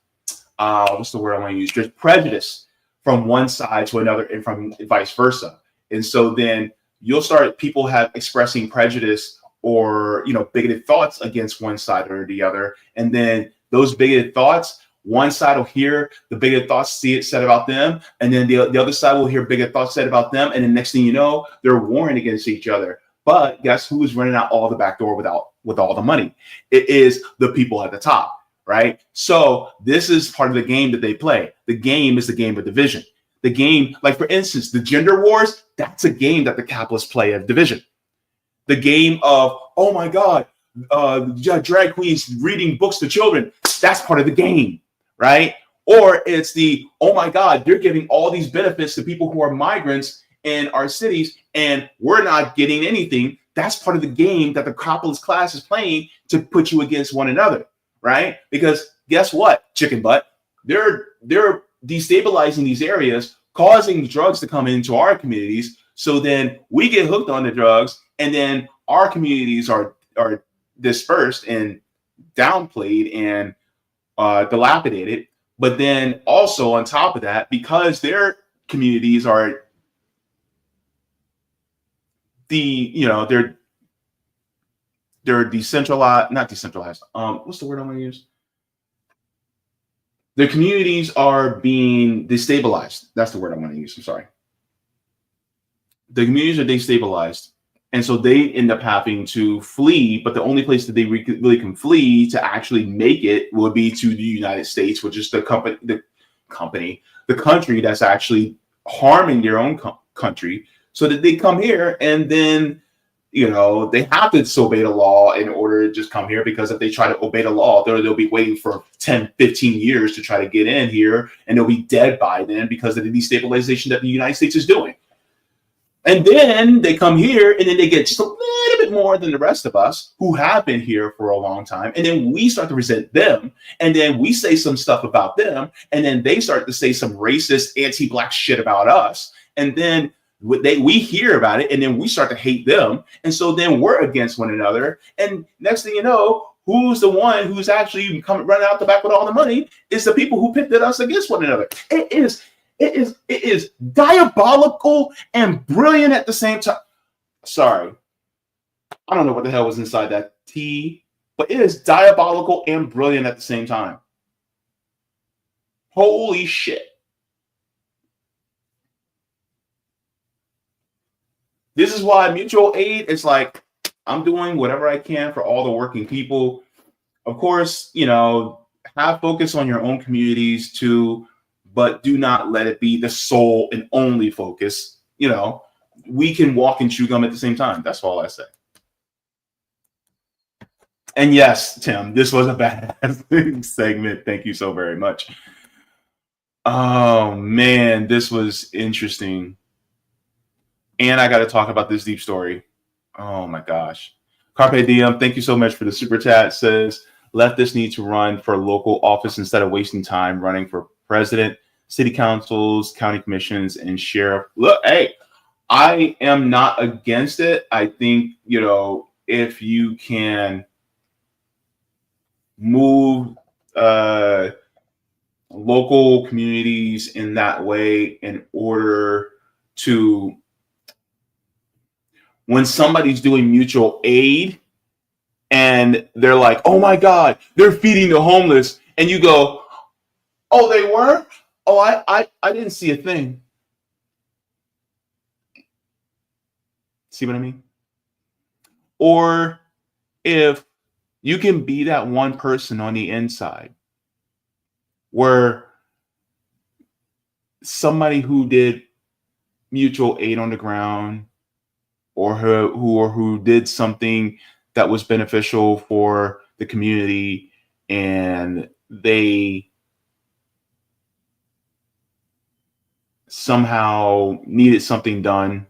what's the word I want to use? There's prejudice from one side to another and from vice versa. And so then you'll start people expressing prejudice or, bigoted thoughts against one side or the other. And then those bigoted thoughts, one side will hear the bigoted thoughts said about them. And then the other side will hear bigoted thoughts said about them. And the next thing you know, they're warring against each other. But guess who's running out all the back door with all the money? It is the people at the top. Right? So this is part of the game that they play. The game is the game of division. The game, like for instance, the gender wars, that's a game that the capitalists play of division. The game of, oh my God, drag queens reading books to children, that's part of the game, right? Or it's the, oh my God, they're giving all these benefits to people who are migrants in our cities and we're not getting anything. That's part of the game that the capitalist class is playing to put you against one another. Right? Because guess what, chicken butt? They're destabilizing these areas, causing drugs to come into our communities. So then we get hooked on the drugs, and then our communities are dispersed and downplayed and dilapidated. But then also on top of that, because their communities are they're decentralized, not decentralized. What's the word I'm going to use? Their communities are being destabilized. That's the word I'm going to use. I'm sorry. The communities are destabilized. And so they end up having to flee. But the only place that they really can flee to actually make it would be to the United States, which is the country that's actually harming their own country. So that they come here and then, they have to obey the law in order to just come here, because if they try to obey the law, they'll be waiting for 10, 15 years to try to get in here, and they'll be dead by then because of the destabilization that the United States is doing. And then they come here and then they get just a little bit more than the rest of us who have been here for a long time. And then we start to resent them. And then we say some stuff about them. And then they start to say some racist, anti-Black shit about us. And then we hear about it, and then we start to hate them, and so then we're against one another. And next thing you know, who's the one who's actually coming running out the back with all the money is the people who pitted us against one another. It is diabolical and brilliant at the same time. Sorry, I don't know what the hell was inside that tea, but it is diabolical and brilliant at the same time. Holy shit. This is why mutual aid is like, I'm doing whatever I can for all the working people. Of course, have focus on your own communities too, but do not let it be the sole and only focus. We can walk and chew gum at the same time. That's all I say. And yes, Tim, this was a badass segment. Thank you so very much. Oh man, this was interesting. And I got to talk about this deep story. Oh my gosh. Carpe Diem, thank you so much for the super chat. Says, leftists need to run for local office instead of wasting time running for president, city councils, county commissions, and sheriff. Look, hey, I am not against it. I think, if you can move local communities in that way in order to, when somebody's doing mutual aid and they're like, oh my God, they're feeding the homeless. And you go, oh, they were? Oh, I didn't see a thing. See what I mean? Or if you can be that one person on the inside where somebody who did mutual aid on the ground or who did something that was beneficial for the community and they somehow needed something done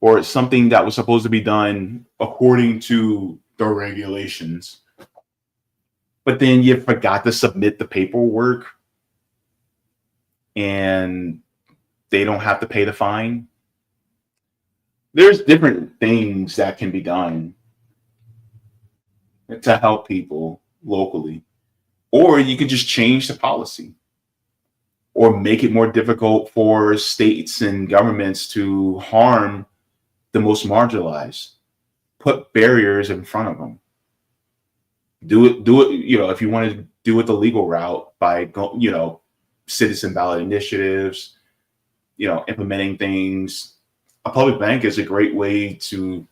or something that was supposed to be done according to the regulations, but then you forgot to submit the paperwork and they don't have to pay the fine. There's different things that can be done to help people locally. Or you could just change the policy or make it more difficult for states and governments to harm the most marginalized. Put barriers in front of them. Do it, if you want to do it the legal route by, citizen ballot initiatives, implementing things. A public bank is a great way to,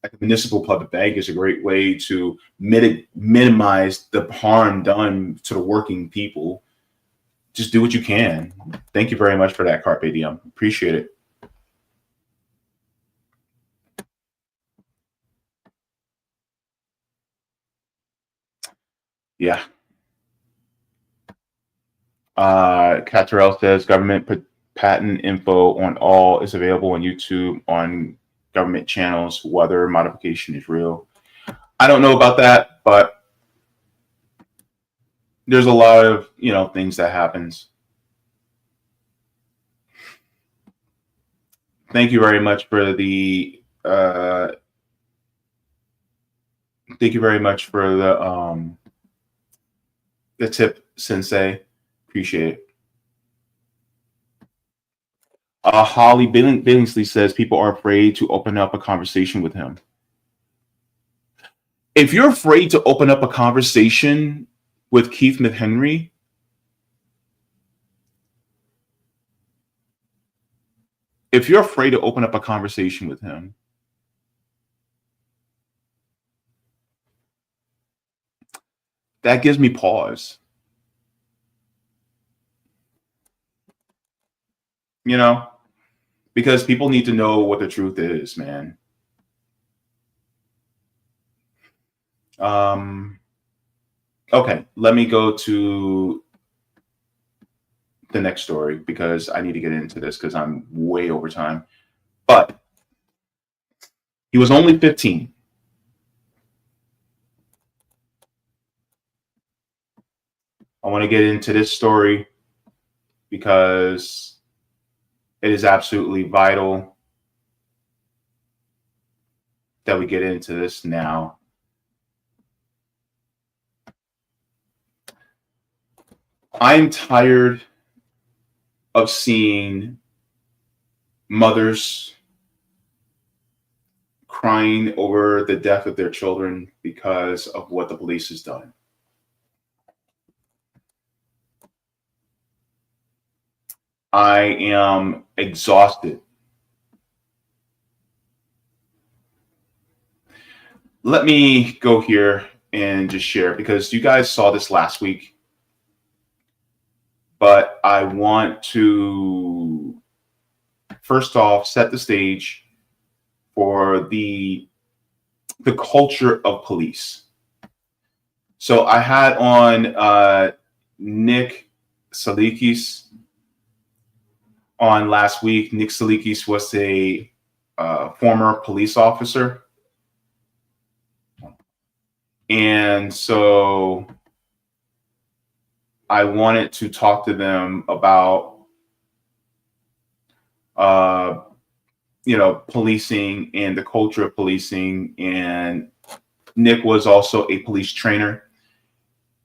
like a municipal public bank is a great way to minimize the harm done to the working people. Just do what you can. Thank you very much for that, Carpe Diem. Appreciate it. Yeah. Catarell says government patent info on all is available on YouTube on government channels, whether modification is real. I don't know about that, but there's a lot of, things that happens. Thank you very much for the tip, Sensei. Appreciate it. Holly Billingsley says people are afraid to open up a conversation with him. If you're afraid to open up a conversation with Keith McHenry, if you're afraid to open up a conversation with him, that gives me pause. Because people need to know what the truth is, man. Okay, let me go to the next story because I need to get into this because I'm way over time. But he was only 15. I want to get into this story because it is absolutely vital that we get into this now. I'm tired of seeing mothers crying over the death of their children because of what the police has done. I am exhausted. Let me go here and just share, because you guys saw this last week, but I want to first off set the stage for the culture of police. So I had on Nick Salikis on last week. Nick Salikis was a former police officer. And so I wanted to talk to them about, policing and the culture of policing. And Nick was also a police trainer.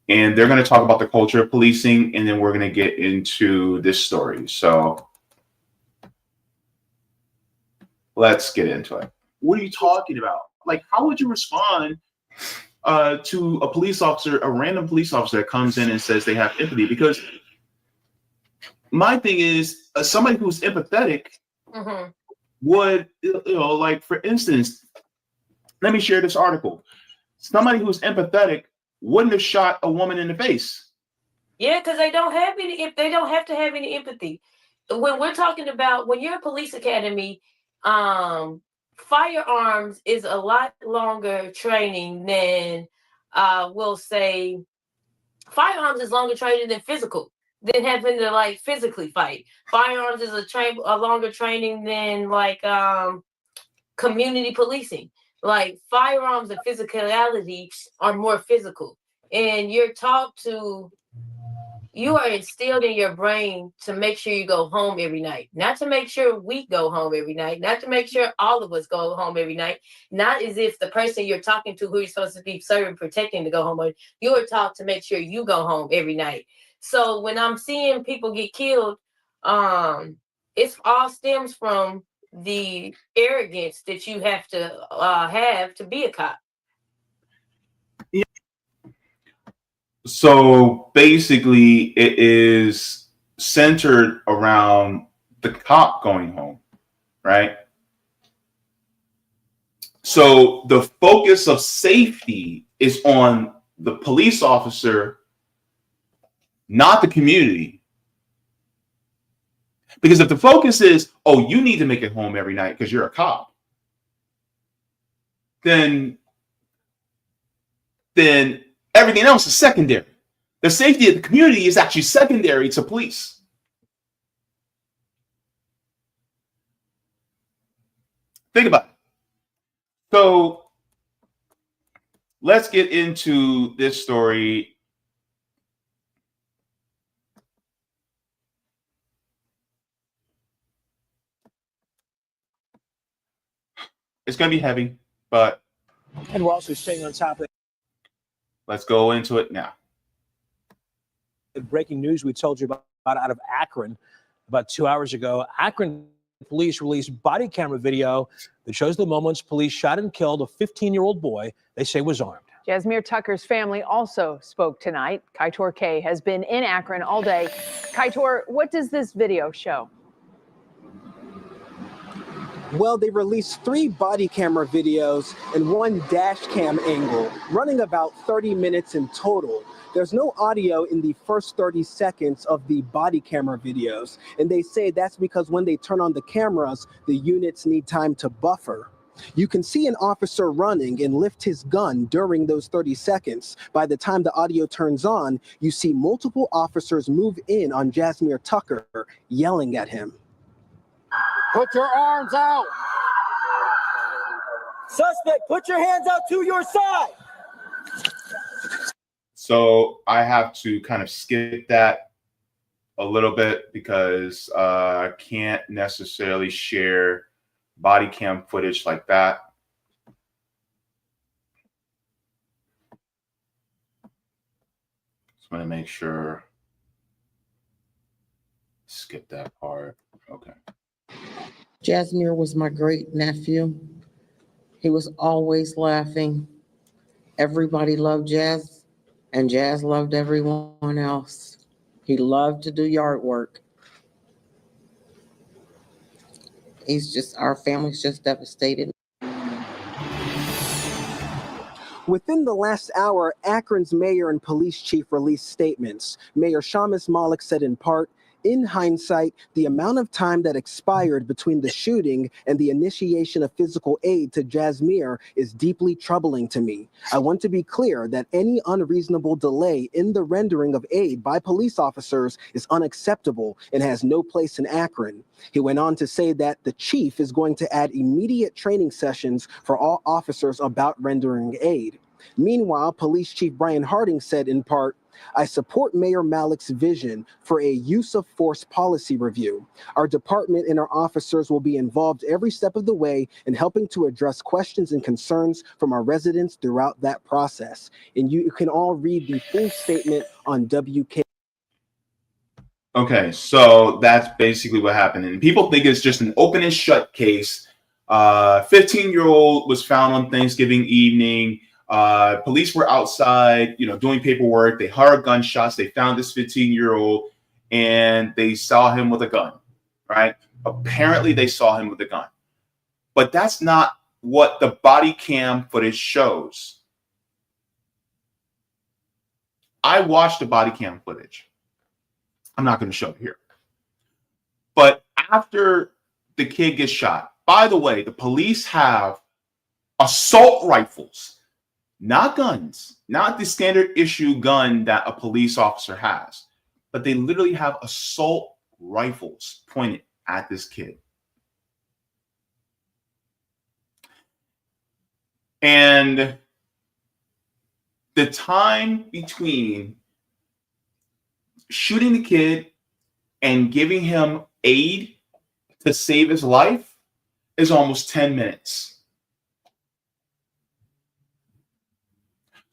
And they're going to talk about the culture of policing, and then we're going to get into this story. So let's get into it. What are you talking about? Like, how would you respond to a police officer, a random police officer that comes in and says they have empathy? Because my thing is, somebody who's empathetic would, like, for instance, let me share this article. Somebody who's empathetic wouldn't have shot a woman in the face. Yeah, because they don't have any. If they don't have to have any empathy, when we're talking about when you're a police academy, firearms is a lot longer training than, we'll say, firearms is longer training than physical, than having to like physically fight. Firearms is a longer training than like community policing. Like firearms and physicality are more physical, and you're taught to. You are instilled in your brain to make sure you go home every night, not to make sure we go home every night, not to make sure all of us go home every night, not as if the person you're talking to, who you're supposed to be serving, protecting, to go home. You are taught to make sure you go home every night. So when I'm seeing people get killed, it's all stems from the arrogance that you have to be a cop. So basically, it is centered around the cop going home, right? So the focus of safety is on the police officer, not the community. Because if the focus is, oh, you need to make it home every night because you're a cop, then everything else is secondary. The safety of the community is actually secondary to police. Think about it. So let's get into this story. It's going to be heavy, but. And we're also staying on top of it. Let's go into it now. Breaking news we told you about out of Akron about 2 hours ago. Akron police released body camera video that shows the moments police shot and killed a 15-year-old boy they say was armed. Jazmir Tucker's family also spoke tonight. Kaitor K has been in Akron all day. Kaitor, what does this video show? Well, they released 3 body camera videos and 1 dash cam angle, running about 30 minutes in total. There's no audio in the first 30 seconds of the body camera videos, and they say that's because when they turn on the cameras, the units need time to buffer. You can see an officer running and lift his gun during those 30 seconds. By the time the audio turns on, you see multiple officers move in on Jazmir Tucker, yelling at him. Put your arms out. Suspect, put your hands out to your side. So I have to kind of skip that a little bit because I can't necessarily share body cam footage like that. Just want to make sure skip that part. Okay. Jazmir was my great nephew. He was always laughing. Everybody loved Jazz, and Jazz loved everyone else. He loved to do yard work. Our family's just devastated. Within the last hour, Akron's mayor and police chief released statements. Mayor Shamus Malik said in part, in hindsight, the amount of time that expired between the shooting and the initiation of physical aid to Jazmir is deeply troubling to me. I want to be clear that any unreasonable delay in the rendering of aid by police officers is unacceptable and has no place in Akron. He went on to say that the chief is going to add immediate training sessions for all officers about rendering aid. Meanwhile, Police Chief Brian Harding said in part, I support Mayor Malik's vision for a use of force policy review. Our department and our officers will be involved every step of the way in helping to address questions and concerns from our residents throughout that process. And you can all read the full statement on WK. Okay, so that's basically what happened. And people think it's just an open and shut case. 15-year-old was found on Thanksgiving evening. Police were outside, doing paperwork. They heard gunshots. They found this 15-year-old and they saw him with a gun, right? Apparently they saw him with a gun, but that's not what the body cam footage shows. I watched the body cam footage. I'm not going to show it here. But after the kid gets shot, by the way, the police have assault rifles. Not guns, not the standard issue gun that a police officer has, but they literally have assault rifles pointed at this kid. And the time between shooting the kid and giving him aid to save his life is almost 10 minutes.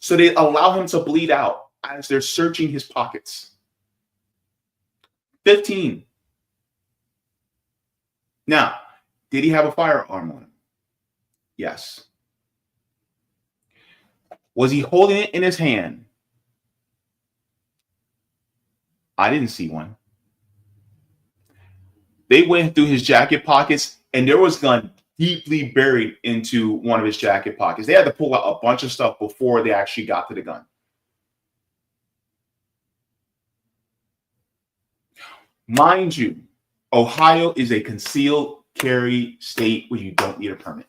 So they allow him to bleed out as they're searching his pockets. 15. Now, did he have a firearm on him? Yes. Was he holding it in his hand? I didn't see one. They went through his jacket pockets and there was a gun deeply buried into one of his jacket pockets. They had to pull out a bunch of stuff before they actually got to the gun. Mind you, Ohio is a concealed carry state where you don't need a permit.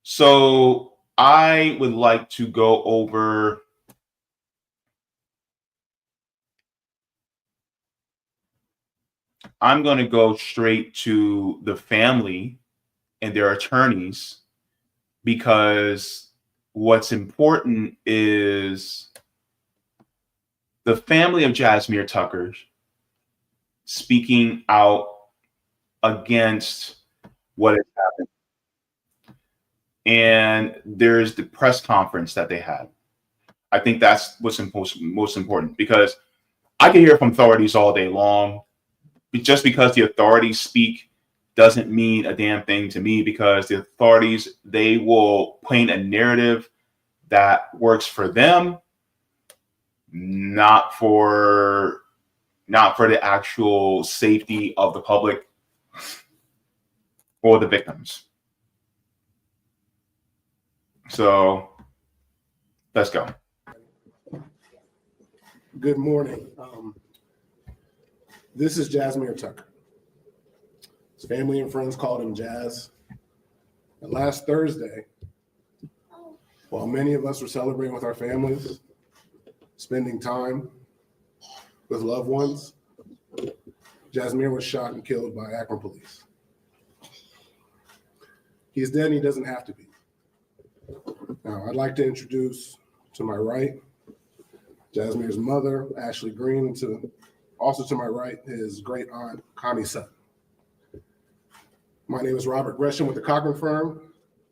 So I would like to go over I'm going to go straight to the family and their attorneys, because what's important is the family of Jazmir Tucker speaking out against what has happened. And there's the press conference that they had. I think that's what's most important, because I can hear from authorities all day long. Just because the authorities speak doesn't mean a damn thing to me, because the authorities, they will paint a narrative that works for them, not for the actual safety of the public or the victims. So let's go. Good morning. This is Jazmir Tucker. His family and friends called him Jazz. And last Thursday, while many of us were celebrating with our families, spending time with loved ones, Jazmir was shot and killed by Akron police. He's dead and he doesn't have to be. Now, I'd like to introduce to my right, Jazmir's mother, Ashley Green, and also to my right, his great aunt, Connie Sutton. My name is Robert Gresham with the Cochran firm.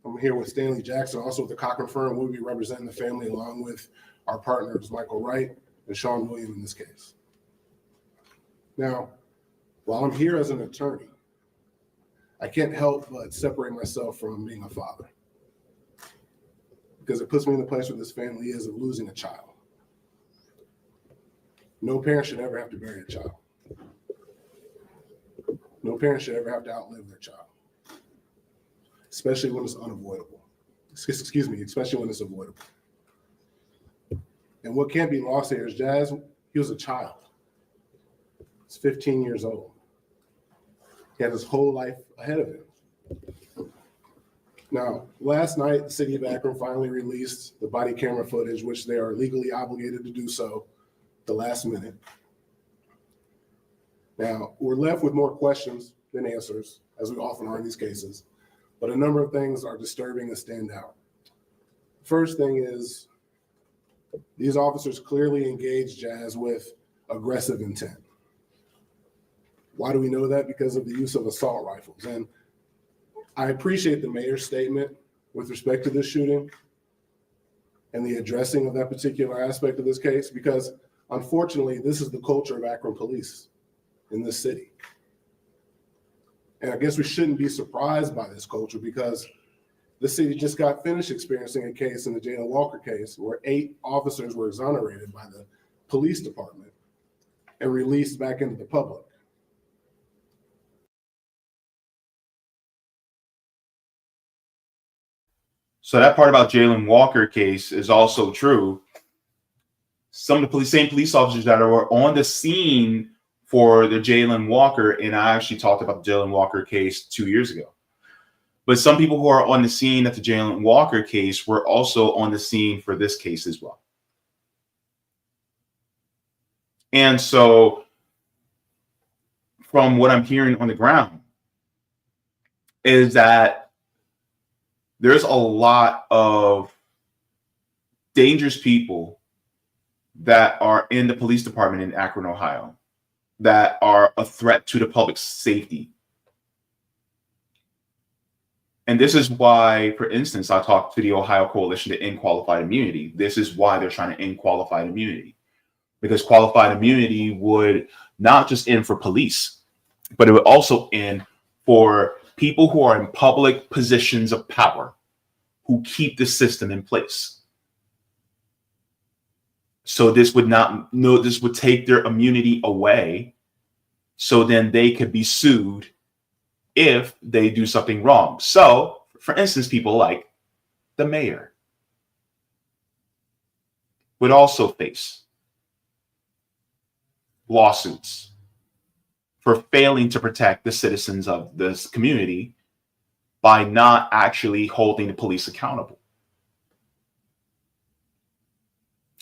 I'm here with Stanley Jackson, also with the Cochran firm. We'll be representing the family along with our partners, Michael Wright and Sean William in this case. Now, while I'm here as an attorney, I can't help but separate myself from being a father, because it puts me in the place where this family is of losing a child. No parent should ever have to bury a child. No parent should ever have to outlive their child, especially when it's unavoidable. Excuse me, especially when it's avoidable. And what can't be lost here is Jazz, he was a child. He's 15 years old. He had his whole life ahead of him. Now, last night, the city of Akron finally released the body camera footage, which they are legally obligated to do so the last minute. Now, we're left with more questions than answers, as we often are in these cases, but a number of things are disturbing and stand out. First thing is, these officers clearly engaged Jazz with aggressive intent. Why do we know that? Because of the use of assault rifles. And I appreciate the mayor's statement with respect to this shooting and the addressing of that particular aspect of this case, because unfortunately, this is the culture of Akron police in this city. And I guess we shouldn't be surprised by this culture, because the city just got finished experiencing a case in the Jaylen Walker case where 8 officers were exonerated by the police department and released back into the public. So that part about Jaylen Walker case is also true. Some of the same police officers that were on the scene for the Jaylen Walker, and I actually talked about the Jaylen Walker case 2 years ago. But some people who are on the scene at the Jaylen Walker case were also on the scene for this case as well. And so from what I'm hearing on the ground is that there's a lot of dangerous people that are in the police department in Akron, Ohio, that are a threat to the public's safety. And this is why, for instance, I talked to the Ohio Coalition to End Qualified Immunity. This is why they're trying to end qualified immunity, because qualified immunity would not just end for police, but it would also end for people who are in public positions of power, who keep the system in place. So this would take their immunity away, so then they could be sued if they do something wrong. So, for instance, people like the mayor would also face lawsuits for failing to protect the citizens of this community by not actually holding the police accountable.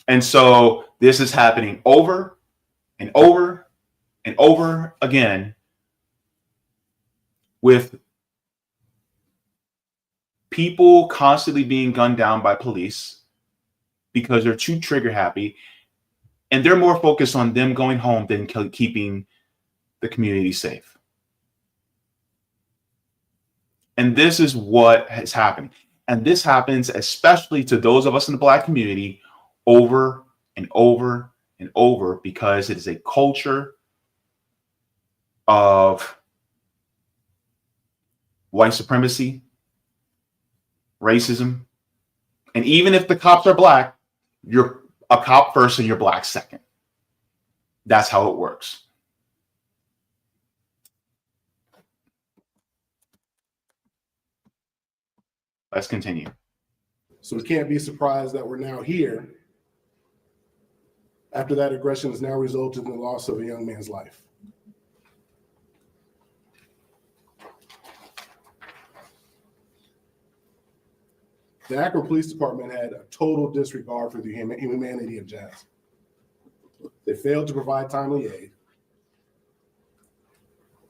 And so this is happening over and over and over again with people constantly being gunned down by police because they're too trigger happy, and they're more focused on them going home than keeping the community safe. And this is what is happening. And this happens especially to those of us in the Black community over and over and over, because it is a culture of white supremacy, racism, and even if the cops are Black, you're a cop first and you're Black second. That's how it works. Let's continue. So we can't be surprised that we're now here after that aggression has now resulted in the loss of a young man's life. The Akron Police Department had a total disregard for the humanity of Jazz. They failed to provide timely aid,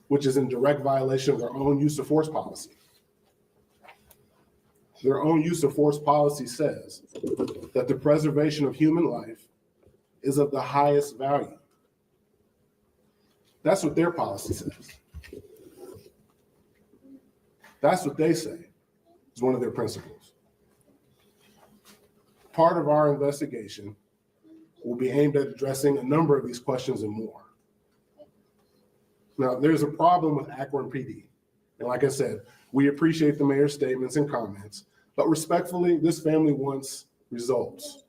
which is in direct violation of their own use of force policy. Their own use of force policy says that the preservation of human life is of the highest value. That's what their policy says. That's what they say. is one of their principles. Part of our investigation will be aimed at addressing a number of these questions and more. Now, there's a problem with Akron PD. And like I said, we appreciate the mayor's statements and comments, but respectfully, this family wants results.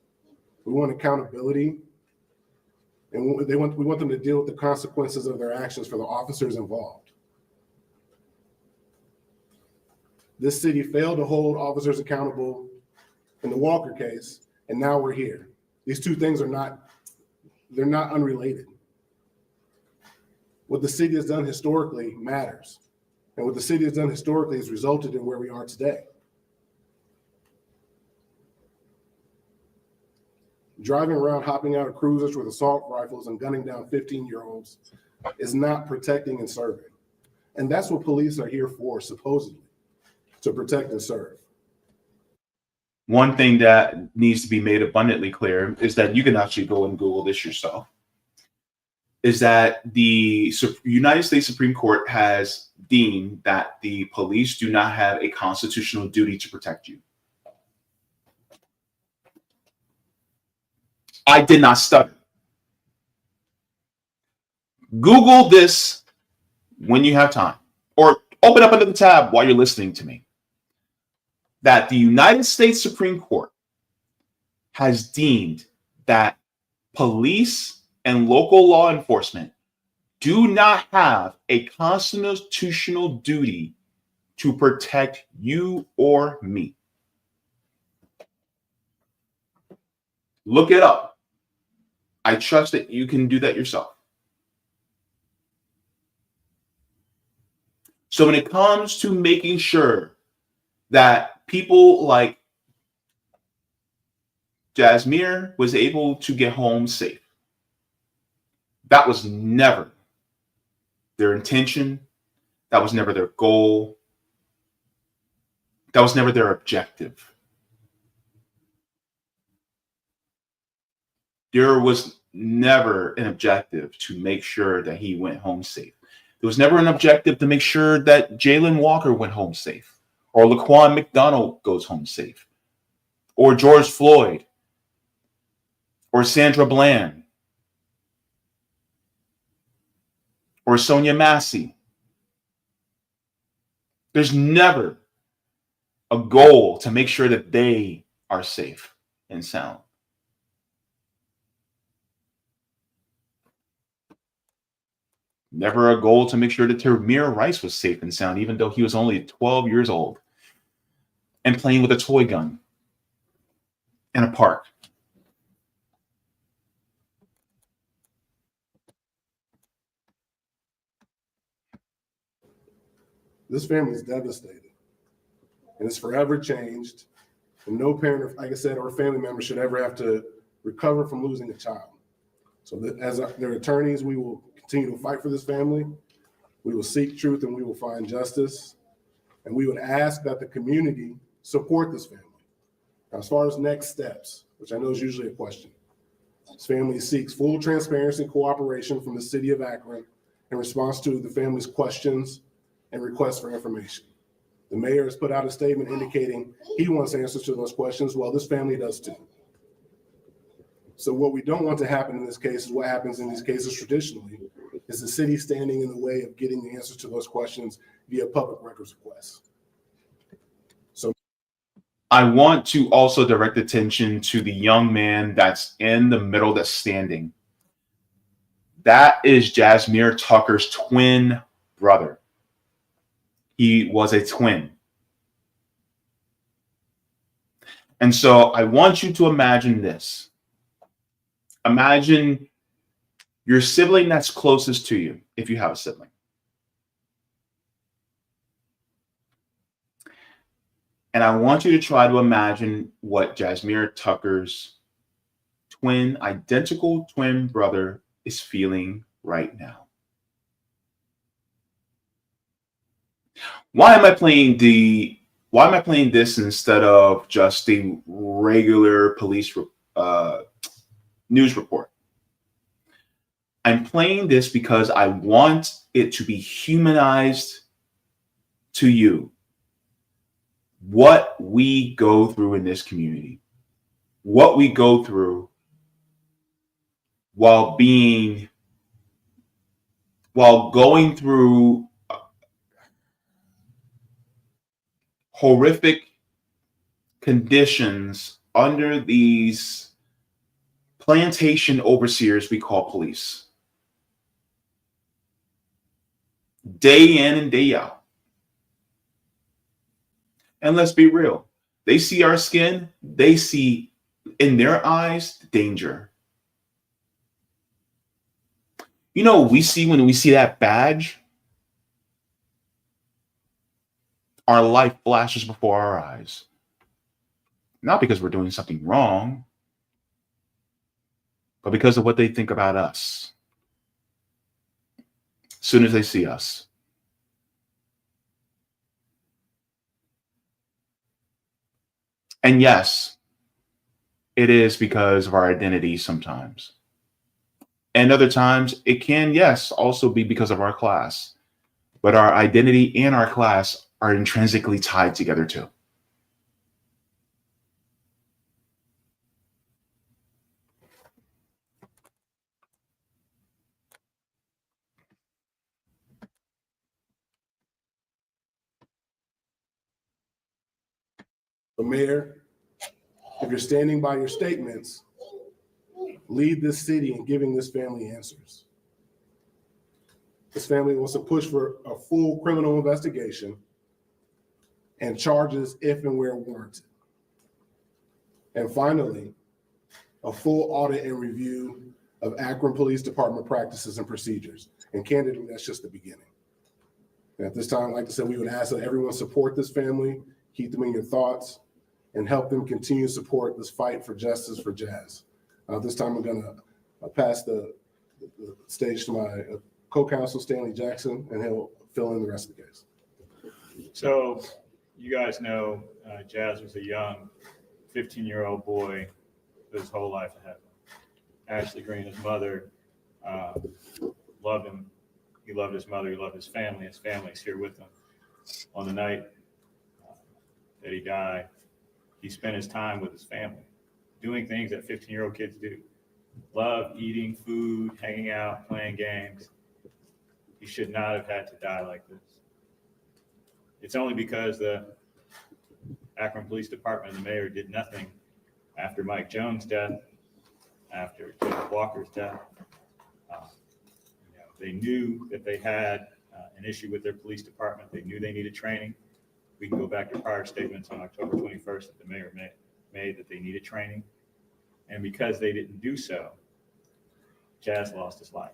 We want accountability, and we want them to deal with the consequences of their actions for the officers involved. This city failed to hold officers accountable in the Walker case, and now we're here. These two things they're not unrelated. What the city has done historically matters. And what the city has done historically has resulted in where we are today. Driving around, hopping out of cruisers with assault rifles and gunning down 15-year-olds is not protecting and serving. And that's what police are here for, supposedly, to protect and serve. One thing that needs to be made abundantly clear is that you can actually go and Google this yourself, is that the United States Supreme Court has deemed that the police do not have a constitutional duty to protect you. I did not stutter. Google this when you have time, or open up another tab while you're listening to me. That the United States Supreme Court has deemed that police and local law enforcement do not have a constitutional duty to protect you or me. Look it up. I trust that you can do that yourself. So when it comes to making sure that people like Jazmir was able to get home safe, that was never their intention. That was never their goal. That was never their objective. There was never an objective to make sure that he went home safe. There was never an objective to make sure that Jayland Walker went home safe, or Laquan McDonald goes home safe, or George Floyd, or Sandra Bland, or Sonia Massey. There's never a goal to make sure that they are safe and sound. Never a goal to make sure that Tamir Rice was safe and sound, even though he was only 12 years old and playing with a toy gun in a park. This family is devastated, and it's forever changed. And no parent, like I said, or family member should ever have to recover from losing a child. So that as their attorneys, we will continue to fight for this family. We will seek truth and we will find justice. And we would ask that the community support this family. Now, as far as next steps, which I know is usually a question, this family seeks full transparency and cooperation from the city of Akron in response to the family's questions and requests for information. The mayor has put out a statement indicating he wants answers to those questions. Well, this family does too. So what we don't want to happen in this case is what happens in these cases traditionally, is the city standing in the way of getting the answers to those questions via public records requests. So I want to also direct attention to the young man that's in the middle that's standing. That is Jazmir Tucker's twin brother. He was a twin. And so I want you to imagine this. Imagine your sibling that's closest to you, if you have a sibling. And I want you to try to imagine what Jazmir Tucker's identical twin brother is feeling right now. Why am I playing this instead of just the regular police news report? I'm playing this because I want it to be humanized to you. what we go through in this community, what we go through while going through horrific conditions under these plantation overseers we call police, day in and day out. And let's be real, they see our skin, they see in their eyes danger. You know what we see when we see that badge? Our life flashes before our eyes. Not because we're doing something wrong, but because of what they think about us as soon as they see us. And yes, it is because of our identity sometimes. And other times it can, yes, also be because of our class. But our identity and our class are intrinsically tied together too. The mayor, if you're standing by your statements, lead this city in giving this family answers. This family wants to push for a full criminal investigation and charges if and where warranted. And finally, a full audit and review of Akron Police Department practices and procedures. And candidly, that's just the beginning. And at this time, like I said, we would ask that everyone support this family, keep them in your thoughts, and help them continue to support this fight for justice for Jazz. This time I'm gonna pass the stage to my co-counsel, Stanley Jackson, and he'll fill in the rest of the case. So you guys know Jazz was a young 15-year-old boy with his whole life ahead of him. Ashley Green, his mother, loved him. He loved his mother. He loved his family. His family's here with him. On the night that he died, he spent his time with his family, doing things that 15-year-old kids do. Love eating food, hanging out, playing games. He should not have had to die like this. It's only because the Akron Police Department and the mayor did nothing after Mike Jones' death, after Jaybe Walker's death. They knew that they had an issue with their police department. They knew they needed training. We can go back to prior statements on October 21st that the mayor made that they needed training. And because they didn't do so, Jazz lost his life.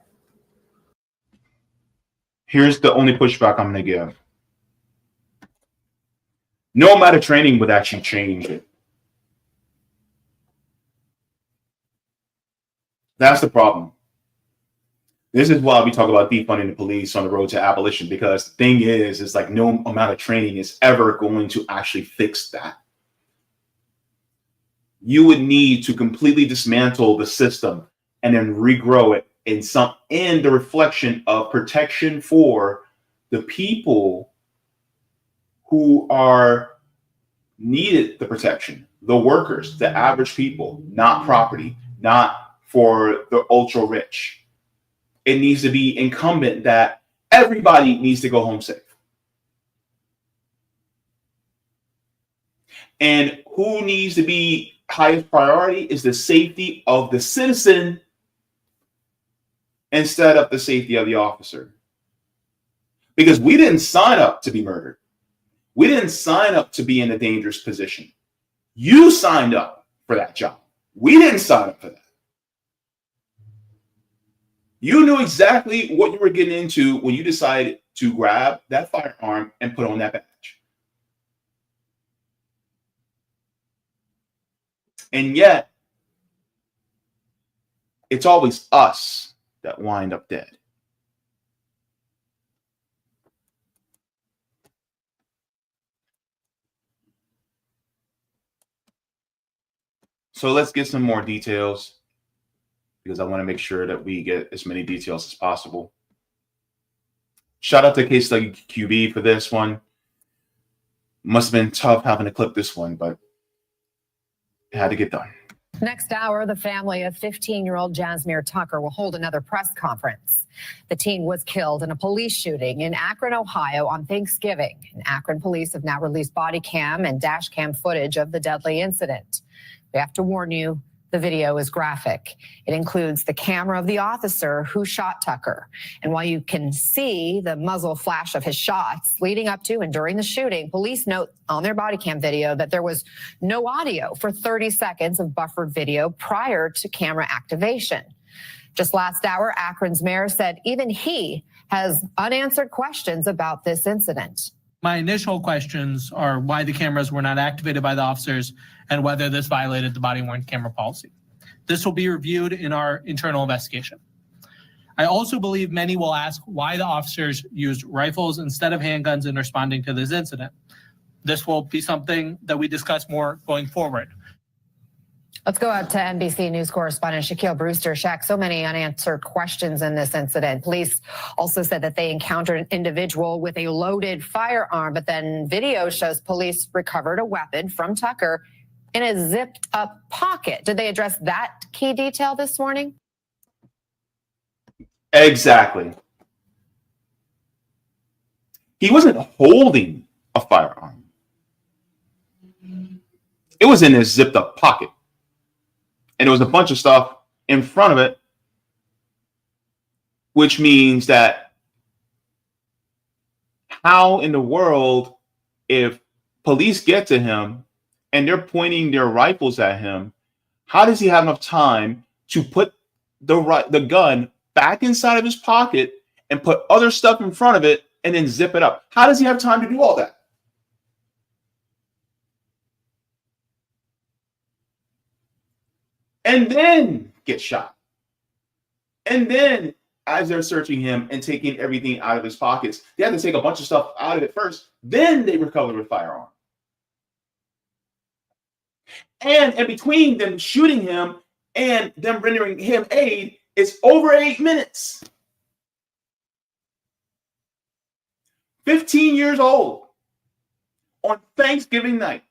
Here's the only pushback I'm going to give. No amount of training would actually change it. That's the problem. This is why we talk about defunding the police on the road to abolition, because the thing is, it's like no amount of training is ever going to actually fix that. You would need to completely dismantle the system and then regrow it in the reflection of protection for the people who are needed the protection, the workers, the average people, not property, not for the ultra rich. It needs to be incumbent that everybody needs to go home safe. And who needs to be highest priority is the safety of the citizen instead of the safety of the officer. Because we didn't sign up to be murdered. We didn't sign up to be in a dangerous position. You signed up for that job. We didn't sign up for that. You knew exactly what you were getting into when you decided to grab that firearm and put on that badge. And yet, it's always us that wind up dead. So let's get some more details, because I want to make sure that we get as many details as possible. Shout out to Case Study QB for this one. Must have been tough having to clip this one, but it had to get done. Next hour, the family of 15-year-old Jazmir Tucker will hold another press conference. The teen was killed in a police shooting in Akron, Ohio on Thanksgiving. And Akron police have now released body cam and dash cam footage of the deadly incident. We have to warn you, the video is graphic. It includes the camera of the officer who shot Tucker. And while you can see the muzzle flash of his shots leading up to and during the shooting, police note on their body cam video that there was no audio for 30 seconds of buffered video prior to camera activation. Just last hour, Akron's mayor said even he has unanswered questions about this incident. My initial questions are why the cameras were not activated by the officers and whether this violated the body-worn camera policy. This will be reviewed in our internal investigation. I also believe many will ask why the officers used rifles instead of handguns in responding to this incident. This will be something that we discuss more going forward. Let's go out to NBC News correspondent Shaquille Brewster. Shaq, so many unanswered questions in this incident. Police also said that they encountered an individual with a loaded firearm, but then video shows police recovered a weapon from Tucker in a zipped up pocket. Did they address that key detail this morning? Exactly. He wasn't holding a firearm. It was in his zipped up pocket. And there was a bunch of stuff in front of it, which means that how in the world, if police get to him and they're pointing their rifles at him, how does he have enough time to put the gun back inside of his pocket and put other stuff in front of it and then zip it up? How does he have time to do all that? And then get shot. And then, as they're searching him and taking everything out of his pockets, they had to take a bunch of stuff out of it first. Then they recovered a firearm. And in between them shooting him and them rendering him aid, it's over 8 minutes. 15 years old on Thanksgiving night.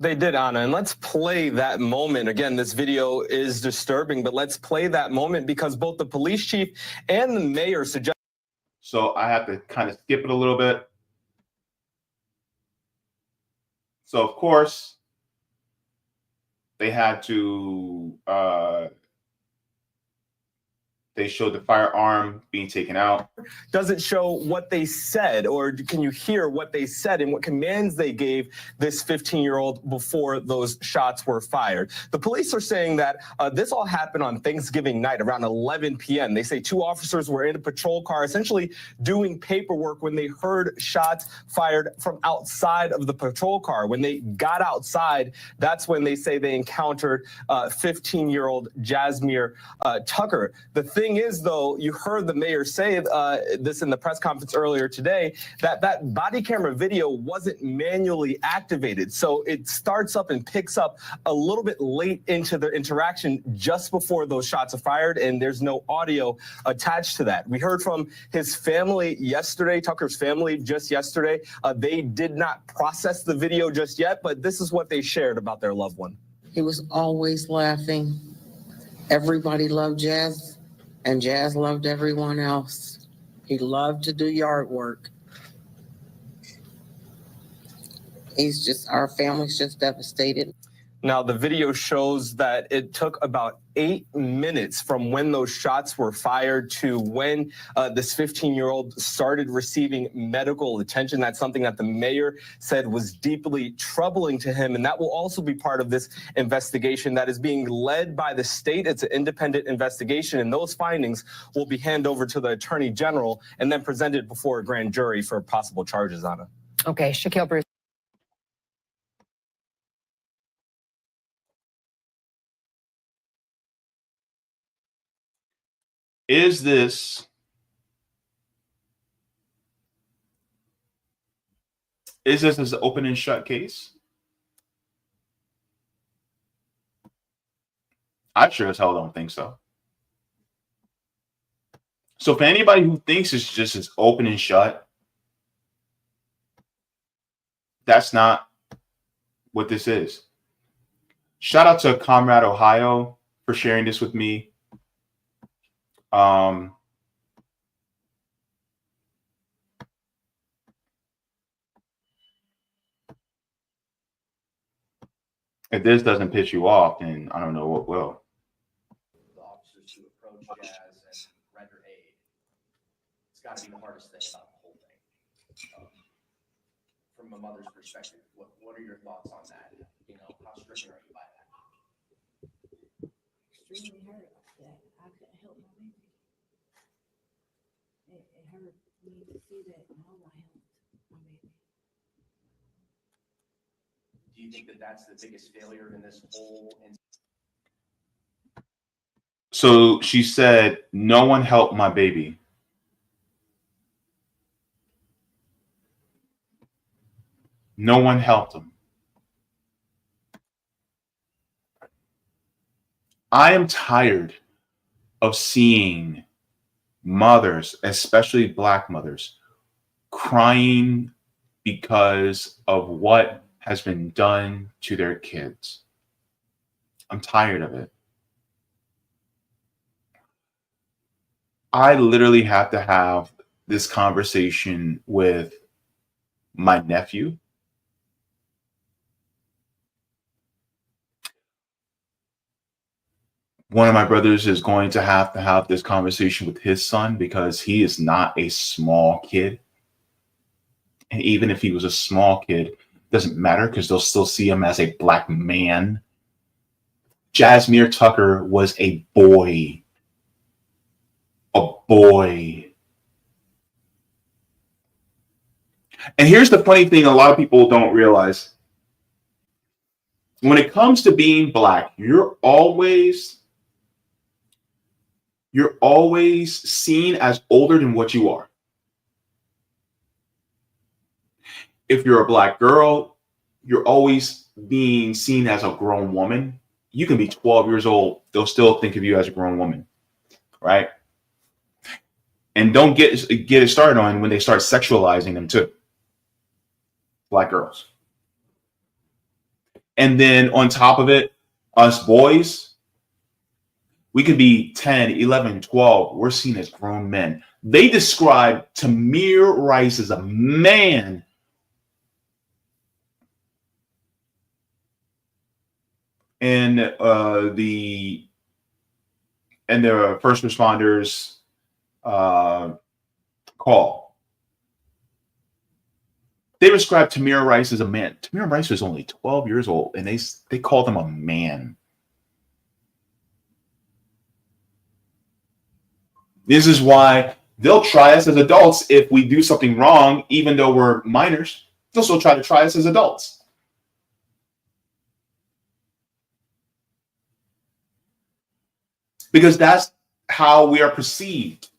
They did, Anna, and let's play that moment. Again, this video is disturbing, but let's play that moment because both the police chief and the mayor suggest. So I have to kind of skip it a little bit. So, of course, they had to, they showed the firearm being taken out. Does it show what they said, or can you hear what they said and what commands they gave this 15-year-old before those shots were fired? The police are saying that this all happened on Thanksgiving night around 11 p.m. They say two officers were in a patrol car essentially doing paperwork when they heard shots fired from outside of the patrol car. When they got outside, that's when they say they encountered 15-year-old Jazmir Tucker. The thing is, though, you heard the mayor say this in the press conference earlier today, that body camera video wasn't manually activated. So it starts up and picks up a little bit late into the interaction just before those shots are fired, and there's no audio attached to that. We heard from his family yesterday, Tucker's family just yesterday. They did not process the video just yet, but this is what they shared about their loved one. He was always laughing. Everybody loved Jazz, and Jazz loved everyone else. He loved to do yard work. Our family's just devastated. Now, the video shows that it took about 8 minutes from when those shots were fired to when this 15-year-old started receiving medical attention. That's something that the mayor said was deeply troubling to him. And that will also be part of this investigation that is being led by the state. It's an independent investigation, and those findings will be handed over to the attorney general and then presented before a grand jury for possible charges on it. Okay, Shaquille Bruce. Is this an open and shut case? I sure as hell don't think so. So for anybody who thinks it's just as open and shut, that's not what this is. Shout out to Comrade Ohio for sharing this with me. If this doesn't piss you off, then I don't know what will. The officers to approach Jazz and render aid. It's got to be the hardest thing about the whole thing. From a mother's perspective, what are your thoughts on that? You know, how stricken are you by that? Extremely hurt that I couldn't help my baby. It hurt me to see that no one helped my baby. Do you think that that's the biggest failure in this whole? So she said, no one helped my baby. No one helped him. I am tired of seeing mothers, especially Black mothers, crying because of what has been done to their kids. I'm tired of it. I literally have to have this conversation with my nephew. One of my brothers is going to have this conversation with his son because he is not a small kid. And even if he was a small kid, it doesn't matter because they'll still see him as a Black man. Jazmir Tucker was a boy. A boy. And here's the funny thing a lot of people don't realize. When it comes to being Black, you're always seen as older than what you are. If you're a Black girl, you're always being seen as a grown woman. You can be 12 years old. They'll still think of you as a grown woman, right? And don't get it started on when they start sexualizing them too. Black girls. And then on top of it, us boys, we could be 10, 11, 12. We're seen as grown men. They describe Tamir Rice as a man. And the first responders call. They described Tamir Rice as a man. Tamir Rice was only 12 years old, and they called him a man. This is why they'll try us as adults if we do something wrong, even though we're minors. They'll still try to try us as adults. Because that's how we are perceived.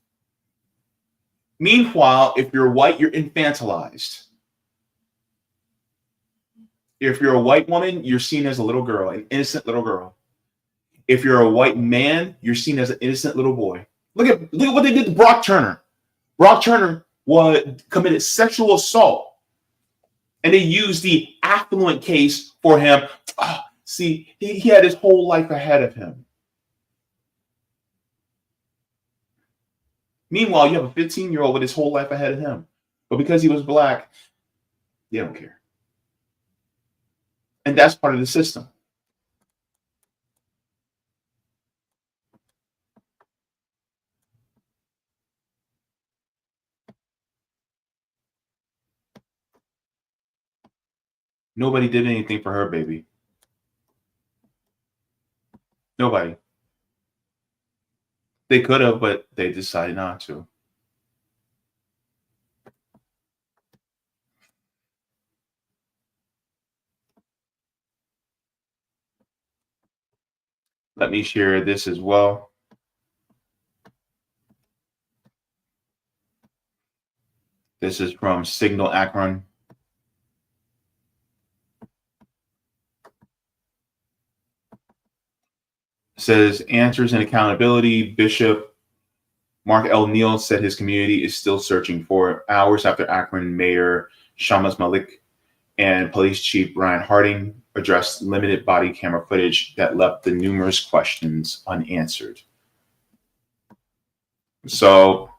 Meanwhile, if you're white, you're infantilized. If you're a white woman, you're seen as a little girl, an innocent little girl. If you're a white man, you're seen as an innocent little boy. Look at what they did to Brock Turner. Brock Turner committed sexual assault, and they used the affluent case for him. Oh, see, he had his whole life ahead of him. Meanwhile, you have a 15-year-old with his whole life ahead of him. But because he was Black, they don't care. And that's part of the system. Nobody did anything for her, baby. Nobody. They could have, but they decided not to. Let me share this as well. This is from Signal Akron. Says answers and accountability. Bishop Mark L. Neal said his community is still searching for hours after Akron Mayor Shamas Malik and Police Chief Brian Harding addressed limited body camera footage that left the numerous questions unanswered. So,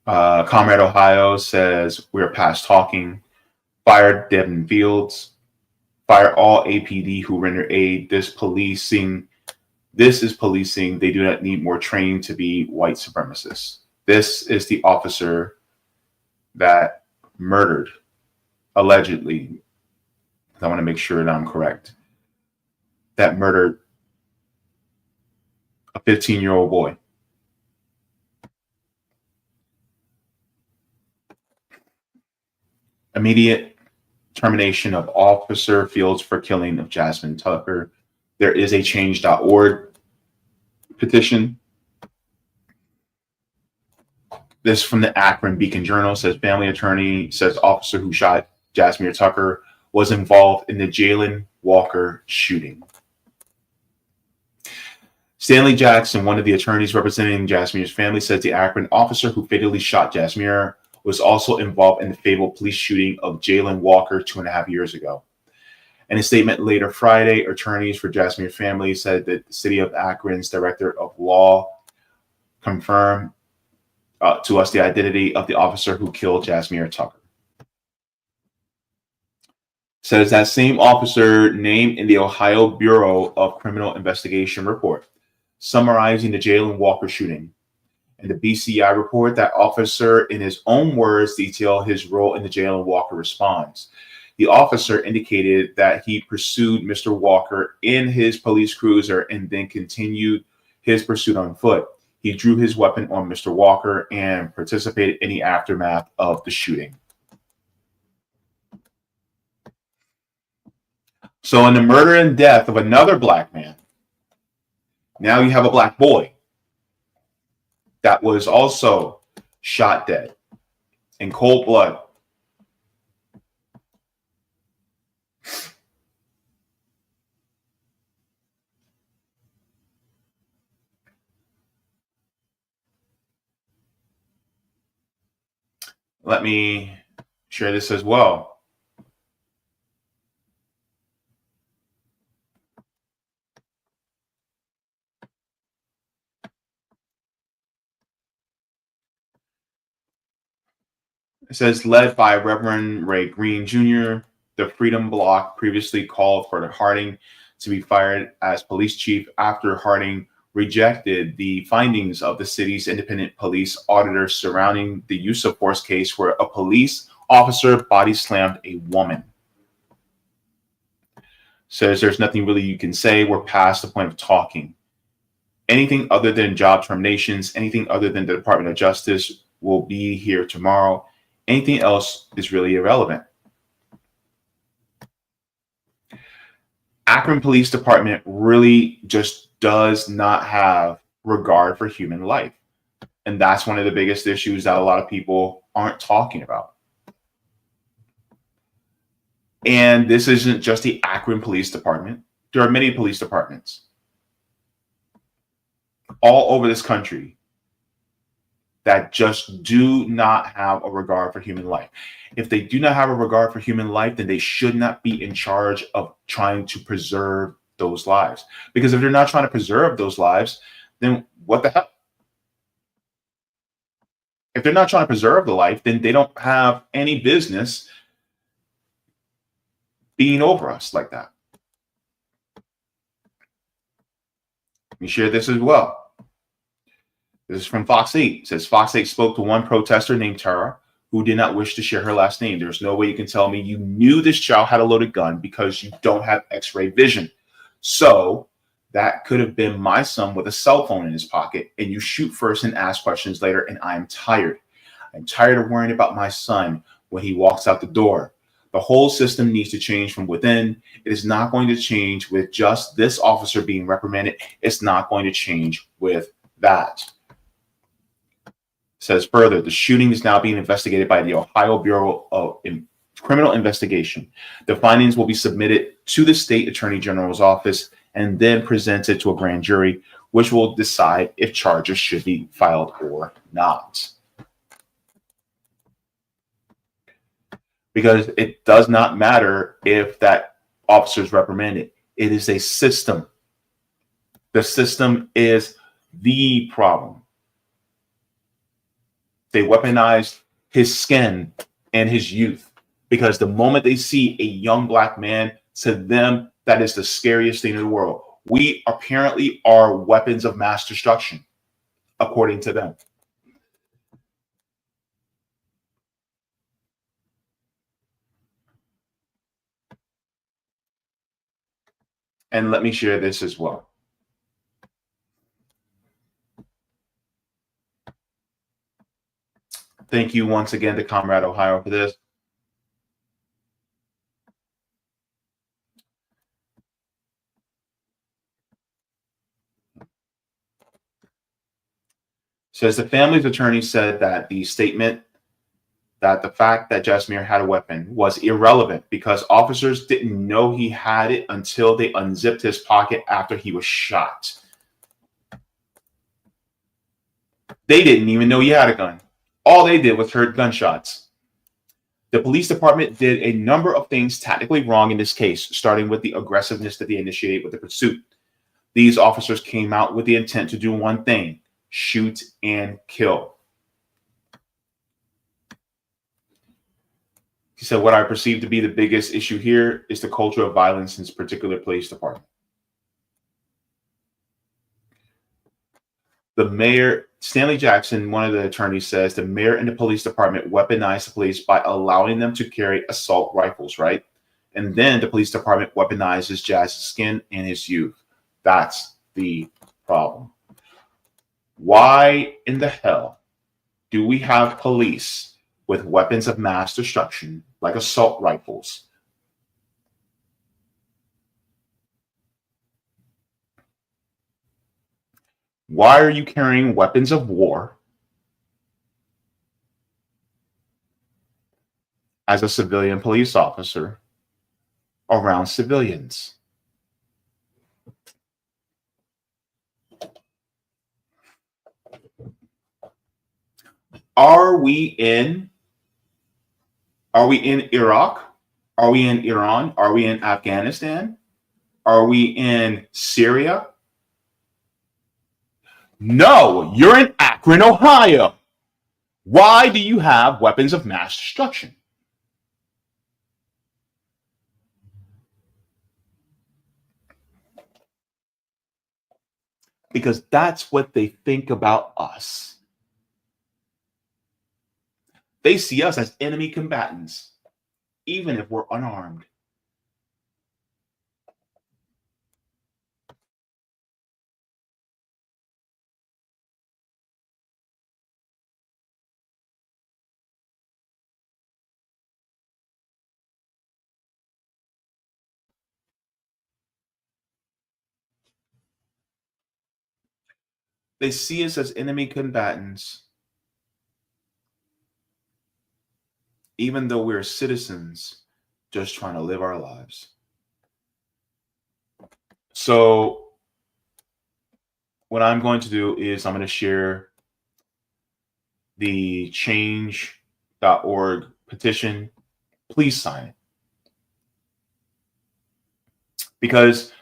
Comrade Ohio says, we're past talking. Fire Devin Fields. Fire all APD who render aid. This is policing. They do not need more training to be white supremacists. This is the officer that murdered, allegedly, I want to make sure that I'm correct, that murdered a 15-year-old boy. Immediate termination of Officer Fields for killing of Jazmir Tucker. There is a change.org petition. This from the Akron Beacon Journal says family attorney says officer who shot Jazmir Tucker was involved in the Jayland Walker shooting. Stanley Jackson, one of the attorneys representing Jazmir's family, says the Akron officer who fatally shot Jazmir was also involved in the fabled police shooting of Jayland Walker 2.5 years ago. In a statement later Friday, attorneys for Jazmir's family said that the city of Akron's director of law confirmed to us the identity of the officer who killed Jazmir Tucker. Says that same officer named in the Ohio Bureau of Criminal Investigation report summarizing the Jayland Walker shooting. In the BCI report, that officer, in his own words, detailed his role in the Jayland Walker response. The officer indicated that he pursued Mr. Walker in his police cruiser and then continued his pursuit on foot. He drew his weapon on Mr. Walker and participated in the aftermath of the shooting. So in the murder and death of another black man, now you have a black boy that was also shot dead in cold blood. Let me share this as well. It says, led by Reverend Ray Green Jr., the Freedom Bloc previously called for Harding to be fired as police chief after Harding rejected the findings of the city's independent police auditor surrounding the use of force case where a police officer body slammed a woman. Says there's nothing really you can say. We're past the point of talking. Anything other than job terminations, anything other than the Department of Justice will be here tomorrow. Anything else is really irrelevant. Akron Police Department really just does not have regard for human life. And that's one of the biggest issues that a lot of people aren't talking about. And this isn't just the Akron Police Department. There are many police departments all over this country that just do not have a regard for human life. If they do not have a regard for human life, then they should not be in charge of trying to preserve those lives. Because if they're not trying to preserve those lives, then what the hell? If they're not trying to preserve the life, then they don't have any business being over us like that. Let me share this as well. This is from Fox 8. It says Fox 8 spoke to one protester named Tara who did not wish to share her last name. There's no way you can tell me you knew this child had a loaded gun because you don't have x-ray vision. So that could have been my son with a cell phone in his pocket, and you shoot first and ask questions later, and I'm tired. I'm tired of worrying about my son when he walks out the door. The whole system needs to change from within. It is not going to change with just this officer being reprimanded. It's not going to change with that. Says further, the shooting is now being investigated by the Ohio Bureau of criminal investigation. The findings will be submitted to the state attorney general's office and then presented to a grand jury, which will decide if charges should be filed or not. Because it does not matter if that officer is reprimanded. It is a system. The system is the problem. They weaponized his skin and his youth, because the moment they see a young black man, to them, that is the scariest thing in the world. We apparently are weapons of mass destruction, according to them. And let me share this as well. Thank you once again to Comrade Ohio for this. Says the family's attorney said that the statement that the fact that Jazmir had a weapon was irrelevant because officers didn't know he had it until they unzipped his pocket after he was shot. They didn't even know he had a gun. All they did was heard gunshots. The police department did a number of things tactically wrong in this case, starting with the aggressiveness that they initiated with the pursuit. These officers came out with the intent to do one thing: shoot and kill. He said, what I perceive to be the biggest issue here is the culture of violence in this particular police department. The mayor, Stanley Jackson, one of the attorneys, says the mayor and the police department weaponized the police by allowing them to carry assault rifles, right? And then the police department weaponizes Jazz's skin and his youth. That's the problem. Why in the hell do we have police with weapons of mass destruction like assault rifles? Why are you carrying weapons of war as a civilian police officer around civilians? Are we in Iraq? Are we in Iran? Are we in Afghanistan? Are we in Syria? No, you're in Akron, Ohio. Why do you have weapons of mass destruction? Because that's what they think about us. They see us as enemy combatants, even if we're unarmed. They see us as enemy combatants, even though we're citizens just trying to live our lives. So what I'm going to do is I'm going to share the change.org petition. Please sign it. Because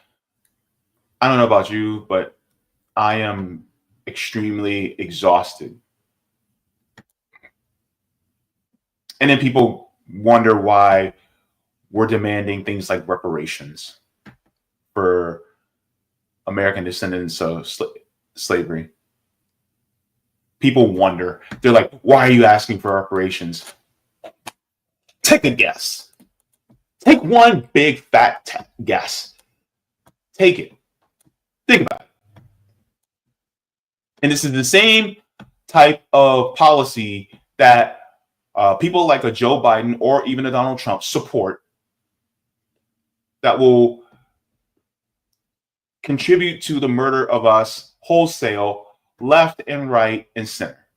I don't know about you, but I am extremely exhausted. And then people wonder why we're demanding things like reparations for American descendants of slavery. People wonder. They're like, why are you asking for reparations? Take a guess. Take one big fat guess. Take it. Think about it. And this is the same type of policy that people like a Joe Biden or even a Donald Trump support, that will contribute to the murder of us wholesale, left and right and center.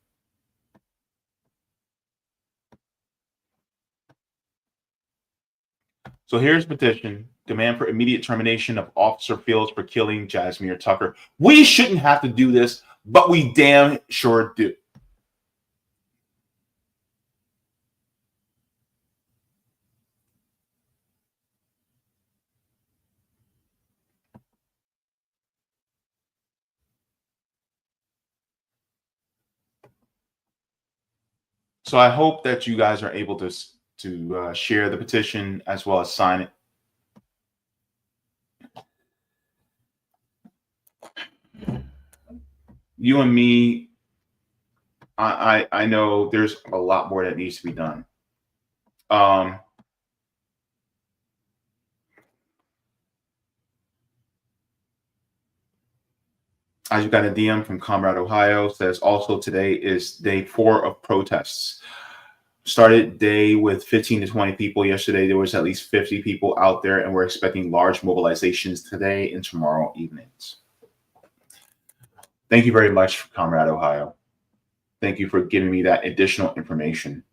So here's a petition: demand for immediate termination of Officer Fields for killing Jazmir Tucker. We shouldn't have to do this, but we damn sure do. So I hope that you guys are able to share the petition as well as sign it. You and me, I know there's a lot more that needs to be done. I just got a DM from Comrade Ohio, says also today is day 4 of protests. Started day with 15 to 20 people. Yesterday there was at least 50 people out there, and we're expecting large mobilizations today and tomorrow evenings. Thank you very much, Comrade Ohio. Thank you for giving me that additional information.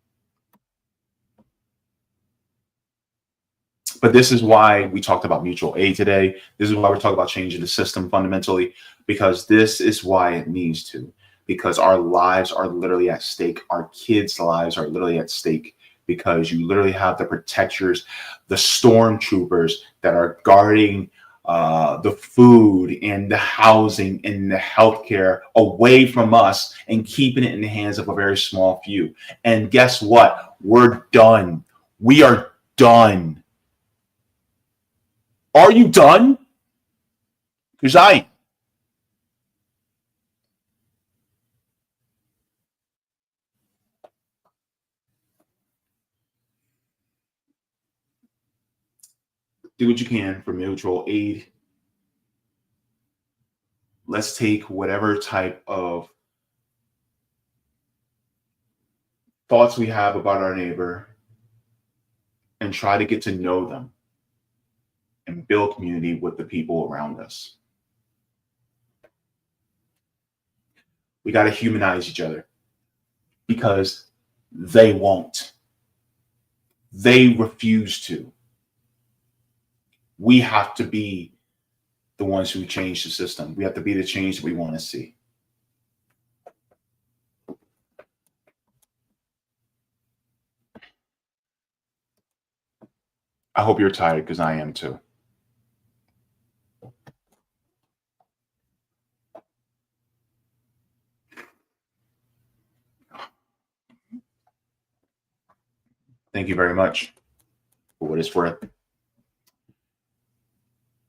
But this is why we talked about mutual aid today. This is why we're talking about changing the system fundamentally, because this is why it needs to. Because our lives are literally at stake. Our kids' lives are literally at stake, because you literally have the protectors, the stormtroopers that are guarding the food and the housing and the healthcare away from us and keeping it in the hands of a very small few. And guess what? We're done. We are done. Are you done? Because I am. Do what you can for mutual aid. Let's take whatever type of thoughts we have about our neighbor and try to get to know them and build community with the people around us. We got to humanize each other, because they won't. They refuse to. We have to be the ones who change the system. We have to be the change that we want to see. I hope you're tired, because I am too. Thank you very much for what it's worth.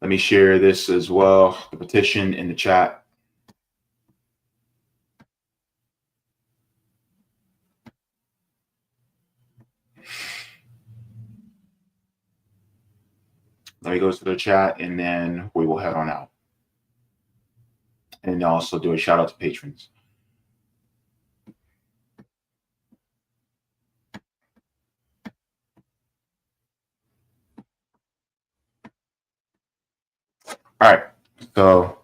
Let me share this as well, the petition in the chat. Let me go to the chat, and then we will head on out. And also do a shout out to patrons. All right, so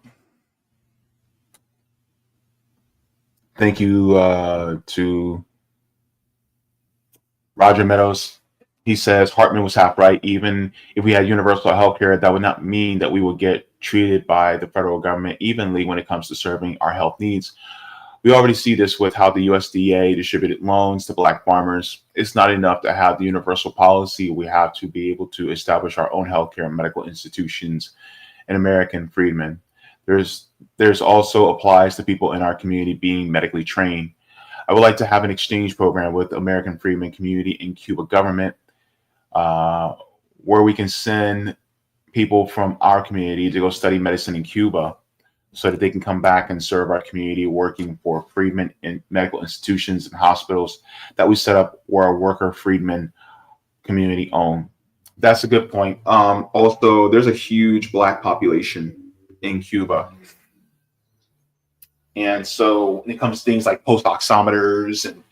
thank you to Roger Meadows. He says Hartman was half right. Even if we had universal health care, that would not mean that we would get treated by the federal government evenly when it comes to serving our health needs. We already see this with how the USDA distributed loans to Black farmers. It's not enough to have the universal policy. We have to be able to establish our own healthcare and medical institutions and American freedmen. There's also applies to people in our community being medically trained. I would like to have an exchange program with American freedmen community and Cuba government, where we can send people from our community to go study medicine in Cuba, so that they can come back and serve our community, working for freedmen in medical institutions and hospitals that we set up where our worker freedmen community own. That's a good point. Also, there's a huge Black population in Cuba. And so when it comes to things like post-oximeters and,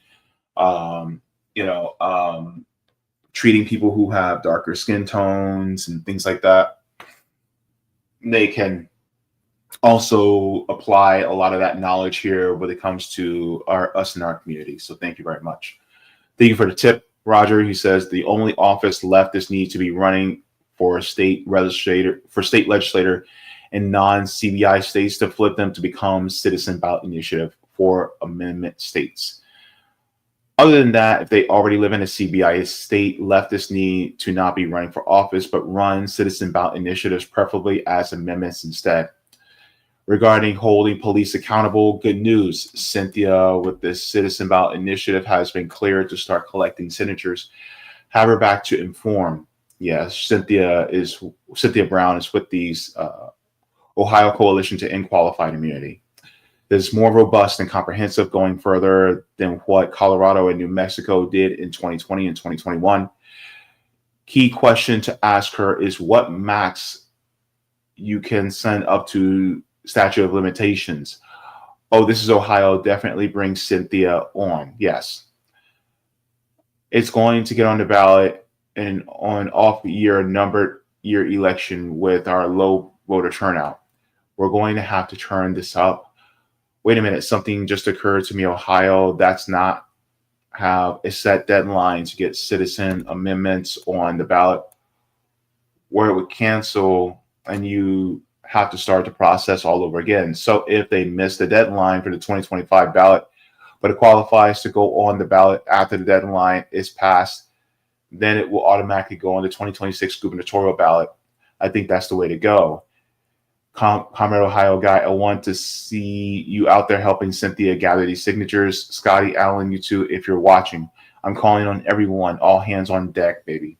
treating people who have darker skin tones and things like that, they can also apply a lot of that knowledge here when it comes to us and our community. So thank you very much. Thank you for the tip. Roger, he says the only office leftists need to be running for state legislator in non-CBI states to flip them to become citizen ballot initiative for amendment states. Other than that, if they already live in a CBI state, leftists need to not be running for office, but run citizen ballot initiatives, preferably as amendments instead. Regarding holding police accountable, good news. Cynthia, with this citizen ballot initiative, has been cleared to start collecting signatures. Have her back to inform. Yes, Cynthia Brown is with these Ohio Coalition to End Qualified Immunity. This is more robust and comprehensive, going further than what Colorado and New Mexico did in 2020 and 2021. Key question to ask her is what max you can send up to statute of limitations. Oh, this is Ohio. Definitely bring Cynthia on. Yes. It's going to get on the ballot in on off year numbered year election with our low voter turnout. We're going to have to turn this up. Wait a minute, something just occurred to me. Ohio, that's not have a set deadline to get citizen amendments on the ballot, where it would cancel and you have to start the process all over again. So if they miss the deadline for the 2025 ballot, but it qualifies to go on the ballot after the deadline is passed, then it will automatically go on the 2026 gubernatorial ballot. I think that's the way to go. Comrade Ohio guy, I want to see you out there helping Cynthia gather these signatures. Scotty, Allen, you too, if you're watching. I'm calling on everyone, all hands on deck, baby.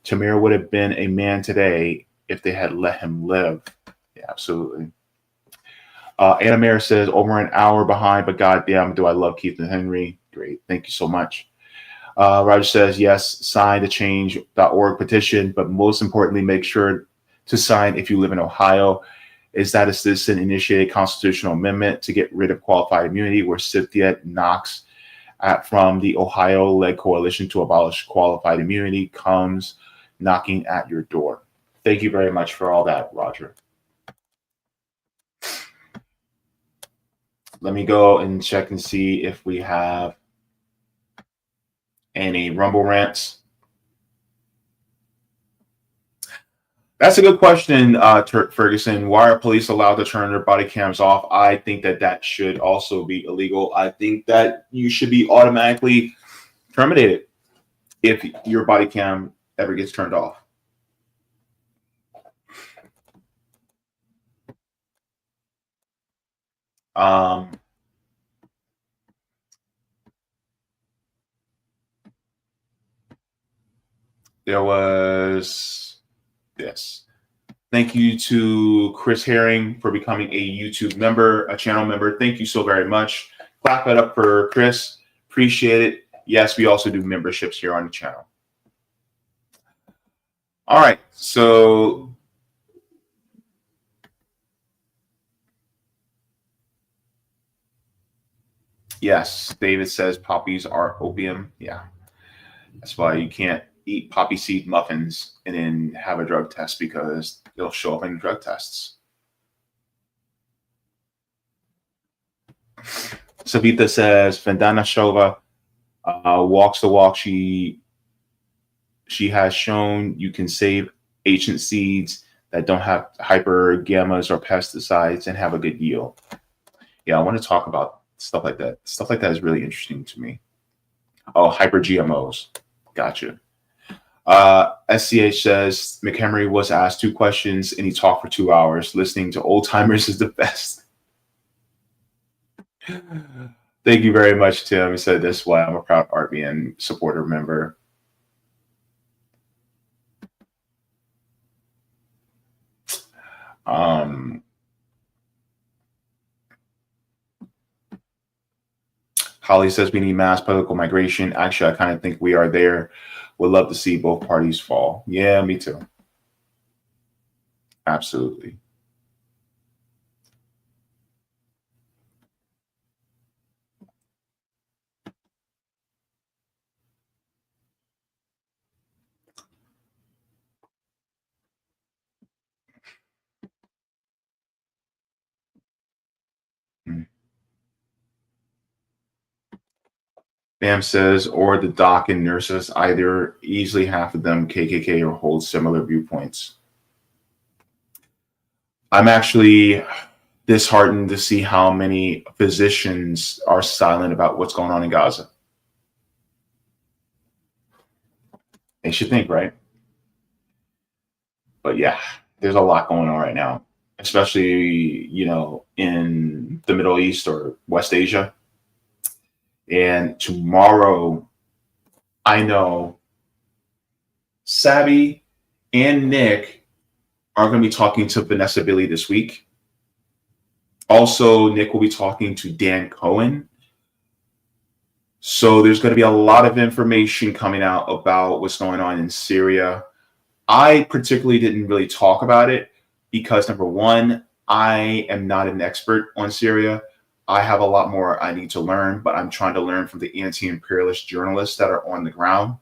Tamir would have been a man today if they had let him live. Yeah, absolutely. Anna Mayer says, over an hour behind, but goddamn, do I love Keith and Henry. Great. Thank you so much. Roger says, yes, sign the change.org petition, but most importantly, make sure to sign if you live in Ohio. Is that a citizen-initiated constitutional amendment to get rid of qualified immunity, where Cynthia Knox from the Ohio-led coalition to abolish qualified immunity comes knocking at your door. Thank you very much for all that, Roger. Let me go and check and see if we have any Rumble rants. That's a good question, Ferguson. Why are police allowed to turn their body cams off? I think that should also be illegal. I think that you should be automatically terminated if your body cam ever gets turned off. There was this. Thank you to Chris Herring for becoming a YouTube member, a channel member. Thank you so very much. Clap it up for Chris. Appreciate it. Yes, we also do memberships here on the channel. All right. So yes, David says poppies are opium. Yeah. That's why you can't eat poppy seed muffins and then have a drug test, because they'll show up in drug tests. Savita says Vandana Shova walks the walk. She has shown you can save ancient seeds that don't have hyper gammas or pesticides and have a good yield. Yeah, I want to talk about stuff like that. Stuff like that is really interesting to me. Oh, hyper GMOs. Gotcha. SCH says McHenry was asked 2 questions and he talked for 2 hours. Listening to old timers is the best. Thank you very much, Tim. He said this way. I'm a proud RBN supporter member. Holly says we need mass political migration. Actually, I kind of think we are there. Would love to see both parties fall. Yeah, me too. Absolutely. Bam says, or the doc and nurses, either easily half of them KKK or hold similar viewpoints. I'm actually disheartened to see how many physicians are silent about what's going on in Gaza. They should think, right? But yeah, there's a lot going on right now, especially, in the Middle East or West Asia. And tomorrow, I know Sabby and Nick are going to be talking to Vanessa Billy this week. Also, Nick will be talking to Dan Cohen. So there's going to be a lot of information coming out about what's going on in Syria. I particularly didn't really talk about it because, number one, I am not an expert on Syria. I have a lot more I need to learn, but I'm trying to learn from the anti-imperialist journalists that are on the ground.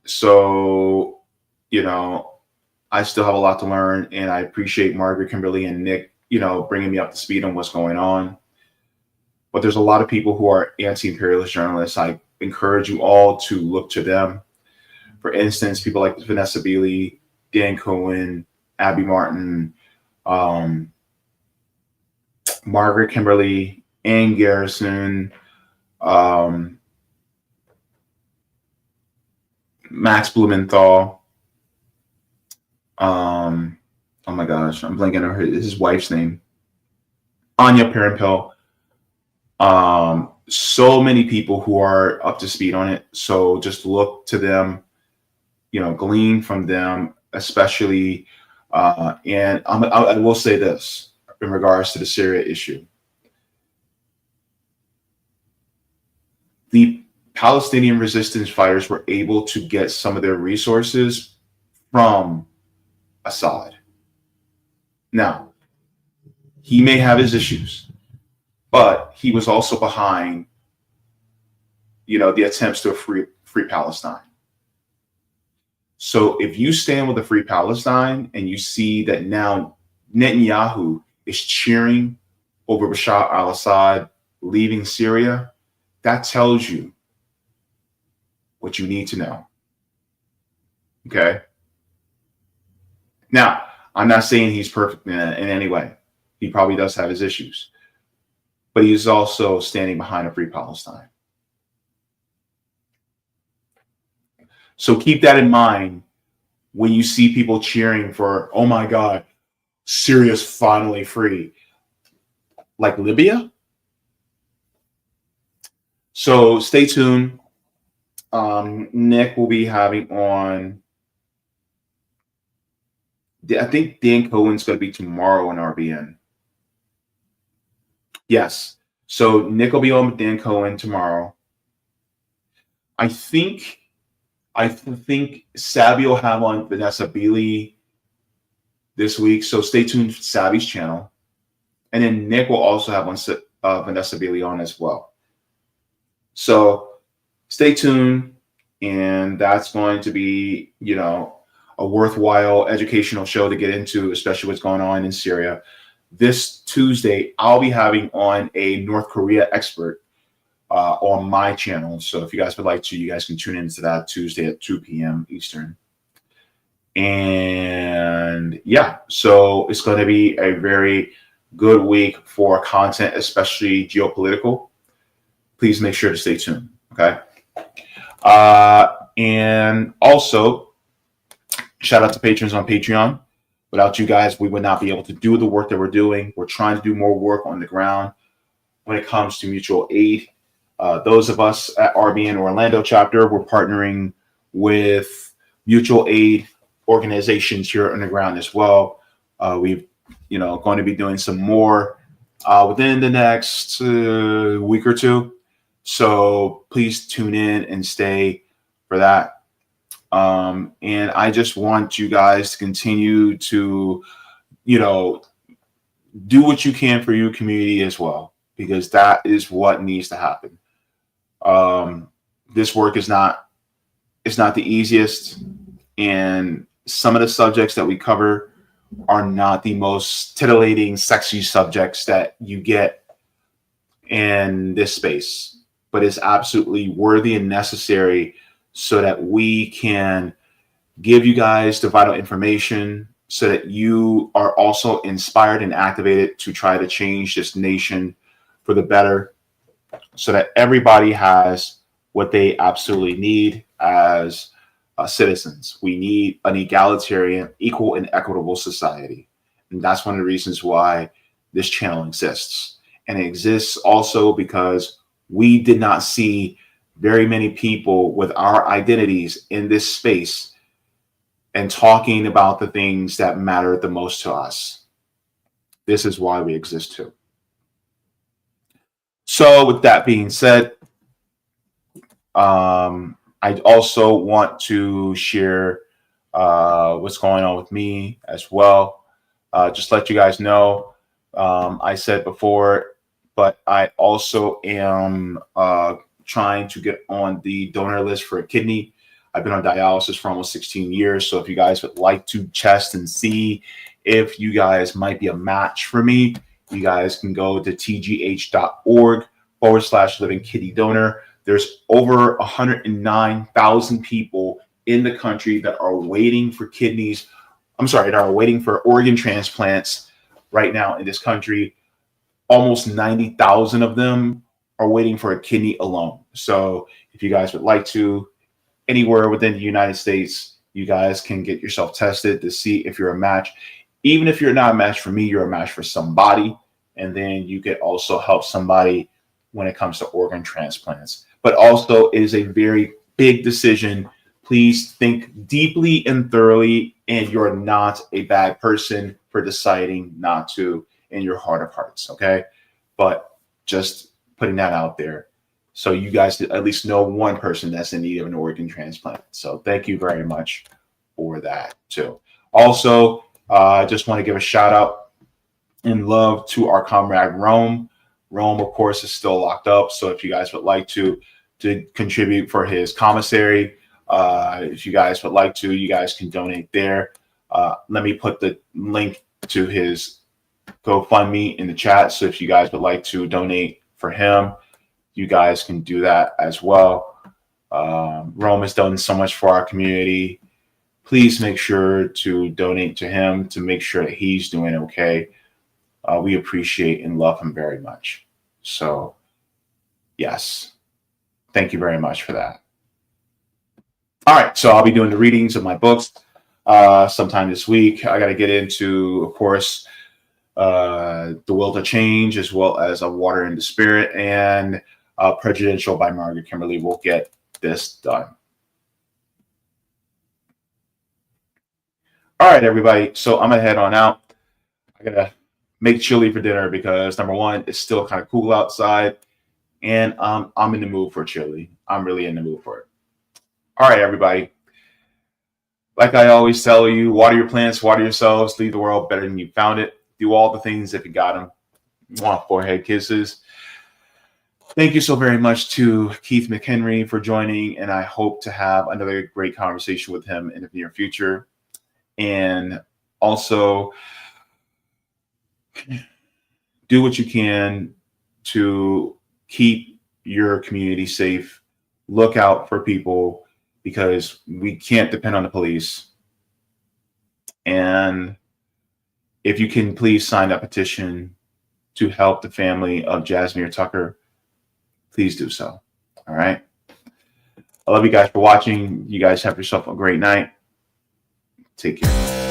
So, I still have a lot to learn, and I appreciate Margaret, Kimberly, and Nick, bringing me up to speed on what's going on. But there's a lot of people who are anti-imperialist journalists. I encourage you all to look to them. For instance, people like Vanessa Beeley, Dan Cohen, Abby Martin, Margaret Kimberly, Ann Garrison, Max Blumenthal. Oh my gosh, I'm blanking on his wife's name. Anya Parampil. So many people who are up to speed on it. So just look to them, glean from them, especially. And I will say this in regards to the Syria issue. The Palestinian resistance fighters were able to get some of their resources from Assad. Now, he may have his issues, but he was also behind, the attempts to free Palestine. So if you stand with a free Palestine and you see that now Netanyahu is cheering over Bashar al-Assad leaving Syria, that tells you what you need to know. Okay? Now, I'm not saying he's perfect in any way. He probably does have his issues. But he's also standing behind a free Palestine. So keep that in mind when you see people cheering for, oh my God, Syria's finally free. Like Libya? So stay tuned. Nick will be having on, I think Dan Cohen's going to be tomorrow on RBN. Yes. So Nick will be on with Dan Cohen tomorrow. I think Sabby will have on Vanessa Beeley this week. So stay tuned for Sabby's channel. And then Nick will also have on Vanessa Beeley on as well. So stay tuned. And that's going to be, a worthwhile educational show to get into, especially what's going on in Syria. This Tuesday, I'll be having on a North Korea expert on my channel. So if you guys would like to, you guys can tune into that Tuesday at 2 p.m. Eastern. And yeah, so it's going to be a very good week for content, especially geopolitical. Please make sure to stay tuned. Okay. And also, shout out to patrons on Patreon. Without you guys, we would not be able to do the work that we're doing. We're trying to do more work on the ground when it comes to mutual aid. Those of us at RBN Orlando chapter, we're partnering with mutual aid organizations here on the ground as well. We've, going to be doing some more within the next week or two. So please tune in and stay for that. And I just want you guys to continue to, do what you can for your community as well, because that is what needs to happen. This work is not the easiest, and some of the subjects that we cover are not the most titillating, sexy subjects that you get, in this space, but it's absolutely worthy and necessary so that we can give you guys the vital information so that you are also inspired and activated to try to change this nation for the better, so that everybody has what they absolutely need as citizens. We need an egalitarian, equal, and equitable society. And that's one of the reasons why this channel exists. And it exists also because we did not see very many people with our identities in this space and talking about the things that matter the most to us. This is why we exist too. So with that being said, I also want to share what's going on with me as well. Just let you guys know, I said before, but I also am trying to get on the donor list for a kidney. I've been on dialysis for almost 16 years. So if you guys would like to test and see if you guys might be a match for me, you guys can go to tgh.org/living kidney donor. There's over 109,000 people in the country that are waiting for kidneys. That are waiting for organ transplants right now in this country. Almost 90,000 of them are waiting for a kidney alone. So if you guys would like to, anywhere within the United States, you guys can get yourself tested to see if you're a match. Even if you're not a match for me, you're a match for somebody. And then you could also help somebody when it comes to organ transplants. But also, it is a very big decision. Please think deeply and thoroughly, and you're not a bad person for deciding not to in your heart of hearts, okay? But just putting that out there, so you guys at least know one person that's in need of an organ transplant. So thank you very much for that too. Also, I just want to give a shout out and love to our comrade Rome. Rome, of course, is still locked up. So if you guys would like to contribute for his commissary, if you guys would like to, you guys can donate there. Let me put the link to his GoFundMe in the chat. So if you guys would like to donate for him, you guys can do that as well. Rome has done so much for our community. Please make sure to donate to him to make sure that he's doing okay. We appreciate and love him very much. So, yes, thank you very much for that. All right, so I'll be doing the readings of my books sometime this week. I got to get into, of course, The Will to Change, as well as A Water in the Spirit, and Prejudicial by Margaret Kimberly. Will get this done. All right, everybody. So I'm gonna head on out. I gotta make chili for dinner because number one, it's still kind of cool outside, and I'm in the mood for chili. I'm really in the mood for it. All right, everybody. Like I always tell you, water your plants, water yourselves, leave the world better than you found it. Do all the things if you got them. Mwah, forehead kisses. Thank you so very much to Keith McHenry for joining, and I hope to have another great conversation with him in the near future. And also, do what you can to keep your community safe. Look out for people because we can't depend on the police. And if you can, please sign that petition to help the family of Jazmir Tucker. Please do so. All right. I love you guys for watching. You guys have yourself a great night. Take care.